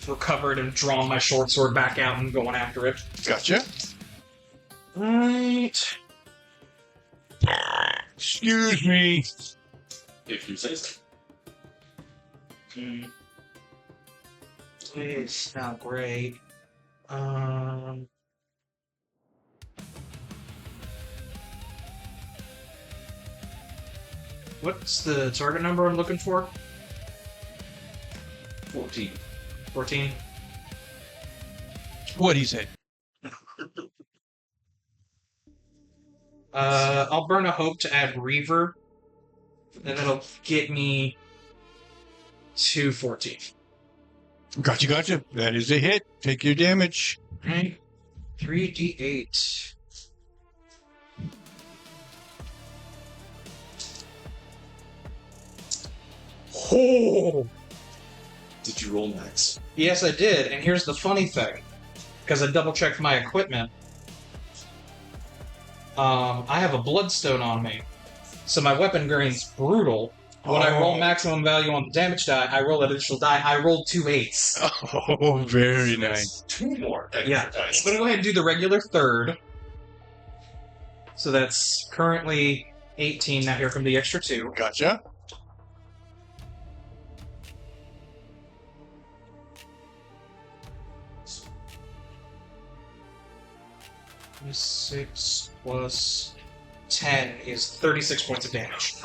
recovered and drawn my short sword back out and going after it. Gotcha. Right. Excuse me. If you say so. It's not great. What's the target number I'm looking for? 14. 14. What he said. I'll burn a hope to add Reaver, and that'll get me to 14. Gotcha. That is a hit. Take your damage. Right. 3d8. Oh! Did you roll max? Yes, I did, and here's the funny thing. Because I double-checked my equipment. I have a bloodstone on me. So my weapon gains brutal. When I roll maximum value on the damage die, I roll an additional die. I rolled 2 8s. Oh, very nice. 2 more. Yeah. I'm going to go ahead and do the regular third. So that's currently 18. Now here come the extra 2. Gotcha. Six plus 10 is 36 points of damage.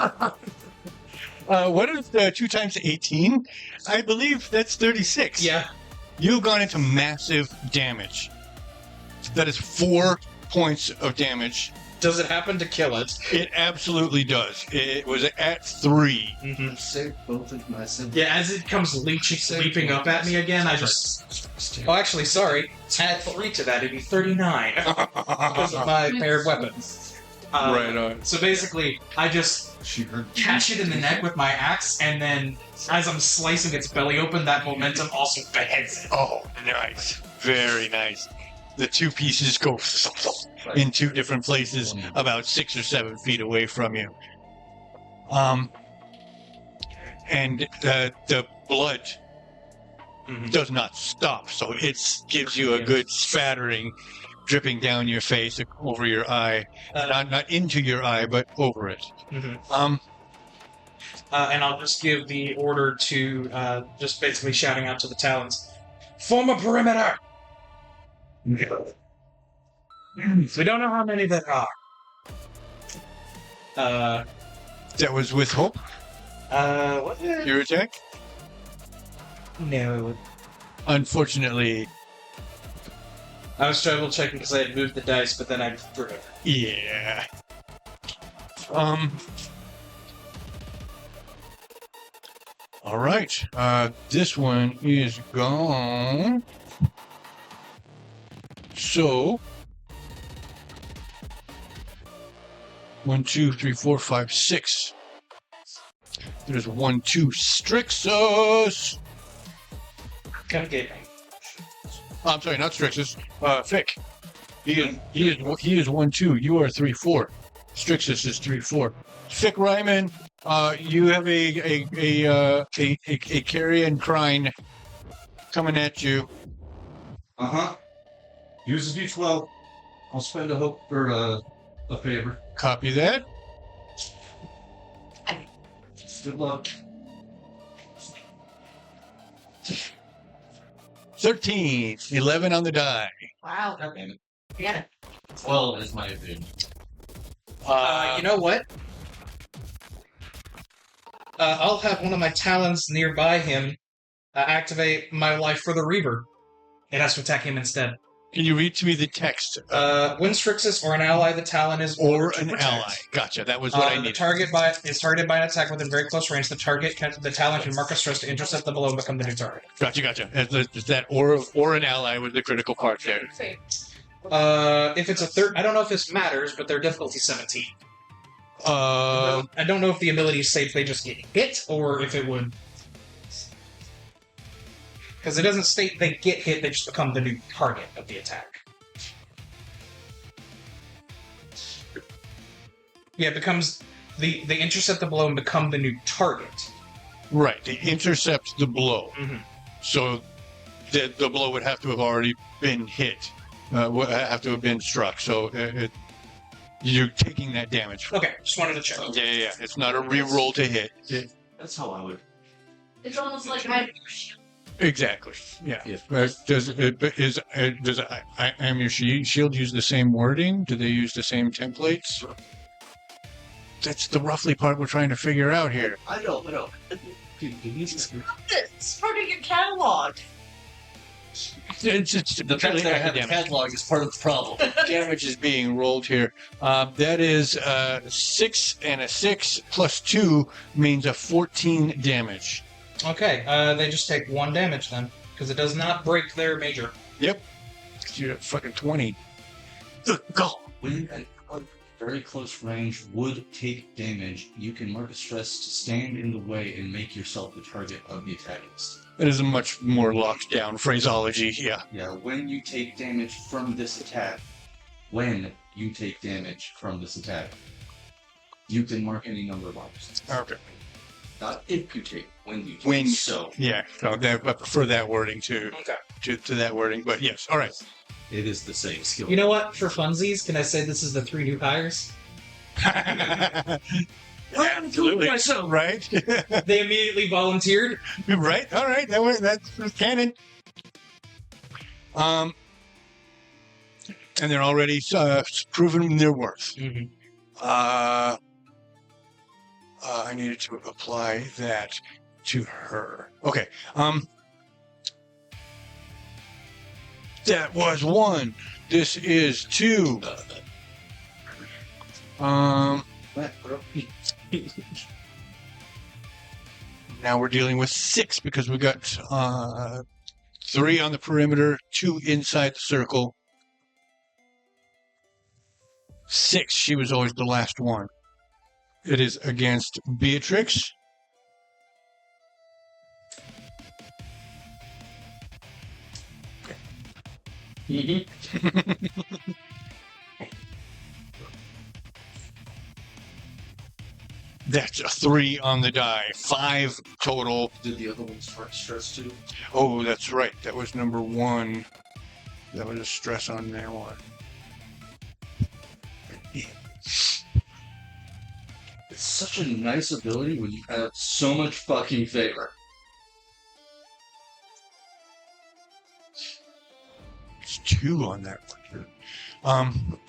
What is 2 times 18? I believe that's 36. Yeah. You've gone into massive damage. That is 4 points of damage. Does it happen to kill it? It absolutely does. It was at 3. Mm-hmm. Save both of my siblings. Yeah, as it comes leaping up at me again, I just... Oh, actually, sorry. Add 3 to that, it'd be 39. Because of my paired weapons. Right on. So basically, I just catch it in the neck with my axe, and then as I'm slicing its belly open, that momentum also beheads it. Oh, nice. Very nice. The 2 pieces go in 2 different places, about 6 or 7 feet away from you. And the blood does not stop, so it gives you a good spattering, dripping down your face, over your eye, not into your eye, but over it. And I'll just give the order to just basically shouting out to the Talons, form a perimeter. We don't know how many there are. That was with Hope. What? Your attack. No. Unfortunately, I was double checking because I had moved the dice, but then I threw it. yeah. All right. This one is gone. So 1, 2, 3, 4, 5, 6. There's 1, 2 Strixus. Kind of gave me. I'm sorry, not Strixus. Fick. He is 1, 2. You are 3, 4. Strixus is 3, 4. Fickraimaan, you have a carrion crine coming at you. Use a D12. I'll spend a hope for a favor. Copy that. Good luck. 13. 11 on the die. Wow. Yeah. 12 is my opinion. You know what? I'll have one of my talons nearby him activate my Life for the Reaver. It has to attack him instead. Can you read to me the text? When Strixus or an ally the Talon is Or to an protect. ally. Gotcha. That was what I The needed. target is targeted by an attack within very close range. The Talon can mark a stress to intercept the blow and become the new target. Gotcha. Is that or an ally with the critical part there? If it's a third, I don't know if this matters, but their difficulty 17. Uh, I don't know if the abilities say if they just get hit or if it would. Because it doesn't state they get hit, they just become the new target of the attack. Yeah, it becomes. They intercept the blow and become the new target. right. They intercept the blow. Mhm. So the blow would have to have already been hit. Would have to have been struck. So you're taking that damage. Okay, just wanted to check. Yeah. It's not a re-roll to hit. That's how I would. It's almost like my Exactly. Yeah. Yeah. Does I am your shield use the same wording? Do they use the same templates? That's the roughly part we're trying to figure out here. I know. It's part of your catalog. It's The fact that I have a catalog is part of the problem. damage is being rolled here. That is 6 and a 6 plus 2 means a 14 damage. Okay, they just take 1 damage then, because it does not break their major. Yep. You're at fucking 20. Good God. When at a very close range would take damage, you can mark a stress to stand in the way and make yourself the target of the attackers. That is a much more locked down phraseology. Yeah. Yeah, when you take damage from this attack, you can mark any number of marks. Okay. Not if you take, when you take. When So, yeah, so I prefer that wording to that wording, but yes, all right. it is the same skill. You know what? For funsies, can I say this is the 3 new hires? Absolutely, right? They immediately volunteered. Right. All right. That's canon. And they're already proven their worth. Mm-hmm. I needed to apply that to her. Okay. That was 1. This is 2. Now we're dealing with 6 because we got 3 on the perimeter, 2 inside the circle. 6. She was always the last one. It is against Beatrix. That's a 3 on the die. 5 total. Did the other one start stress too? Oh, that's right. That was number 1. That was a stress on that one. It's such a nice ability when you have so much fucking favor. It's 2 on that one.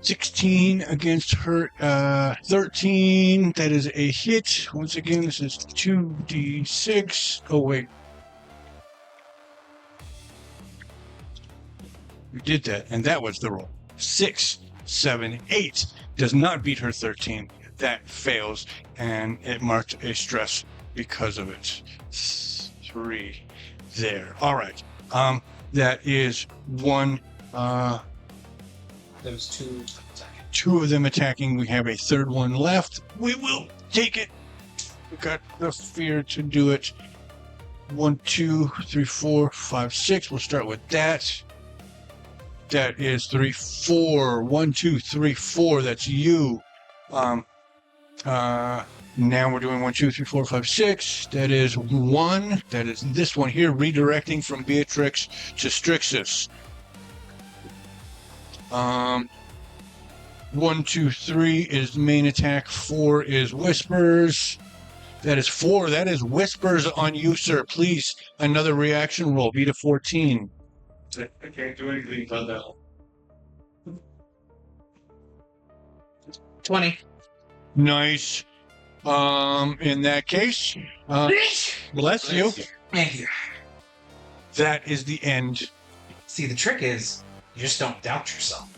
16 against her 13. That is a hit. Once again, this is 2d6. Oh, wait. You did that, and that was the roll. 6, 7, 8. Does not beat her 13. That fails, and it marked a stress because of it. 3 there. All right. That is 1. Those 2 attacking. 2 of them attacking. We have a third one left. We will take it. We got the fear to do it. 1, 2, 3, 4, 5, 6. We'll start with that. That is 3, 4. 1, 2, 3, 4. That's you. Now we're doing 1, 2, 3, 4, 5, 6. That is 1. That is this one here, redirecting from Beatrix to Strixus. 1, 2, 3 is the main attack. 4 is Whispers. That is 4. That is Whispers on you, sir. Please, another reaction roll. Beat a 14. I can't do anything about that. 20. Nice. In that case, bless you. Thank you. That is the end. See, the trick is, you just don't doubt yourself.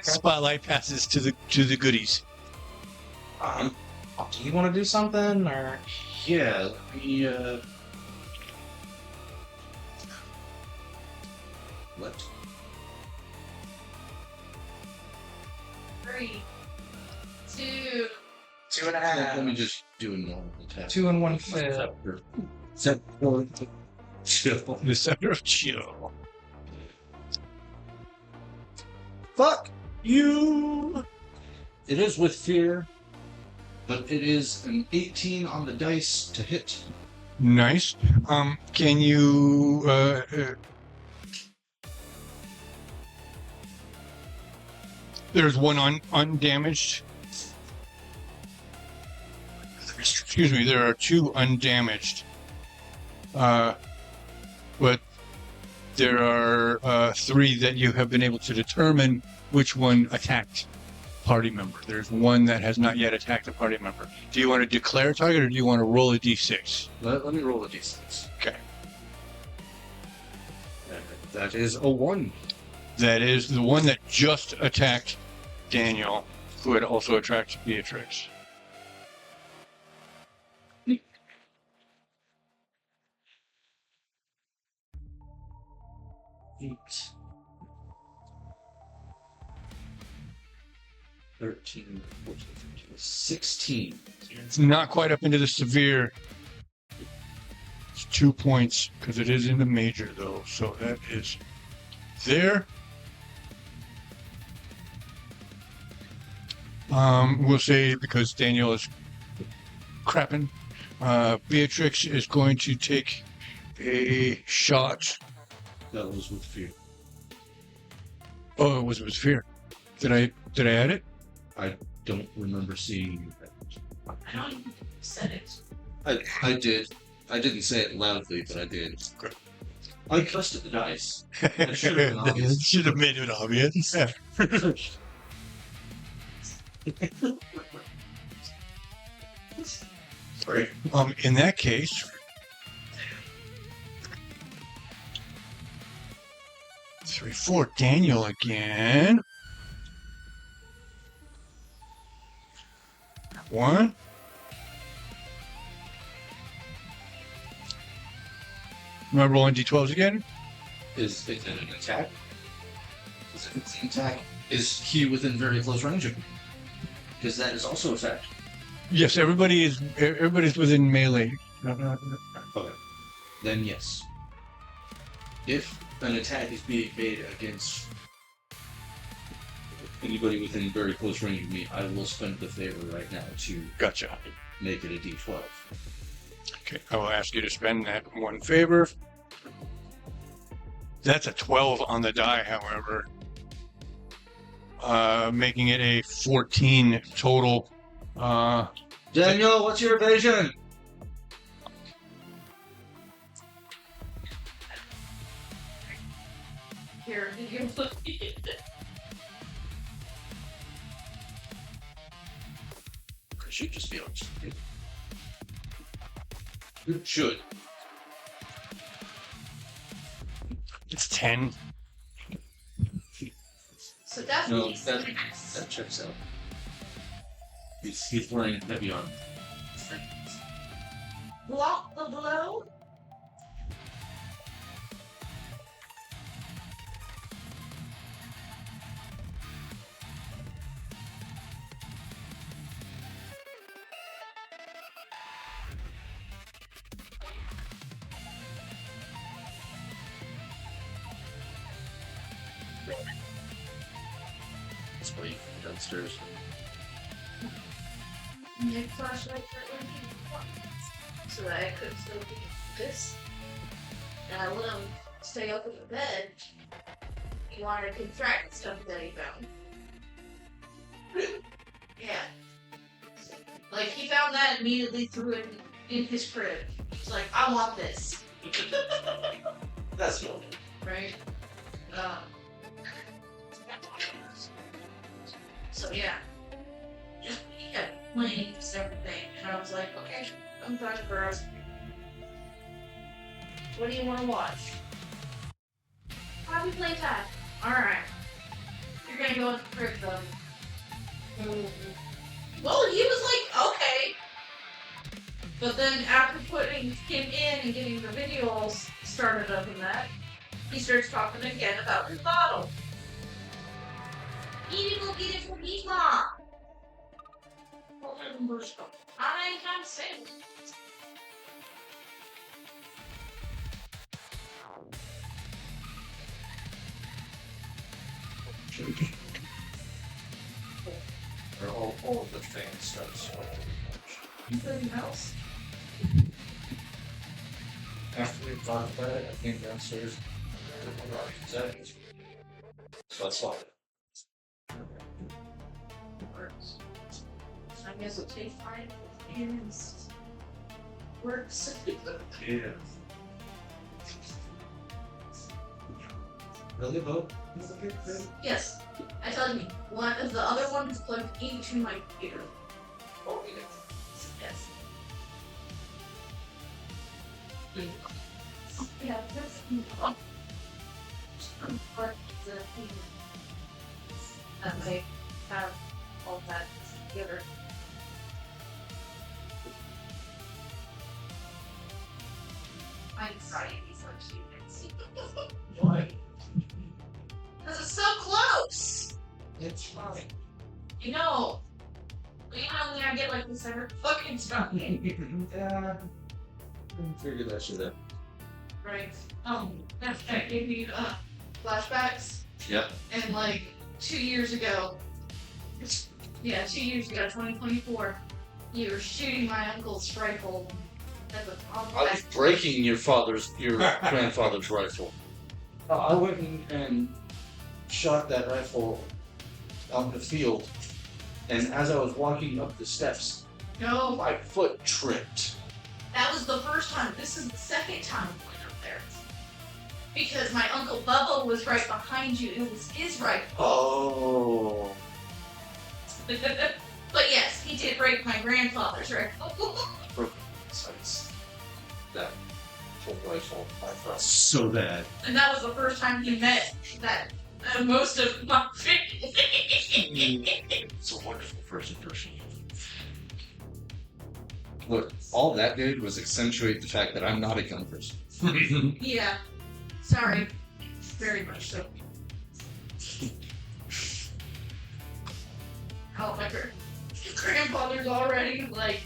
Spotlight passes to the goodies. Do you want to do something, or? Yeah, let me, What? 3, 2. 2.5. Let me just do a normal attack. 2 and 1/5. Chill. The Scepter of Chill. Fuck you! It is with fear, but it is an 18 on the dice to hit. Nice. Can you there's one undamaged. Excuse me, there are 2 undamaged. But there are 3 that you have been able to determine which one attacked party member. There's 1 that has not yet attacked a party member. Do you want to declare a target, or do you want to roll a d6? Let me roll a d6. Okay. That is a 1. That is the one that just attacked Daniel, who had also attacked Beatrix. Eight. 13, 14, 15, 16. It's not quite up into the severe. It's 2 points, because it is in the major, though. So that is there. We'll say, because Daniel is crapping, Beatrix is going to take a shot. That was with fear. Oh, it was with fear. Did I add it? I don't remember seeing that. I don't even think you said it. I did. I didn't say it loudly, but I did. I trusted the dice. That should have been obvious. Should have made it obvious. Sorry. In that case, 3, 4, Daniel again. One. Am I rolling d12s again? Is it an attack? Is it an attack? Is he within very close range of me? Because that is also a fact. Yes, everybody's within melee. Okay. Then yes. If an attack is being made against anybody within very close range of me, I will spend the favor right now to Gotcha. make it a d12. Okay, I will ask you to spend that one favor. That's a 12 on the die, however. Making it a 14 total. Daniel, what's your evasion? Here, you look. I should just be honest. You should. It's 10. So No, definitely. that checks out. He's wearing heavy armor. Block the blow. That's why you downstairs. Make flashlight for so that I could still be this. And I let him stay up in the bed. He wanted to contract stuff that he found. Yeah. Like, he found that and immediately threw it in his crib. He's like, I want this. That's normal. Right? So, yeah. Just, yeah, playing everything. And I was like, okay, I'm fine for us. What do you want to watch? Probably playtime. Alright. You're gonna go with the crib, though. Well, he was like, okay. But then after putting him in and getting the videos started up and that, he starts talking again about his bottle. You need to go get it from me, Mom. I ain't trying to say it. Or all of the fans start sweating. Anything else? After we talked about it, I came downstairs. So that's fine. Works. I guess it'll take 5 minutes. Works. Yeah. Really, Bo? Yes. I tell you, one of the other one is plugged into my computer. Oh, yes. Yeah, that's part of the thing that they have all that together. I'm excited before you can see. Why? Because it's so close! It's fine. You know when I get like this every fucking time. Yeah. Figure that shit out. Right. That gave me flashbacks. Yep. And like 2 years ago, 2024, you were shooting my uncle's rifle at the I was breaking your grandfather's rifle. I went and shot that rifle out in the field, and as I was walking up the steps, No, my foot tripped. that was the first time. This is the second time I went up there. Because my uncle Bubba was right behind you. It was his rifle. Oh. But yes, he did break my grandfather's rifle. Broken sights. That whole rifle, I felt so bad. And that was the first time he met that most of my family. It's a wonderful first impression. What all that did was accentuate the fact that I'm not a gun person. Yeah. Sorry. Very much so. Oh my god. Your grandfather's already like,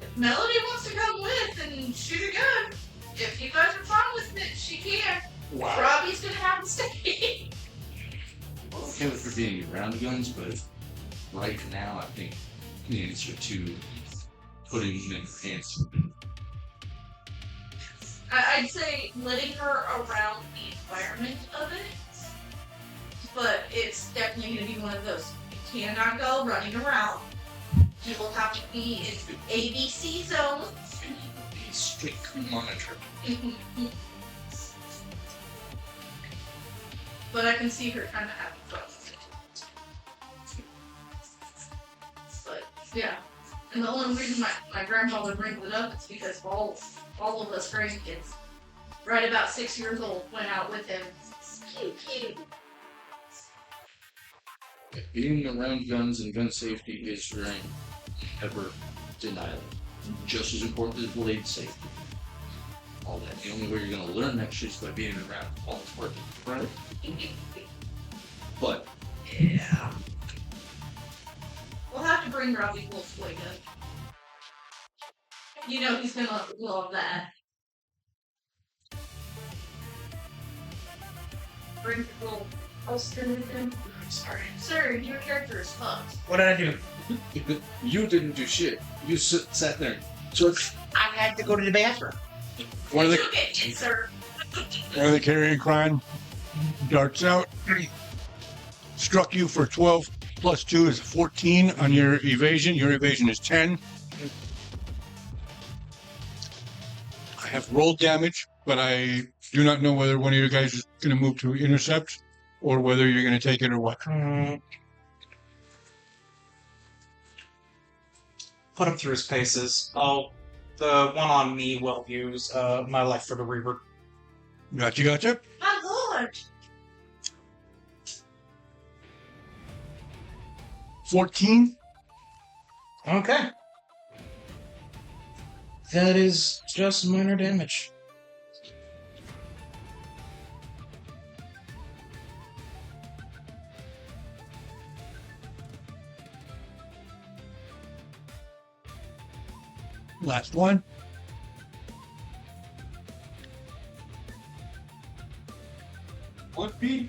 if Melody wants to come with and shoot a gun, if you guys are fine with it, she can. Wow. Robbie's gonna have to stay. I'm okay with her being around guns, but right now I think the answer to putting them in her hands. I'd say letting her around the environment of it, but it's definitely gonna be one of those. You cannot go running around. You will have to be in ABC zones. Be strictly monitored. But I can see her kind of having fun with it. But yeah, and the only reason my grandfather brings it up is because all of us grandkids, right about 6 years old, went out with him. Cute. Being around guns and gun safety is right. Never deny it. Just as important as blade safety. All that. The only way you're going to learn that shit is by being around all it's working. Right? But Yeah. We'll have to bring Robbie Wolf's way up. You know he's gonna love that. Bring the little holster with him. sorry. Sir, your character is fucked. What did I do? You didn't do shit. You sat there and took. I had to go to the bathroom. One of the Took it, sir. carrying crime darts out, struck you for 12 plus 2 is 14 on your evasion. Your evasion is 10. I have rolled damage, but I do not know whether one of you guys is going to move to intercept or whether you're going to take it or what. Put him through his paces. Oh, the one on me will use my life for the Reaver. Gotcha. My lord. 14. Okay. That is just minor damage. Last one. What beat?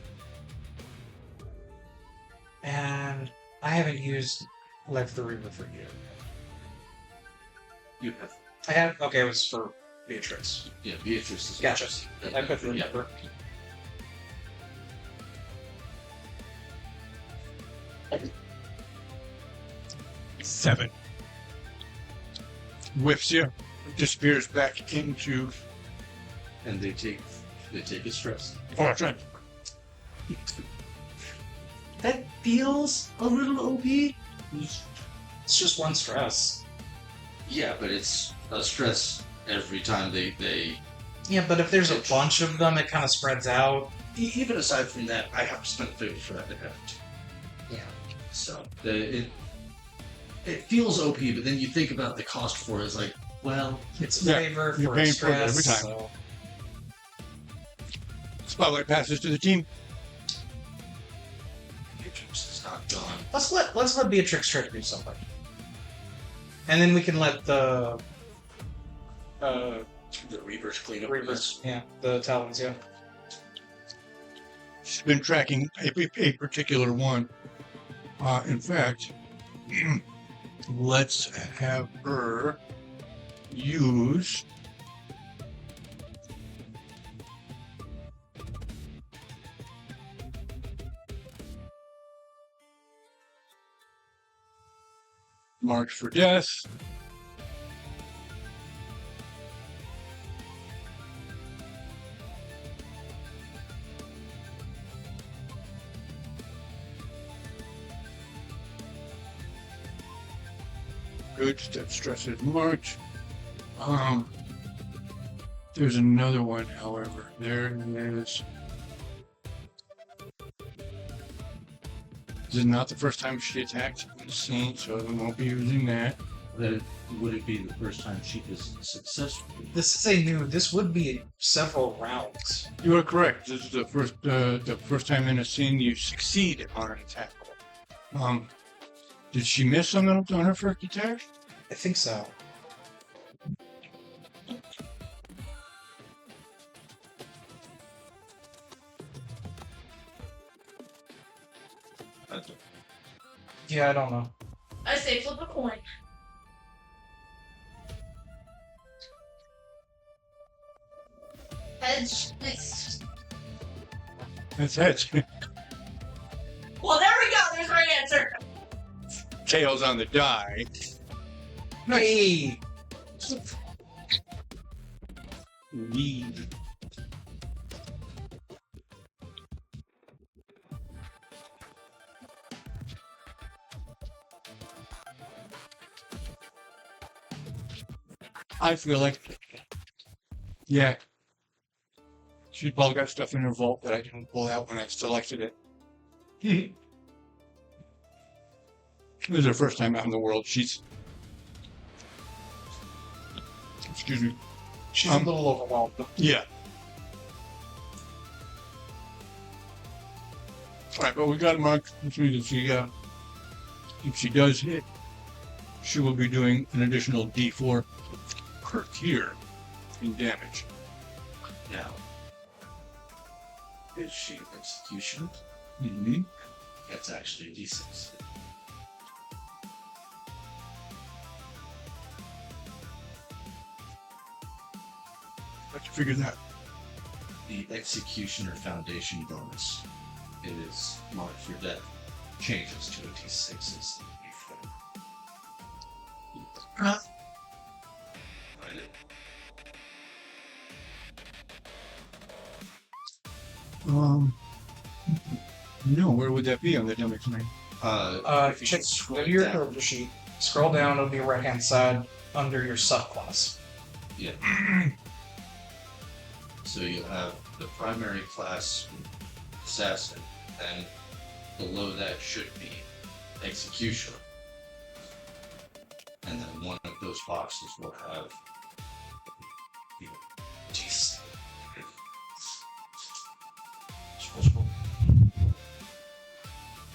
And I haven't used life for the Reaver for you. You have. I have. Okay, it was for Beatrix. Yeah, Beatrix is. Gotcha. I couldn't Yeah. remember. Seven. Whiffs you, disappears back into. And they take a stress. Oh, that's right. That feels a little OP. It's just one stress. Yeah, but it's a stress every time they Yeah, but if there's a bunch of them, it kind of spreads out. even aside from that, I have to spend a favor for that to happen. Yeah. So it feels OP, but then you think about the cost for it. It's like, well, It's a Yeah, favor you're for a paying for it stress. every time. So. Spotlight passes to the team. Beatrix is not gone. Let's let Beatrix try to do something, and then we can let the The Reavers clean up. Reavers, yeah, the Talons, yeah. She's been tracking a particular one. In fact, let's have her use Mark for death. Good, that stresses marked. There's another one, however. There is. This is not the first time she attacked the scene, so we won't be using that. Then would it be the first time she is successful? This would be several rounds. You are correct. This is the first time in a scene you succeed on an attack. Did she miss on her first attack? I think so. Yeah, I don't know. I say flip a coin. Heads. Nice. That's heads. Well, there we go. There's the right answer. Tails on the die. Hey! Lead. I feel like, yeah, she's probably got stuff in her vault that I didn't pull out when I selected it. It was her first time out in the world. She's, excuse me. She's a little overwhelmed. Yeah. All right, but we got to mark that if she does hit, she will be doing an additional D4 per tier in damage. Now, is she execution? Mm-hmm. That's actually a D6. How'd you figure that? The executioner foundation bonus. It is marked for death. Changes to a D6 instead of D4. Huh? No, where would that be on the damage line? If you Check scroll your down. character sheet. Scroll down on your right hand side under your subclass. Yeah. So you have the primary class assassin, and below that should be executioner. And then one of those boxes will have the D6. Scroll.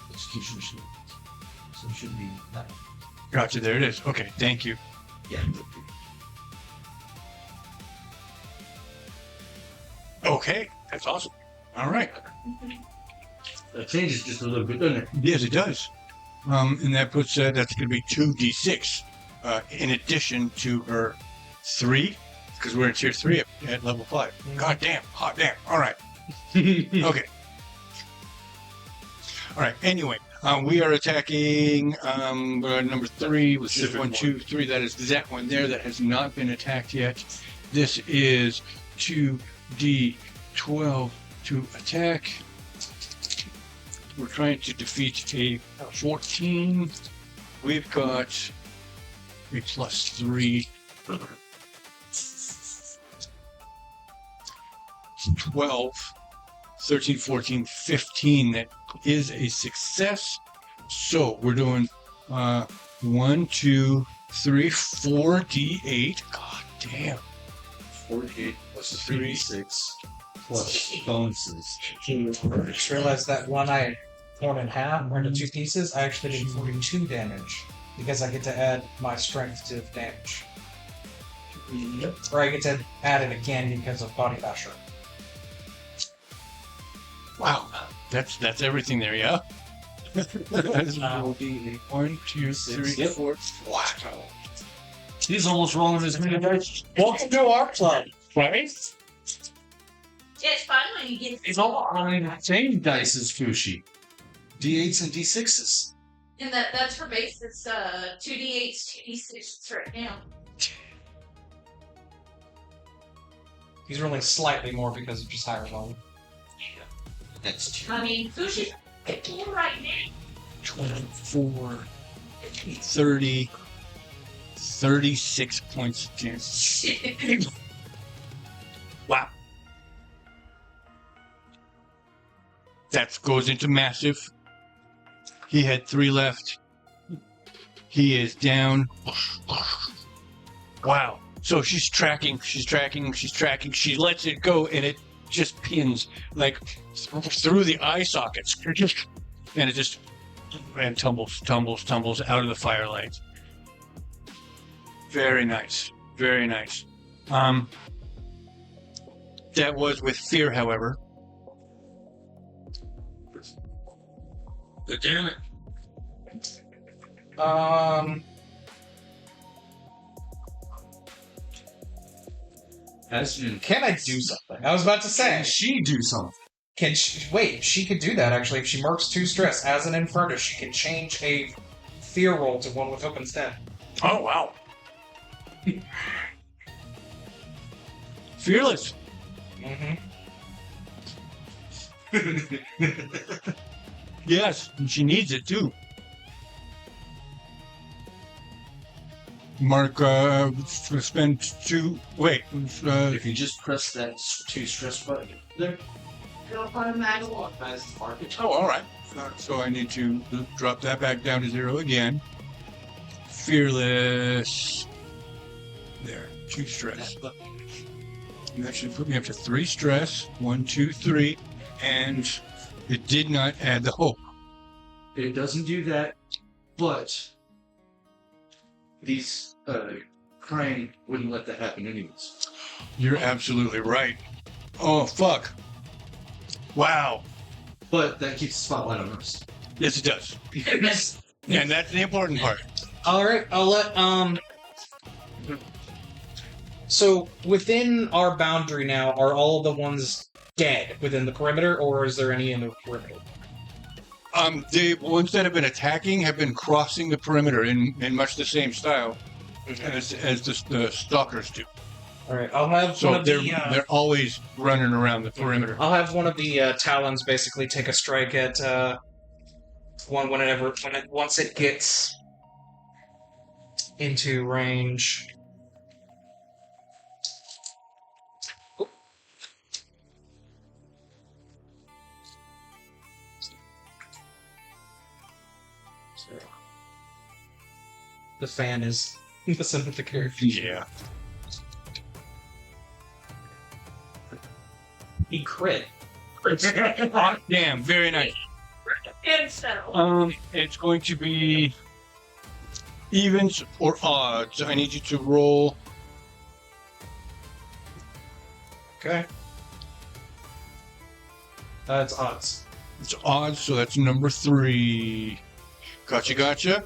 Executioner should. So it should be that. Gotcha, there it is. Okay, thank you. Yeah. Okay, that's awesome. All right. That changes just a little bit, doesn't it? Yes, it does. And that puts, that's going to be 2d6 in addition to her 3, because we're in tier 3 at level 5. God damn, hot damn. All right. Okay. All right, anyway, we are attacking number 3, which is 1, 2, 3. That is that one there that has not been attacked yet. This is 2d12 to attack. We're trying to defeat a 14. We've got a plus 3. 12, 13, 14, 15. That is a success. So we're doing 1, 2, 3, 4 D8. God damn. 48 plus 3d6 plus bonuses. Just realized that one I had torn in half, or into 2 pieces, I actually did 42 damage because I get to add my strength to damage. Or I get to add it again because of body basher. Wow. That's everything there, yeah? That's will be 1, 2, 3, Yep. 4. Wow. He's almost rolling as many dice. Welcome to our club, right? Yeah, it's fun when you get. He's all rolling the same dice as Fushi. D8s and D6s. And that's for base. It's 2d8s, 2d6s right now. He's rolling slightly more because of just higher volume. That's 2. I mean, Sushi's picking him right now. 24, 30, 36 points of damage. Wow. That goes into massive. He had 3 left. He is down. Wow. So she's tracking. She lets it go, and it just pins like through the eye sockets. And it just tumbles out of the firelight. Very nice. Very nice. That was with fear, however. Damn it. Can I do something? I was about to say. Can she do something? Can she? Wait, she could do that actually. If she marks 2 stress as an Inferno, she can change a fear roll to one with hope instead. Oh, wow. Fearless. Yes, and she needs it too. Mark, spend 2. Wait. If you just press that 2 stress button there, Go automatically. mark it. Oh, all right. So I need to drop that back down to 0 again. Fearless. There, 2 stress. And that should put me up to 3 stress. 1, 2, 3. And it did not add the hope. It doesn't do that, but these crying wouldn't let that happen anyways. You're absolutely right. Oh, fuck. Wow. But that keeps the spotlight on us. Yes, it does. And that's the important part. Alright, I'll let, So, within our boundary now, are all the ones dead within the perimeter, or is there any in the perimeter? The ones that have been attacking have been crossing the perimeter in much the same style as the stalkers do. Alright, I'll have So one of they're always running around the perimeter. I'll have one of the Talons basically take a strike at once it gets into range. The fan is listening to the character. Yeah. He crit. Damn, very nice. And so. It's going to be evens or odds. I need you to roll. Okay. It's odds. It's odds, so that's number 3. Gotcha.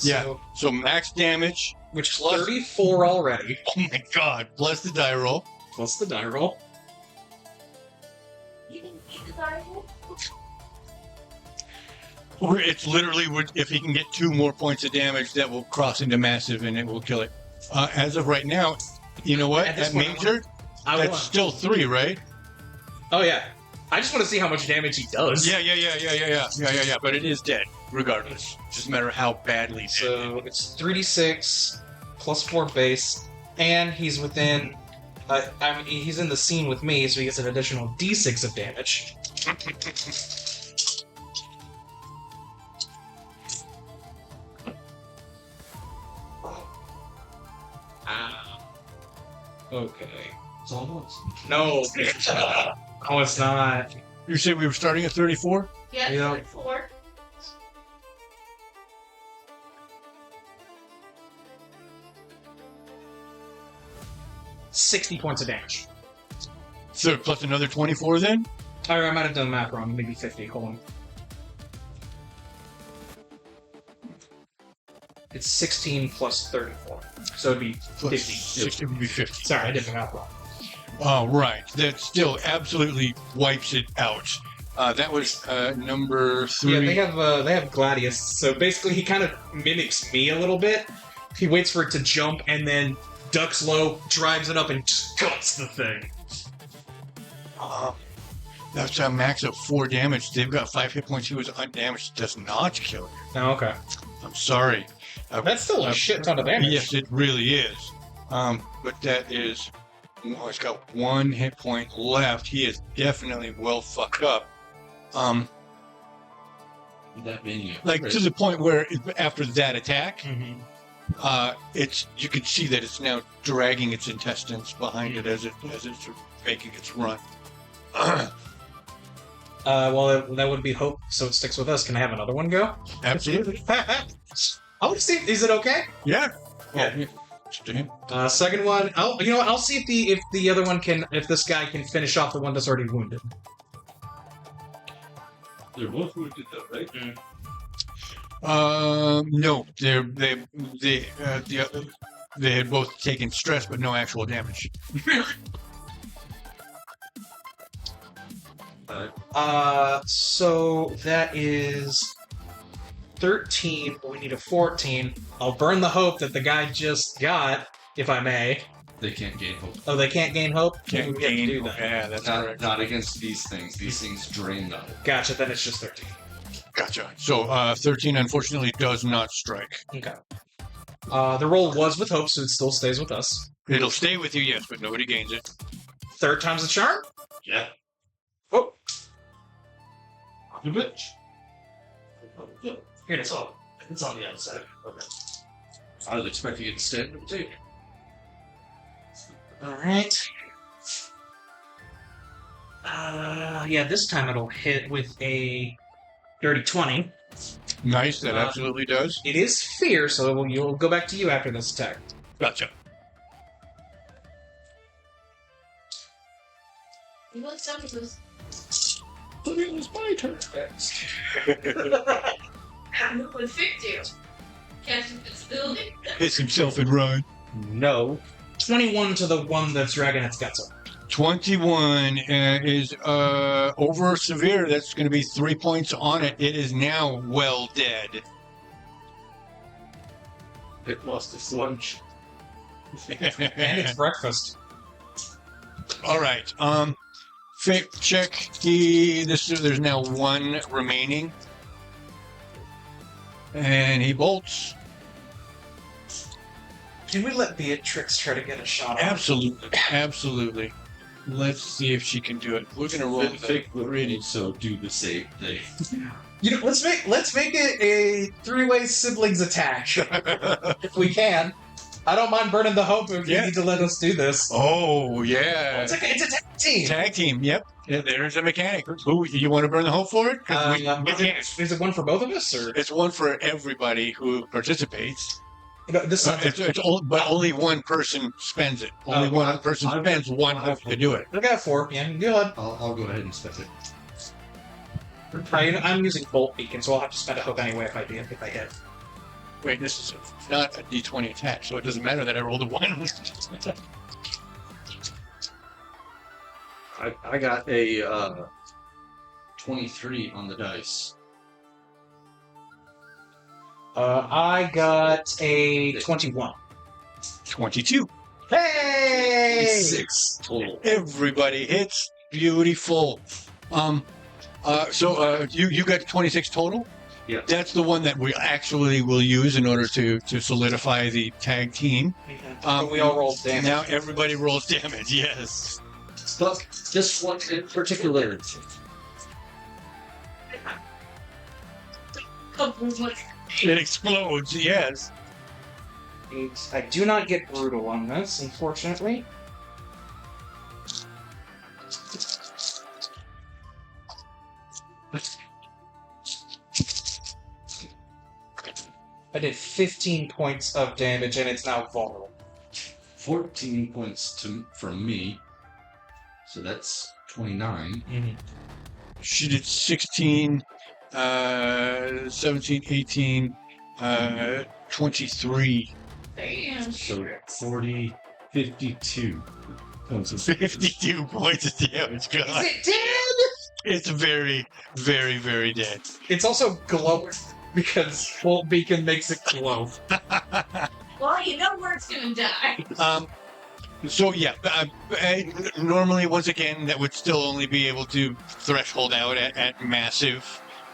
Yeah. So max damage, Which is Plus- 34 already. oh my god, plus the die roll. Plus the die roll. You can eat the Bible? Or it's literally, if he can get 2 more points of damage, that will cross into massive and it will kill it. As of right now, you know what? At this At point, major, I that's won. still 3, right? Oh yeah. I just want to see how much damage he does. Yeah. But it is dead, regardless. Just a matter of how badly dead. So it's 3d6 plus 4 base, and he's within. He's in the scene with me, so he gets an additional d6 of damage. Okay. It's almost. No. No, it's not. You said we were starting at 34? Yeah, Yeah. 4. $60 points of damage. So plus another 24 then? I might have done the math wrong. Maybe 50. Hold on. It's 16 plus 34. So it'd be Plus 50. 60 would be 50. Sorry, I did the math wrong. Oh, right. That still absolutely wipes it out. That was number 3. Yeah, they have Gladius. So basically, he kind of mimics me a little bit. He waits for it to jump and then ducks low, drives it up, and just guts the thing. That's a max of 4 damage. They've got 5 hit points. He was undamaged. Does not kill you. Oh, okay. I'm sorry. That's still a shit ton of damage. Yes, it really is. But that is... Oh, he's got 1 hit point left. He is definitely well fucked up. That menu. Like, to the point where after that attack, Mhm. it's you can see that it's now dragging its intestines behind it as it's making its run. Well, that would be hope, so it sticks with us. Can I have another one go? Absolutely. I want to see. Is it okay? Yeah. Yeah. Oh, Second one. I'll see if the other one can. If this guy can finish off the one that's already wounded. They're both wounded though, right? no, they had both taken stress, but no actual damage. So that is 13. But we need a 14. I'll burn the hope that the guy just got, if I may. They can't gain hope. Oh, they can't gain hope. Can't We have to gain. do that. Yeah, that's Not, correct. not against these things. These things drain on it. Gotcha. Then it's just 13. Gotcha. So 13 unfortunately does not strike. Okay. The roll was with hope, so it still stays with us. It'll stay with you, yes, but nobody gains it. Third time's the charm. Yeah. Oh, You bitch. here it is. It's on the outside. Okay. I was expecting it to stand and take. All right. Yeah, this time it'll hit with a dirty 20. Nice, that absolutely does. It is fear, so you'll go back to you after this attack. Gotcha. You know something was But it was my turn. who would fix you? Cast invisibility? Hits himself and run. No. 21 to the one that's dragging its guts up. 21 is over severe. That's going to be 3 points on it. It is now well dead. It lost its lunch. And it's breakfast. All right. Fake check. There's now one remaining, and he bolts. Can we let Beatrix try to get a shot on? Absolutely, absolutely. Let's see if she can do it. We're gonna roll the Fake ready, so do the same thing. You know, let's make it a three-way siblings attack if we can. I don't mind burning the hope if you Yeah. need to let us do this. Oh yeah. It's a tag team. Tag team. Yep. Yeah, there's a mechanic. Who you want to burn the hope for it? 'Cause we can't. Is it one for both of us, or It's one for everybody who participates. no, this? But only one person spends it. Only one person spends one hope to do it. I got 4. Yeah, go ahead. I'll go ahead and spend it. I'm using bolt beacon, so I'll have to spend a hope anyway if I hit. Wait, this is not a D20 attack, so it doesn't matter that I rolled a 1. I got a 23 on the dice. I got a 21. 22. Hey! 6 total. Everybody hits. Beautiful. So you got 26 total? Yeah. That's the one that we actually will use in order to solidify the tag team. But we all rolled damage. Now everybody rolls damage, yes. But this one in particular. It explodes, yes. I do not get brutal on this, unfortunately. I did 15 points of damage, and it's now vulnerable. 14 points from me. So that's 29. She did 16, 17, 18, 23. Damn. So 40, 52. 52 points of damage. God. Is it dead? It's very, very, very dead. It's also glowing, because Bolt Beacon makes it glow. Well, you know where it's gonna die. So yeah, normally once again that would still only be able to threshold out at massive,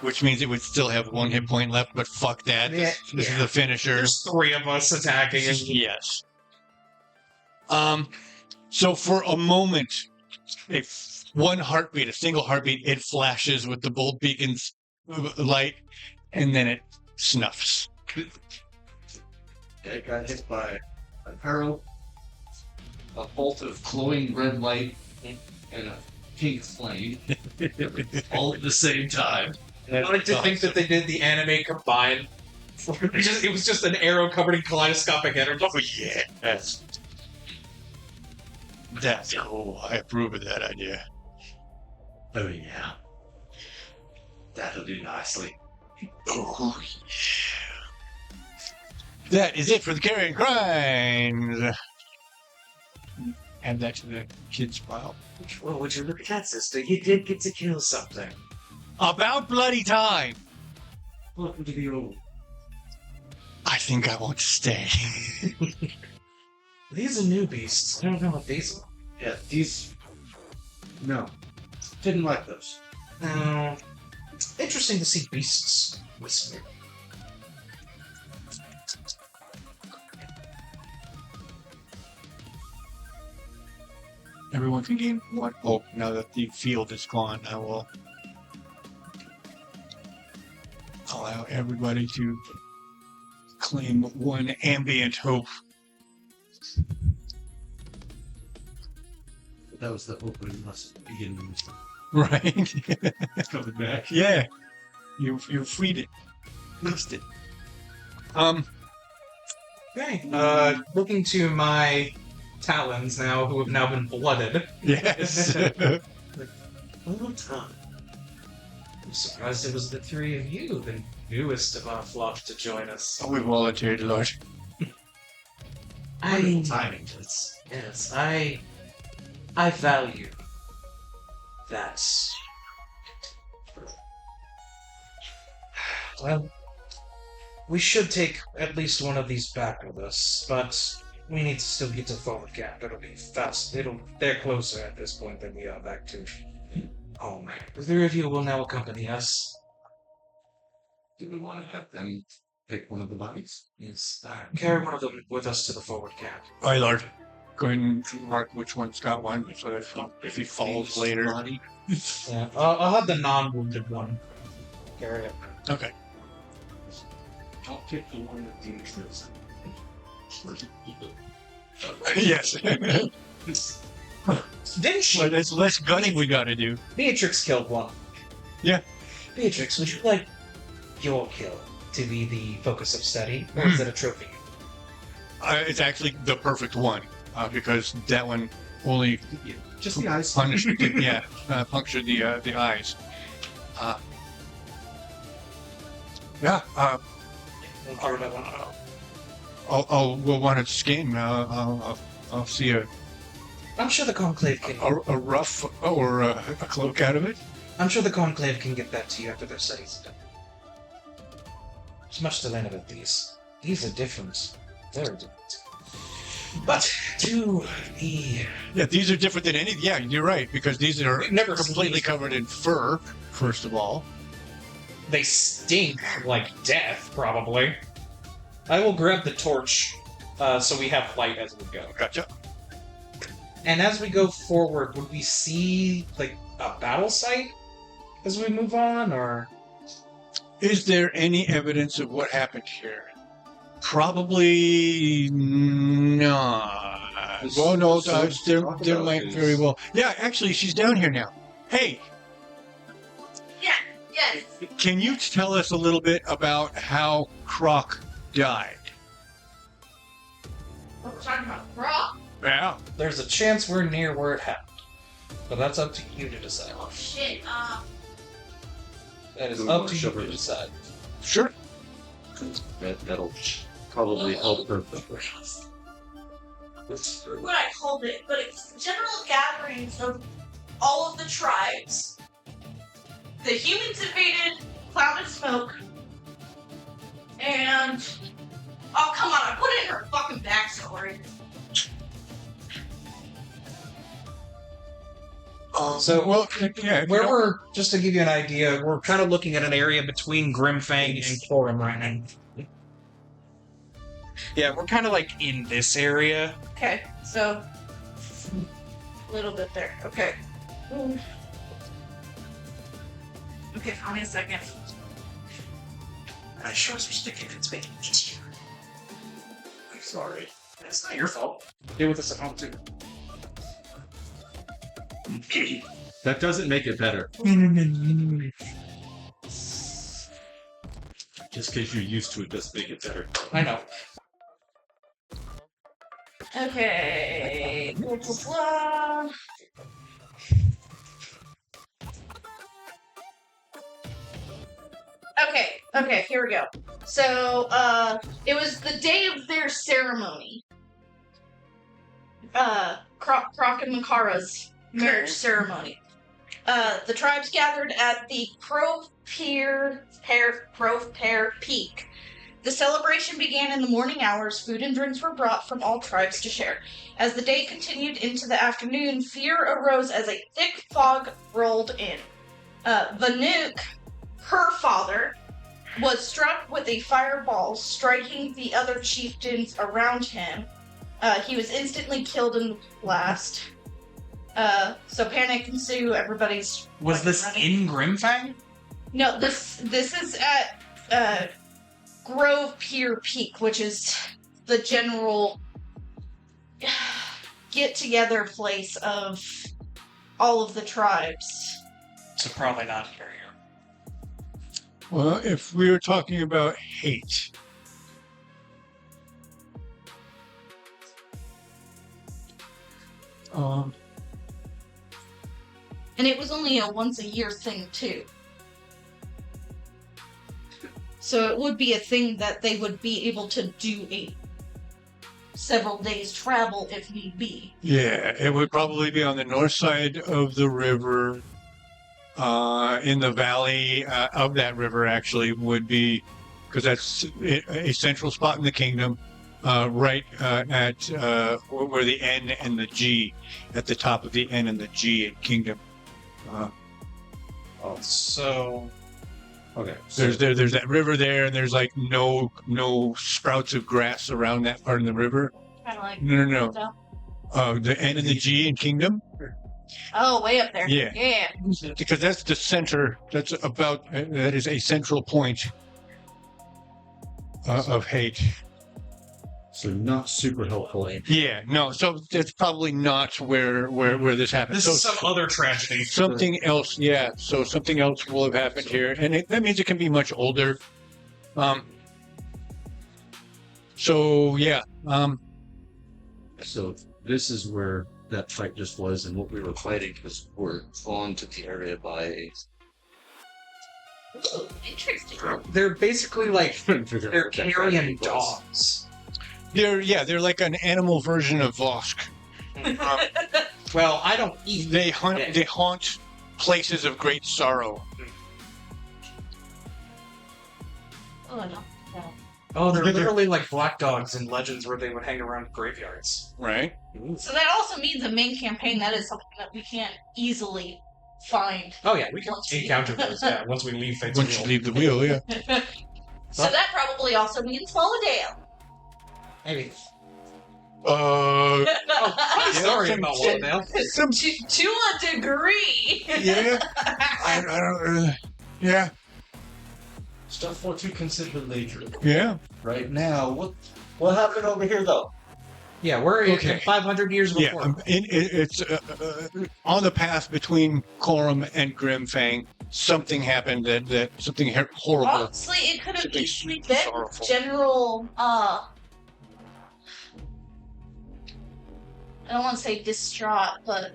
which means it would still have 1 hit point left. But fuck that. Yeah, This is the finisher. There's 3 of us attacking. And Yes. So for a moment, one heartbeat, a single heartbeat, it flashes with the bolt beacon's light, and then it snuffs. It got hit by a peril, a bolt of glowing red light, and a pink flame. All at the same time. I like to think that they did the anime combined. It was just an arrow covered in kaleidoscopic energy. Oh yeah, that's cool. I approve of that idea. Oh yeah. That'll do nicely. Oh yeah. That is it for the carrying crimes. Add that to the kids file. Well, would you look at that, sister? You did get to kill something. About bloody time. Welcome to the old. I think I want to stay. These are new beasts. I don't know what these are. Yeah, these. No. Didn't like those. Interesting to see beasts whisper. Everyone can gain one. Oh, now that the field is gone, I will allow everybody to claim one ambient hope. That was the opening must begin. Right? Coming back. Yeah. You freed it. Missed it. Okay. Looking to my talons now, who have now been blooded. Yes. Well done. I'm surprised it was the three of you, the newest of our flock, to join us. We volunteered, Lord. Timing. Yes, I value that. Well, we should take at least one of these back with us, but we need to still get to forward camp. It'll be fast. They're closer at this point than we are back to home. The three of you will now accompany us. Do we want to have them pick one of the bodies? Yes. Carry one of them with us to the forward camp. Aye, Lord. Go ahead and mark which one's got one, so that if he falls later. Body. Yeah, I'll have the non-wounded one carry it. Okay. I'll pick the one that Beatrix. Yes. Didn't she? But there's less gunning we gotta do. Beatrix killed one. Yeah. Beatrix, would you like your kill to be the focus of study, or is it a trophy? It's actually the perfect one, because that one only Just the eyes. punctured punctured the eyes. We'll want to skin. I'll see I'm sure the Conclave can. a rough or a cloak out of it. I'm sure the Conclave can get that to you after their studies are done. There's much to learn about these. These are different. Very different. But to the... Yeah, these are different than any. Yeah, you're right, because these are We've never completely seen- covered in fur. First of all, They stink like death, probably. I will grab the torch so we have light as we go. gotcha. And as we go forward, would we see like a battle site as we move on, or Is there any evidence of what happened here? Probably not. Well, no, there might very well. Yeah, actually, she's down here now. Hey, Yeah, yes. can you tell us a little bit about how Croc died? What we're talking about, Brock? Yeah. there's a chance we're near where it happened? But that's up to you to decide. Oh shit. That is Do we up wanna to you shove to her in? decide. Sure. That'll probably help her. What I called it, but it's general gatherings of all of the tribes. The humans invaded Cloud of Smoke, and oh come on, I put it in her fucking backstory. So, well, yeah. Where we're, just to give you an idea, we're kind of looking at an area between Grimfang and Corum right now. Yeah, we're kind of like in this area. Okay, so a little bit there. Okay. Okay, hold me a second. I sure as we're sticking it's making it easier. Sorry. It's not your fault. Deal with this at home too. That doesn't make it better. Just because you're used to it doesn't make it better. I know. Okay. Blah, blah, blah. Okay, here we go. So, it was the day of their ceremony. Croc and Makara's marriage ceremony. The tribes gathered at the Grove Pear Peak. The celebration began in the morning hours. Food and drinks were brought from all tribes to share. As the day continued into the afternoon, fear arose as a thick fog rolled in. Vanook, her father, was struck with a fireball, striking the other chieftains around him. He was instantly killed in the blast. So panic ensued. Everybody's Was this running. in Grimfang? No, this is at Grove Peer Peak, which is the general get-together place of all of the tribes. So probably not here. Well, if we were talking about hate, And it was only a once-a-year thing, too. So it would be a thing that they would be able to do a several days travel if need be. yeah, it would probably be on the north side of the river. In the valley of that river, actually, would be, because that's a central spot in the kingdom, right at where the N and the G, at the top of the N and the G in kingdom. So Okay. There's that river there, and there's like no sprouts of grass around that part of the river. Kind of like... No. The N and the G in kingdom. Oh, way up there. Yeah. Yeah. Because that's the center. That is a central point of hate. So not super helpful. Yeah, no. So that's probably not where this happened. this So is some other tragedy. something else. Yeah. So something else will have happened here, and that means it can be much older. So yeah. So this is where that fight just was, and what we were fighting because we're on to the area by. Interesting. They're basically like they're That carrion was. dogs. They're like an animal version of Vosk. Well, I don't eat. They hunt. Yeah. They haunt places of great sorrow. Oh, no. Oh, they're literally like black dogs in legends where they would hang around graveyards. Right. So that also means a main campaign. That is something that we can't easily find. Oh yeah, we can Once we- encounter those. Yeah, once we leave Fate's Once you Wheel. leave the wheel, yeah. So that probably also means Falladale. Maybe. Uh, Funny story some- about Walldale. some, To a degree. yeah. I don't. Yeah. Stuff for to consider later. Yeah. Right now, what happened over here though? Yeah, we're Okay. 500 years Yeah. before. It's on the path between Corum and Grimfang. Something happened that something horrible. Honestly, it could have Something easily been sorrowful. general, I don't want to say distraught, but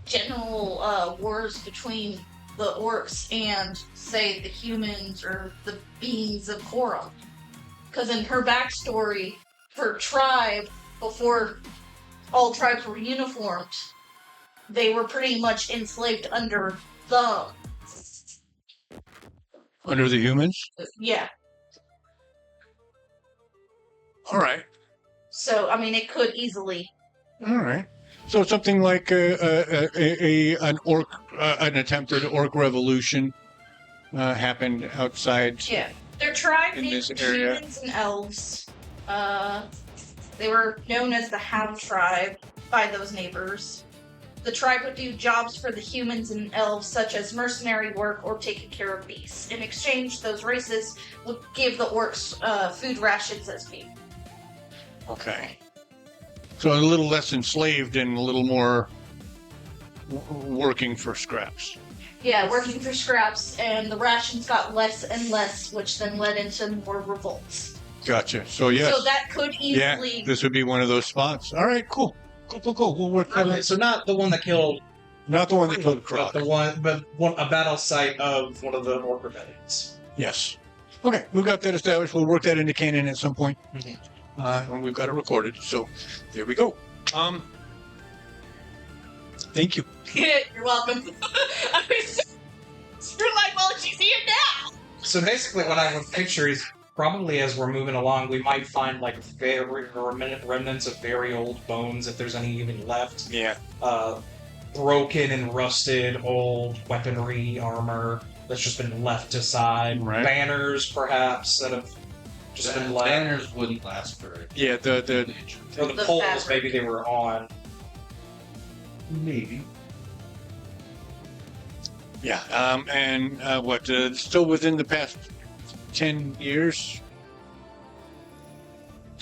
general wars between the orcs and, say, the humans or the beings of Corum. Because in her backstory, her tribe, before all tribes were uniformed, they were pretty much enslaved under them. Under the humans. Yeah. All right. So, I mean, it could easily. All right. So something like an attempted orc revolution happened outside. Yeah. Their tribe In named this area. humans and elves. They were known as the Hound Tribe by those neighbors. The tribe would do jobs for the humans and elves, such as mercenary work or taking care of beasts. In exchange, those races would give the orcs food rations as feed. Okay. So a little less enslaved and a little more working for scraps. Yeah, working for scraps, and the rations got less and less, which then led into more revolts. Gotcha. So yes. So that could easily. Yeah, this would be one of those spots. All right, cool. Cool. We'll work that Okay, out. so not the one that killed, Not the one that killed but Croc. a battle site of one of the orc rebellions. Yes. Okay, we've got that established. We'll work that into canon at some point. Mhm. And we've got it recorded. So there we go. Thank you. You're welcome. You're like, well, she's here now. So basically, what I would picture is probably as we're moving along, we might find like very remnants of very old bones, if there's any even left. Yeah. Broken and rusted old weaponry, armor that's just been left aside. Right. Banners, perhaps, that have just been left. Banners wouldn't last for Yeah, the Or the The poles fabric. maybe they were on. maybe. yeah. And what? Still within the past 10 years.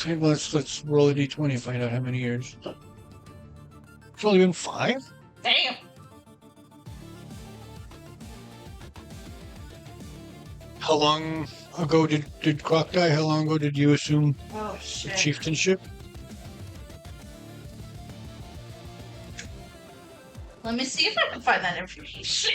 Okay, well, let's roll a d20 and find out how many years. It's only been 5. Damn. How long ago did Croc die? How long ago did you assume Oh, the shit. chieftainship? Let me see if I can find that information.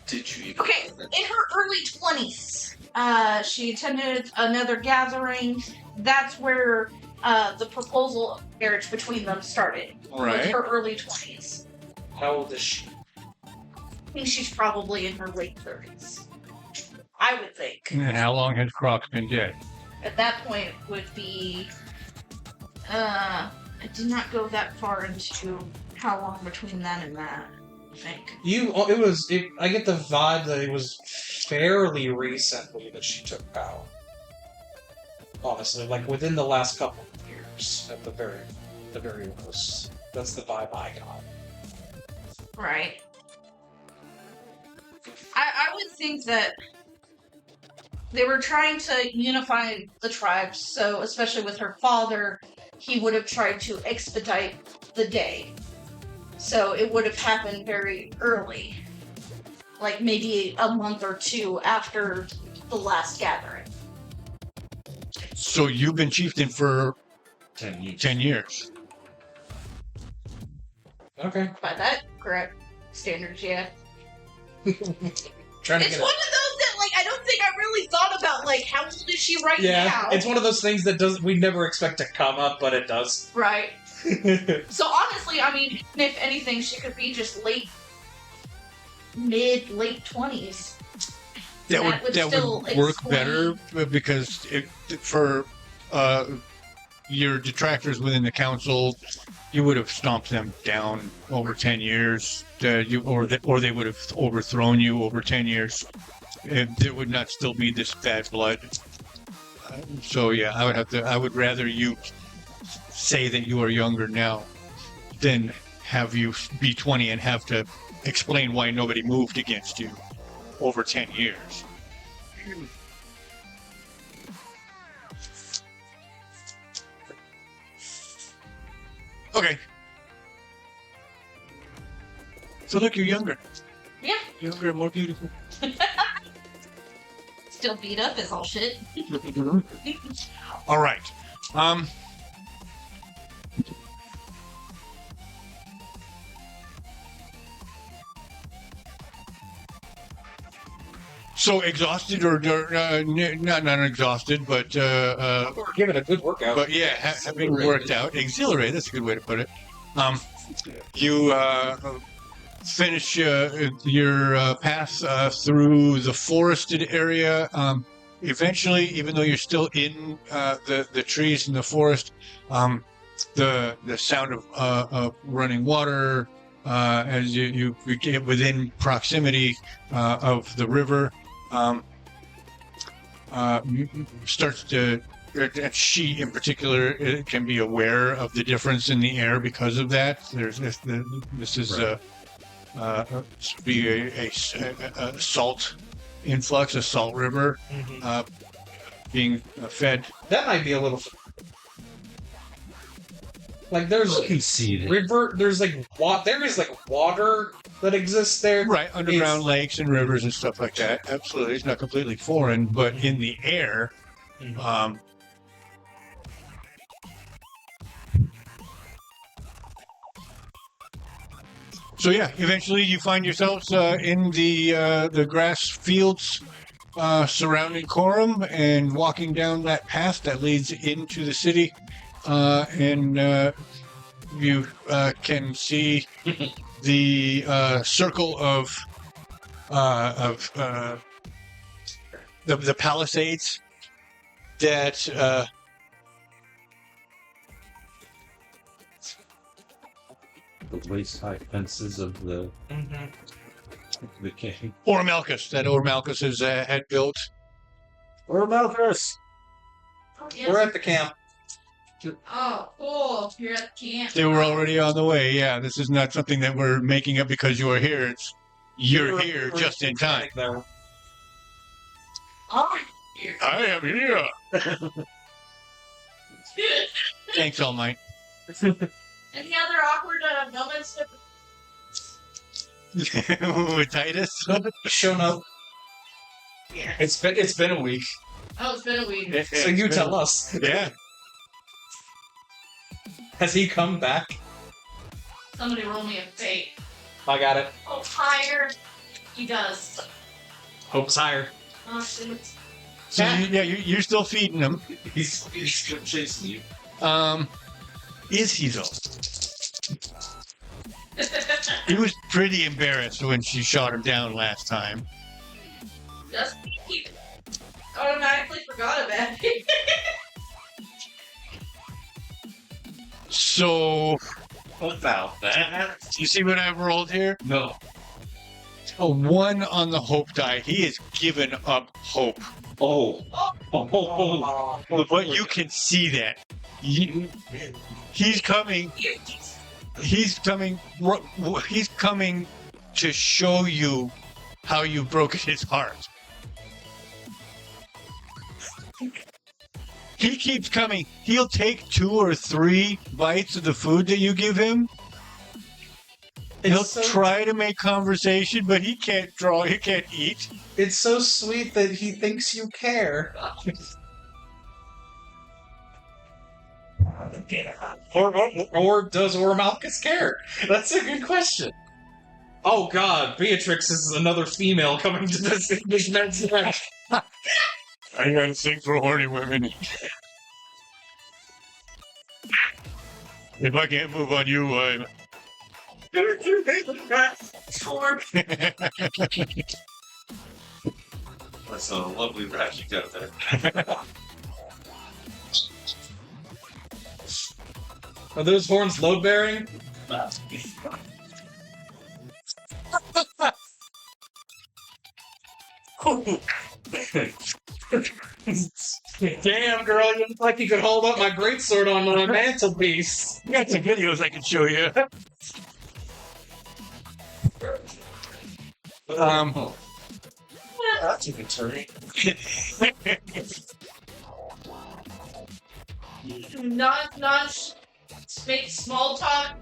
Did you even Okay, in her early 20s, she attended another gathering. That's where the proposal of marriage between them started. Was Right. her early 20s. How old is she? I think she's probably in her late 30s. I would think. And how long has Croc been dead? At that point would be I did not go that far into how long between that and that, I think. I get the vibe that it was fairly recently that she took power. Honestly, like within the last couple of years, at the very most. That's the vibe I got. Right. I would think that they were trying to unify the tribes, so especially with her father, he would have tried to expedite the day. So it would have happened very early. Like maybe a month or two after the last gathering. So you've been chieftain for 10 years? 10 years. Okay. By that correct standards, yeah. Trying to It's get one of those that, like, I don't think I really thought about, like, how old is she right Yeah, now? it's one of those things that we never expect to come up, but it does. Right. So honestly, I mean, if anything, she could be just late 20s. That would still work explain- better because for your detractors within the council, you would have stomped them down over 10 years. Or they would have overthrown you over 10 years. There would not still be this bad blood. So yeah, I would rather you say that you are younger now than have you be 20 and have to explain why nobody moved against you over 10 years. Okay. So look, you're younger. Yeah. Younger and more beautiful. Still beat up as all shit. All right. So exhausted, or not exhausted, but Give it a good workout. but yeah, having worked out, exhilarated. That's a good way to put it. You finish your path through the forested area. Eventually, even though you're still in the trees in the forest, the sound of running water as you get within proximity of the river starts to. And she, in particular, can be aware of the difference in the air because of that. This is be a salt influx, a salt river being fed. That might be a little. Like there's You can see that. river. There's like there is like water that exists there. Right, underground It's- lakes and rivers and stuff like that. Absolutely, it's not completely foreign, but in the air, so yeah, eventually you find yourselves in the grass fields surrounding Corum and walking down that path that leads into the city, and you can see the circle of the palisades that The waist-high fences of the king. Orimalkus had built. Orimalkus! Oh, We're yes. at the camp. Oh, cool. You're at the camp. They were already on the way. Yeah, this is not something that we're making up because you are here. It's you're here just in time. There. Oh, I am here. Thanks, All Might. any other awkward moments? With Titus. Shown up. It's been a week. Oh, it's been a week. So you tell us. Yeah. Has he come back? Somebody roll me a fate. I got it. Oh, higher. He does. Hope's higher. Oh, shoot. So you're still feeding him. He's chasing you. Is he though? He was pretty embarrassed when she shot him down last time. Just he automatically forgot about it. So, About that? you see what I've rolled here? No. A 1 on the hope die. He has given up hope. Oh. But you can see that. He's coming. He's coming. He's coming to show you how you've broken his heart. He keeps coming. He'll take 2 or 3 bites of the food that you give him. He'll try to make conversation, but he can't draw. He can't eat. It's so sweet that he thinks you care. Or does Orimalkus care? That's a good question. Oh God, Beatrix is another female coming to this man's neck. I got a thing for horny women. If I can't move on you, I'm. That's a lovely rack you got there. Are those horns load bearing? Damn, girl, you look like you could hold up my greatsword on my mantelpiece. I got some videos I can show you. That's a good turn. Not make small talk,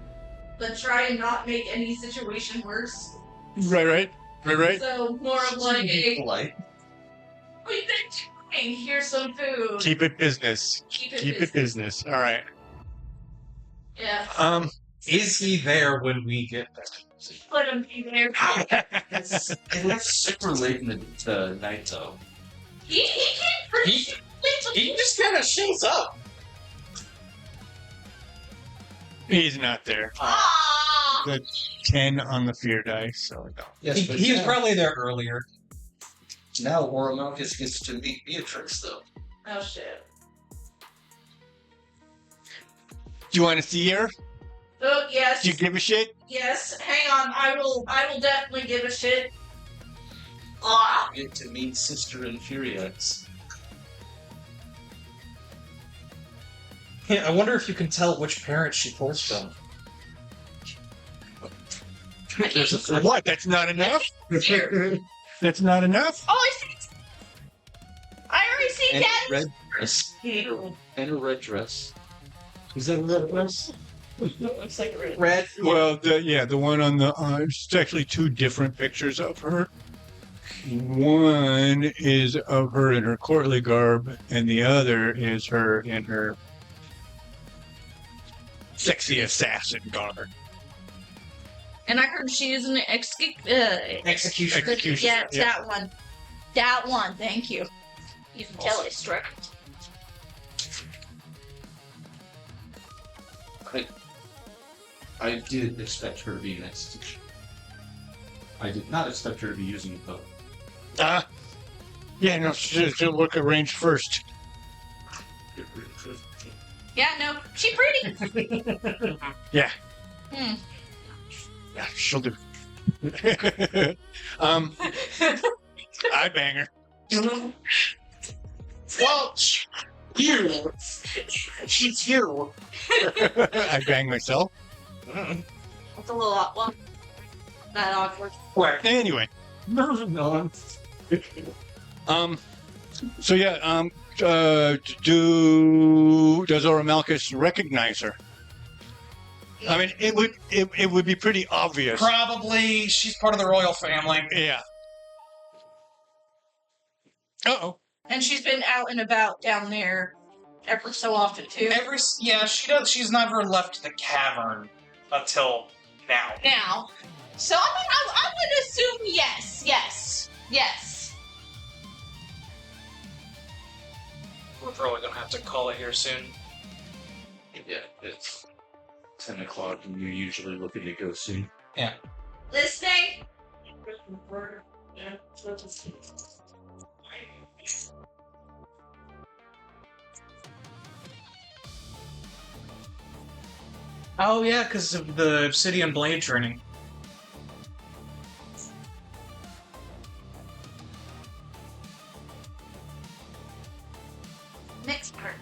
but try and not make any situation worse. Right. So more of like a Polite. we've been doing. Here's some food. Keep it business. Keep Keep it business. All right. Yeah. Is he there when we get there? Let him be there. It's super late in the night, though. He came pretty. He just kind of shows up. He's not there. Ah! The 10 on the fear dice, so no. Yes, but He was now, probably there earlier. now Orimalkus gets to meet Beatrix, though. Oh shit. Do you want to see her? Oh yes. Do you give a shit? Yes. Hang on. I will definitely give a shit. Ah. Get to meet Sister Infuriax. Yeah, I wonder if you can tell which parent she pulls from. There's a What? That's not enough? Here. That's not enough? Oh, I see. I already see and a Daddy. red dress. And a red dress. Is that a red dress? Looks like a Red. Well, the one on the it's actually two different pictures of her. One is of her in her courtly garb, and the other is her in her sexy assassin garb. And I heard she is an Execution. Execution. Yeah, it's that one. That one. Thank you. You can tell it's struck. I did expect her to be an execution. I did not expect her to be using a bow. Yeah, no, she'll look arranged first. Yeah, no, she pretty. Yeah. Hmm. Yeah, she'll do. I bang her. Well, you. She's you. I bang myself. It's a little awkward. Not awkward. Anyway. No. So yeah, does Orimalkus recognize her? I mean, it would be pretty obvious. Probably she's part of the royal family. Yeah. Uh-oh. And she's been out and about down there ever so often too. Yeah, she does. She's never left the cavern until now. Now. So I mean, I would assume yes. We're probably gonna have to call it here soon. Yeah, it's 10 o'clock and you're usually looking to go soon. Listening. Oh yeah, because of the obsidian blade training. Next part.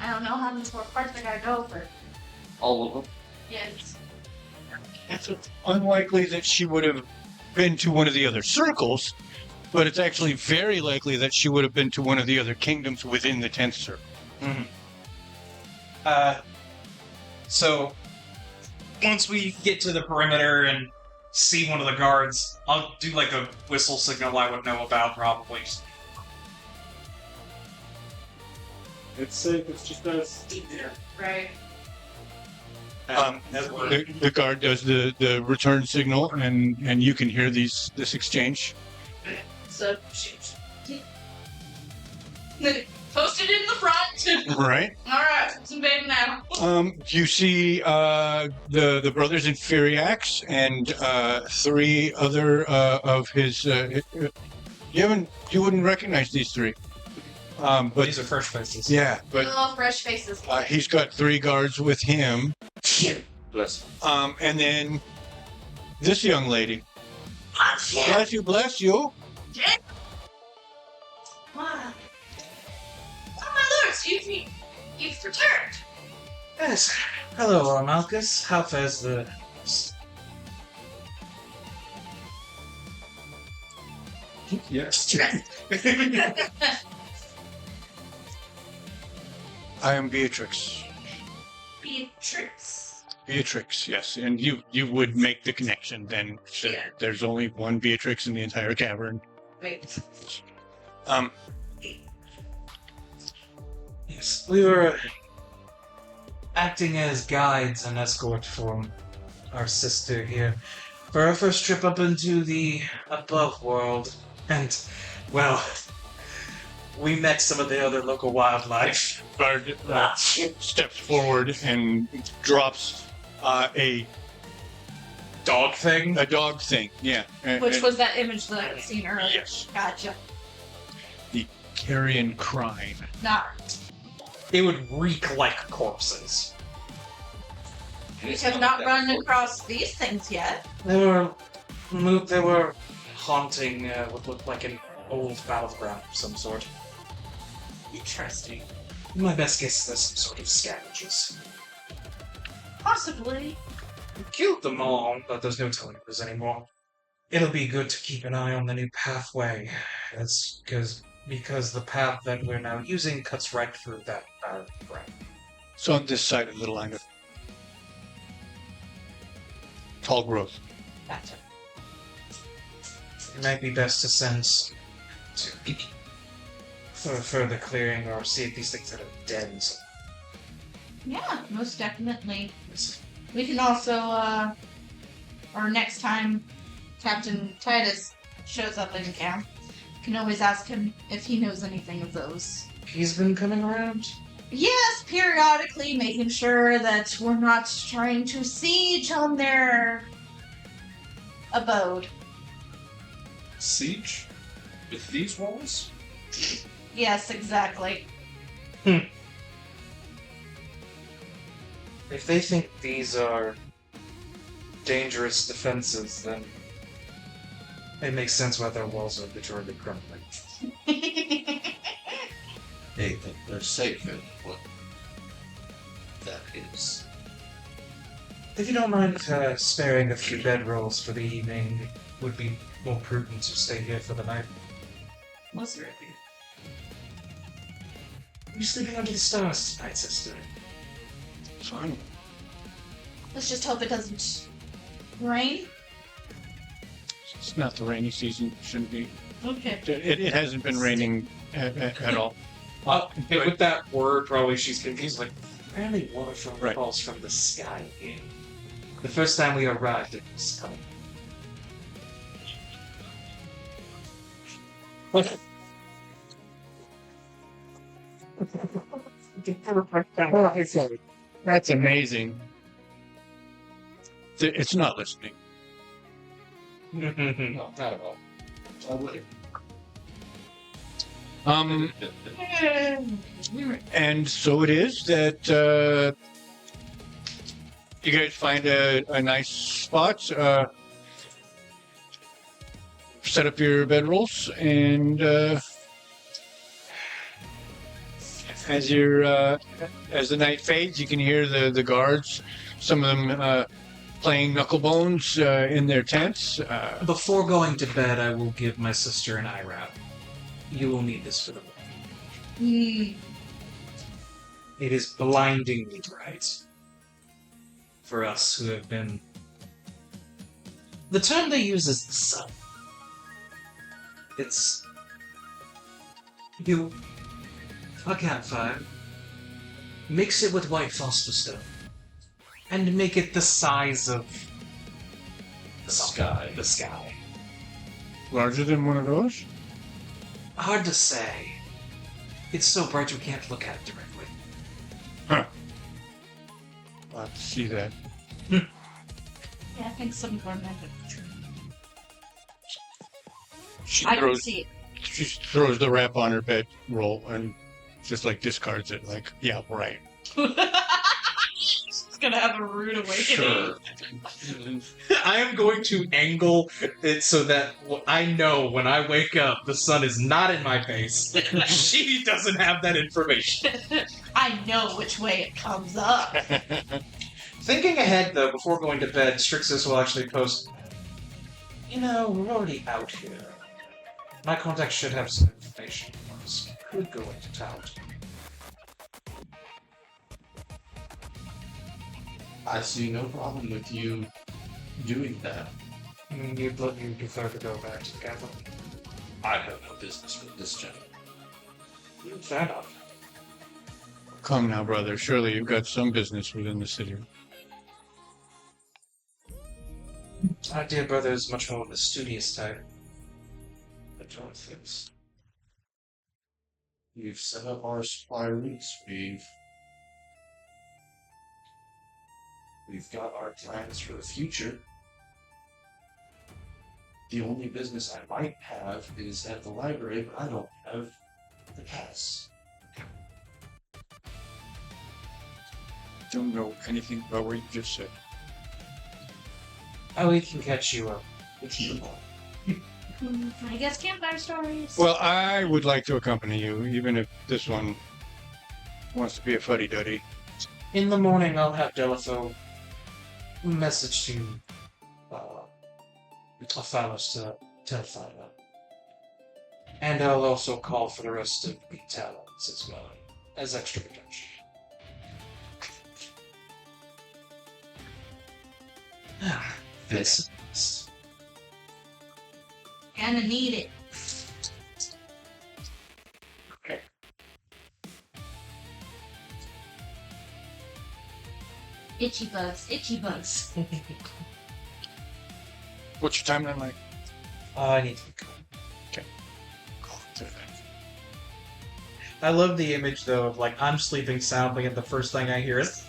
I don't know how many more parts I gotta go for. All of them? Yes. It's unlikely that she would have been to one of the other circles, but it's actually very likely that she would have been to one of the other kingdoms within the 10th circle. Mm-hmm. So once we get to the perimeter and see one of the guards, I'll do like a whistle signal I would know about probably. It's safe, it's just us. Right. The guard does the return signal, and you can hear this exchange. So she posted in the front. Right. All right, it's in bed now. You see the brothers in Firiax and three other of his. You wouldn't recognize these three. But These are fresh faces. yeah, but Oh, fresh faces. he's got three guards with him. Bless. And then this young lady. Bless you, bless you. Wow. Oh my lords, you've returned. Yes. Hello, Orimalkus. How fares the... Yes. I am Beatrix. Beatrix. Beatrix, yes. And you would make the connection then. So Yeah. there's only one Beatrix in the entire cavern. Wait. Yes, we were acting as guides and escort for our sister here for our first trip up into the above world. And, well, we met some of the other local wildlife. Guard steps forward and drops a Dog thing? dog thing. Yeah. Which was that image that I had seen earlier. Yes. Gotcha. The carrion crime. Not. It would reek like corpses. We have not run across these things yet. They were haunting what looked like an old battleground of some sort. Interesting. My best guess is there's some sort of scavengers. Possibly. We killed them all, but there's no telling if there's any more. It'll be good to keep an eye on the new pathway. That's because because the path that we're now using cuts right through that ground. So on this side of the line of tall growth. It might be best to send to for further clearing or see if these things are dead. Yeah, most definitely. We can also, or next time Captain Titus shows up in camp, can always ask him if he knows anything of those. He's been coming around? Yes, periodically making sure that we're not trying to siege on their abode. Siege? With these walls? Yes, exactly. If they think these are dangerous defenses, then it makes sense why their walls are literally crumbling. They think they're safe in what that is. If you don't mind sparing a few bedrolls for the evening, it would be more prudent to stay here for the night. Most certainly. Are you sleeping under the stars tonight, sister? Fine. Let's just hope it doesn't rain. It's not the rainy season. Shouldn't be. Okay. It hasn't been raining at all. With that word, probably she's confused. Like, apparently water Right. falls from the sky here. The first time we arrived, it was coming. That's amazing. It's not listening. No, not at all. I would. And so it is that you guys find a nice spot, set up your bedrolls, and as the night fades, you can hear the guards, some of them playing knucklebones in their tents. Before going to bed, I will give my sister an IRAP. You will need this for the morning. It is blindingly bright. For us who have been... The term they use is the sun. It's... You... A campfire. Mix it with white phosphor stone. And make it the size of... The sky. The sky. Larger than one of those? Hard to say. It's so bright you can't look at it directly. Huh. I'll have to see that. Yeah, I think some of our men have true. She I can throws, see it. she throws the wrap on her bedroll and just like discards it. Like, yeah, right. It's gonna have a rude awakening. Sure. I am going to angle it so that I know when I wake up, the sun is not in my face. She doesn't have that information. I know which way it comes up. Thinking ahead, though, before going to bed, Strixus will actually post, you know, we're already out here. My contact should have some information for us. Could go into town. I see no problem with you doing that. You'd prefer to go back to the capital? I have no business with this gentleman. Fair enough. Come now, brother. Surely you've got some business within the city. Our dear brother is much more of a studious type. I don't think so. We've set up our supply routes. We've got our plans for the future. The only business I might have is at the library, but I don't have the pass. Don't know anything about what you just said. Oh, we can catch you up. I guess campfire stories. Well, I would like to accompany you, even if this one wants to be a fuddy-duddy. In the morning, I'll have Delafo message to Phalos to tell Phyla. And I'll also call for the rest of the talents as well, as extra protection. This. Gonna need it. Okay. Itchy bugs, itchy bugs. What's your timeline like? I need to go. Cool. I love the image though of like I'm sleeping soundly and the first thing I hear is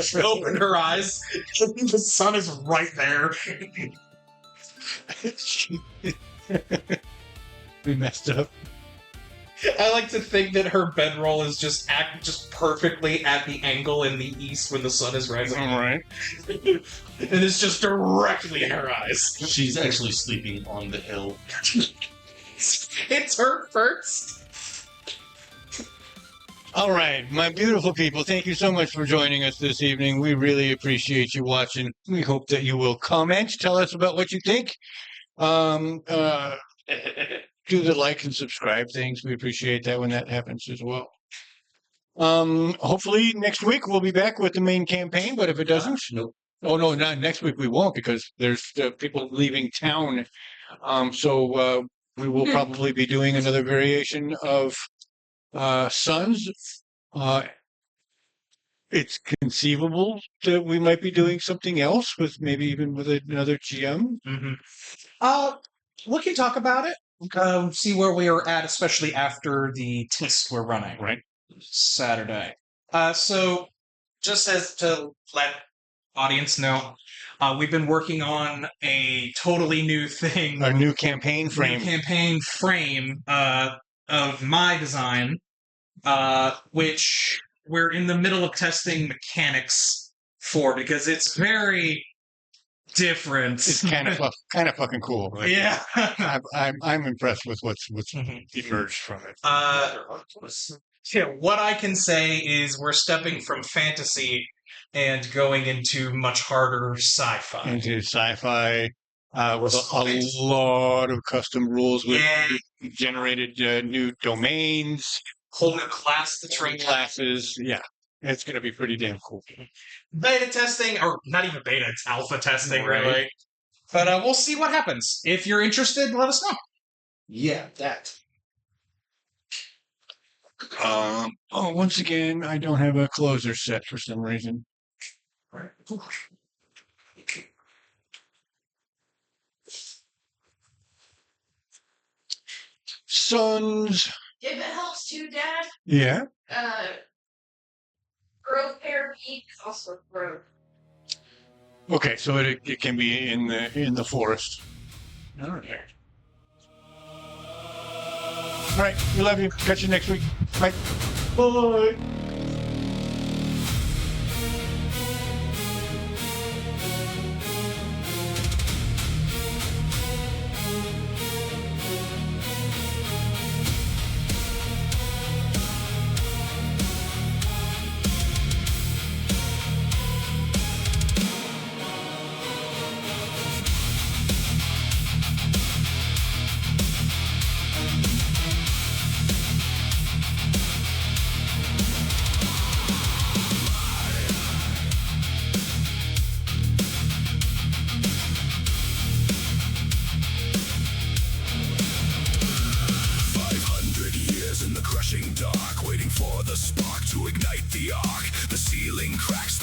she opened her eyes. The sun is right there. We messed up. I like to think that her bedroll is just perfectly at the angle in the east when the sun is rising. All right. And it's just directly in her eyes. She's actually sleeping on the hill. It's her first. All right, my beautiful people, thank you so much for joining us this evening. We really appreciate you watching. We hope that you will comment, tell us about what you think. Do the like and subscribe things. We appreciate that when that happens as well. Hopefully next week we'll be back with the main campaign, but if it doesn't, Nope. oh no, not next week we won't because there's people leaving town. So we will probably be doing another variation of Suns. It's conceivable that we might be doing something else with maybe even with another GM. Mm-hmm. We can talk about it. See where we are at, especially after the test we're running. Right. Saturday. So, just as to let audience know, we've been working on a totally new thing. Our new campaign New frame. campaign frame of my design, which we're in the middle of testing mechanics for because it's very different. It's kind of fucking cool. Like, Yeah. I'm impressed with what's Mhm. emerged from it. Yeah, what I can say is we're stepping from fantasy and going into much harder sci-fi. Into sci-fi with a lot of custom rules with generated new domains, Whole new class to train. classes. Yeah, it's going to be pretty damn cool. Beta testing, or not even beta, it's alpha testing, Right. really. But we'll see what happens. If you're interested, let us know. Yeah, that. Once again, I don't have a closer set for some reason. Sons. If it helps too, Dad, Yeah. grove pair peak also grove. Okay, so it can be in the forest. All right. All right. We love you. Catch you next week. Bye. Bye.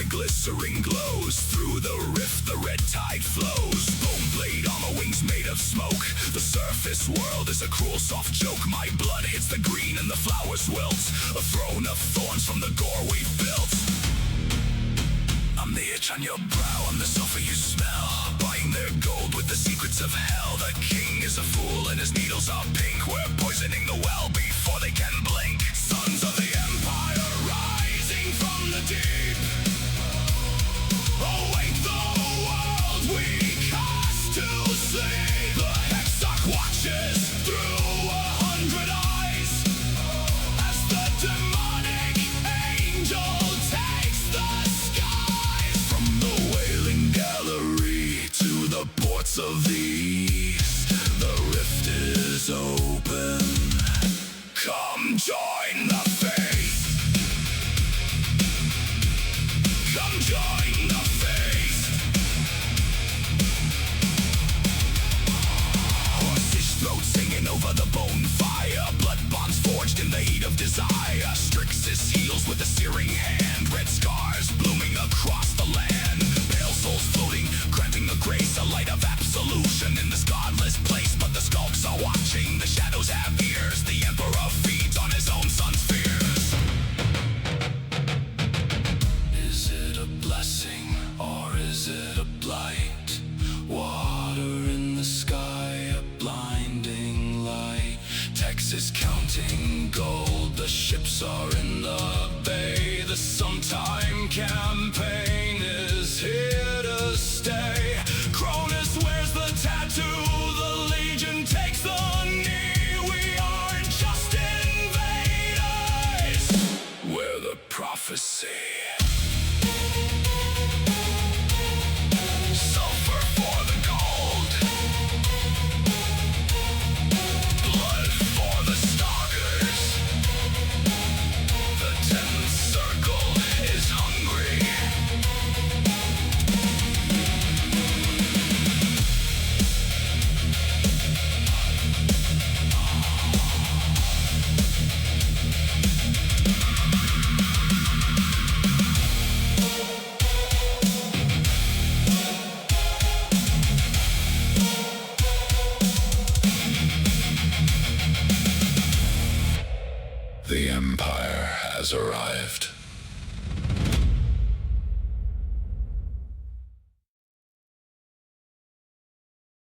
Glycerin glows through the rift, the red tide flows. Bone blade armor, wings made of smoke. The surface world is a cruel soft joke. My blood hits the green and the flowers wilt. A throne of thorns from the gore we've built. I'm the itch on your brow, I'm the sulfur you smell. Buying their gold with the secrets of hell. The king is a fool and his needles are pink. We're poisoning the well before they can blink. Sons of the empire rising from the deep. Awake the world we cast to sleep. The hexarch watches through 100 eyes as the demonic angel takes the skies. From the wailing gallery to the ports of the east, the rift is Join the feast. Horses throat singing over the bonfire. Blood bonds forged in the heat of desire. Strixus heals with a searing hand. Red scars blooming across the land. Pale souls floating, granting the grace. A light of absolution in this godless place. But the skulks are watching, the shadows have ears. The emperor feeds on his own son's fears. Is it a blessing or is it a blight? Water in the sky, a blinding light. Texas counting gold, the ships are in the bay. The sometime campaign is here to stay. Cronus wears the tattoo, the legion takes the knee. We aren't just invaders, we're the prophecy. Sulfur for the gold, blood for the stalkers. The 10th circle is hungry. The Empire has arrived.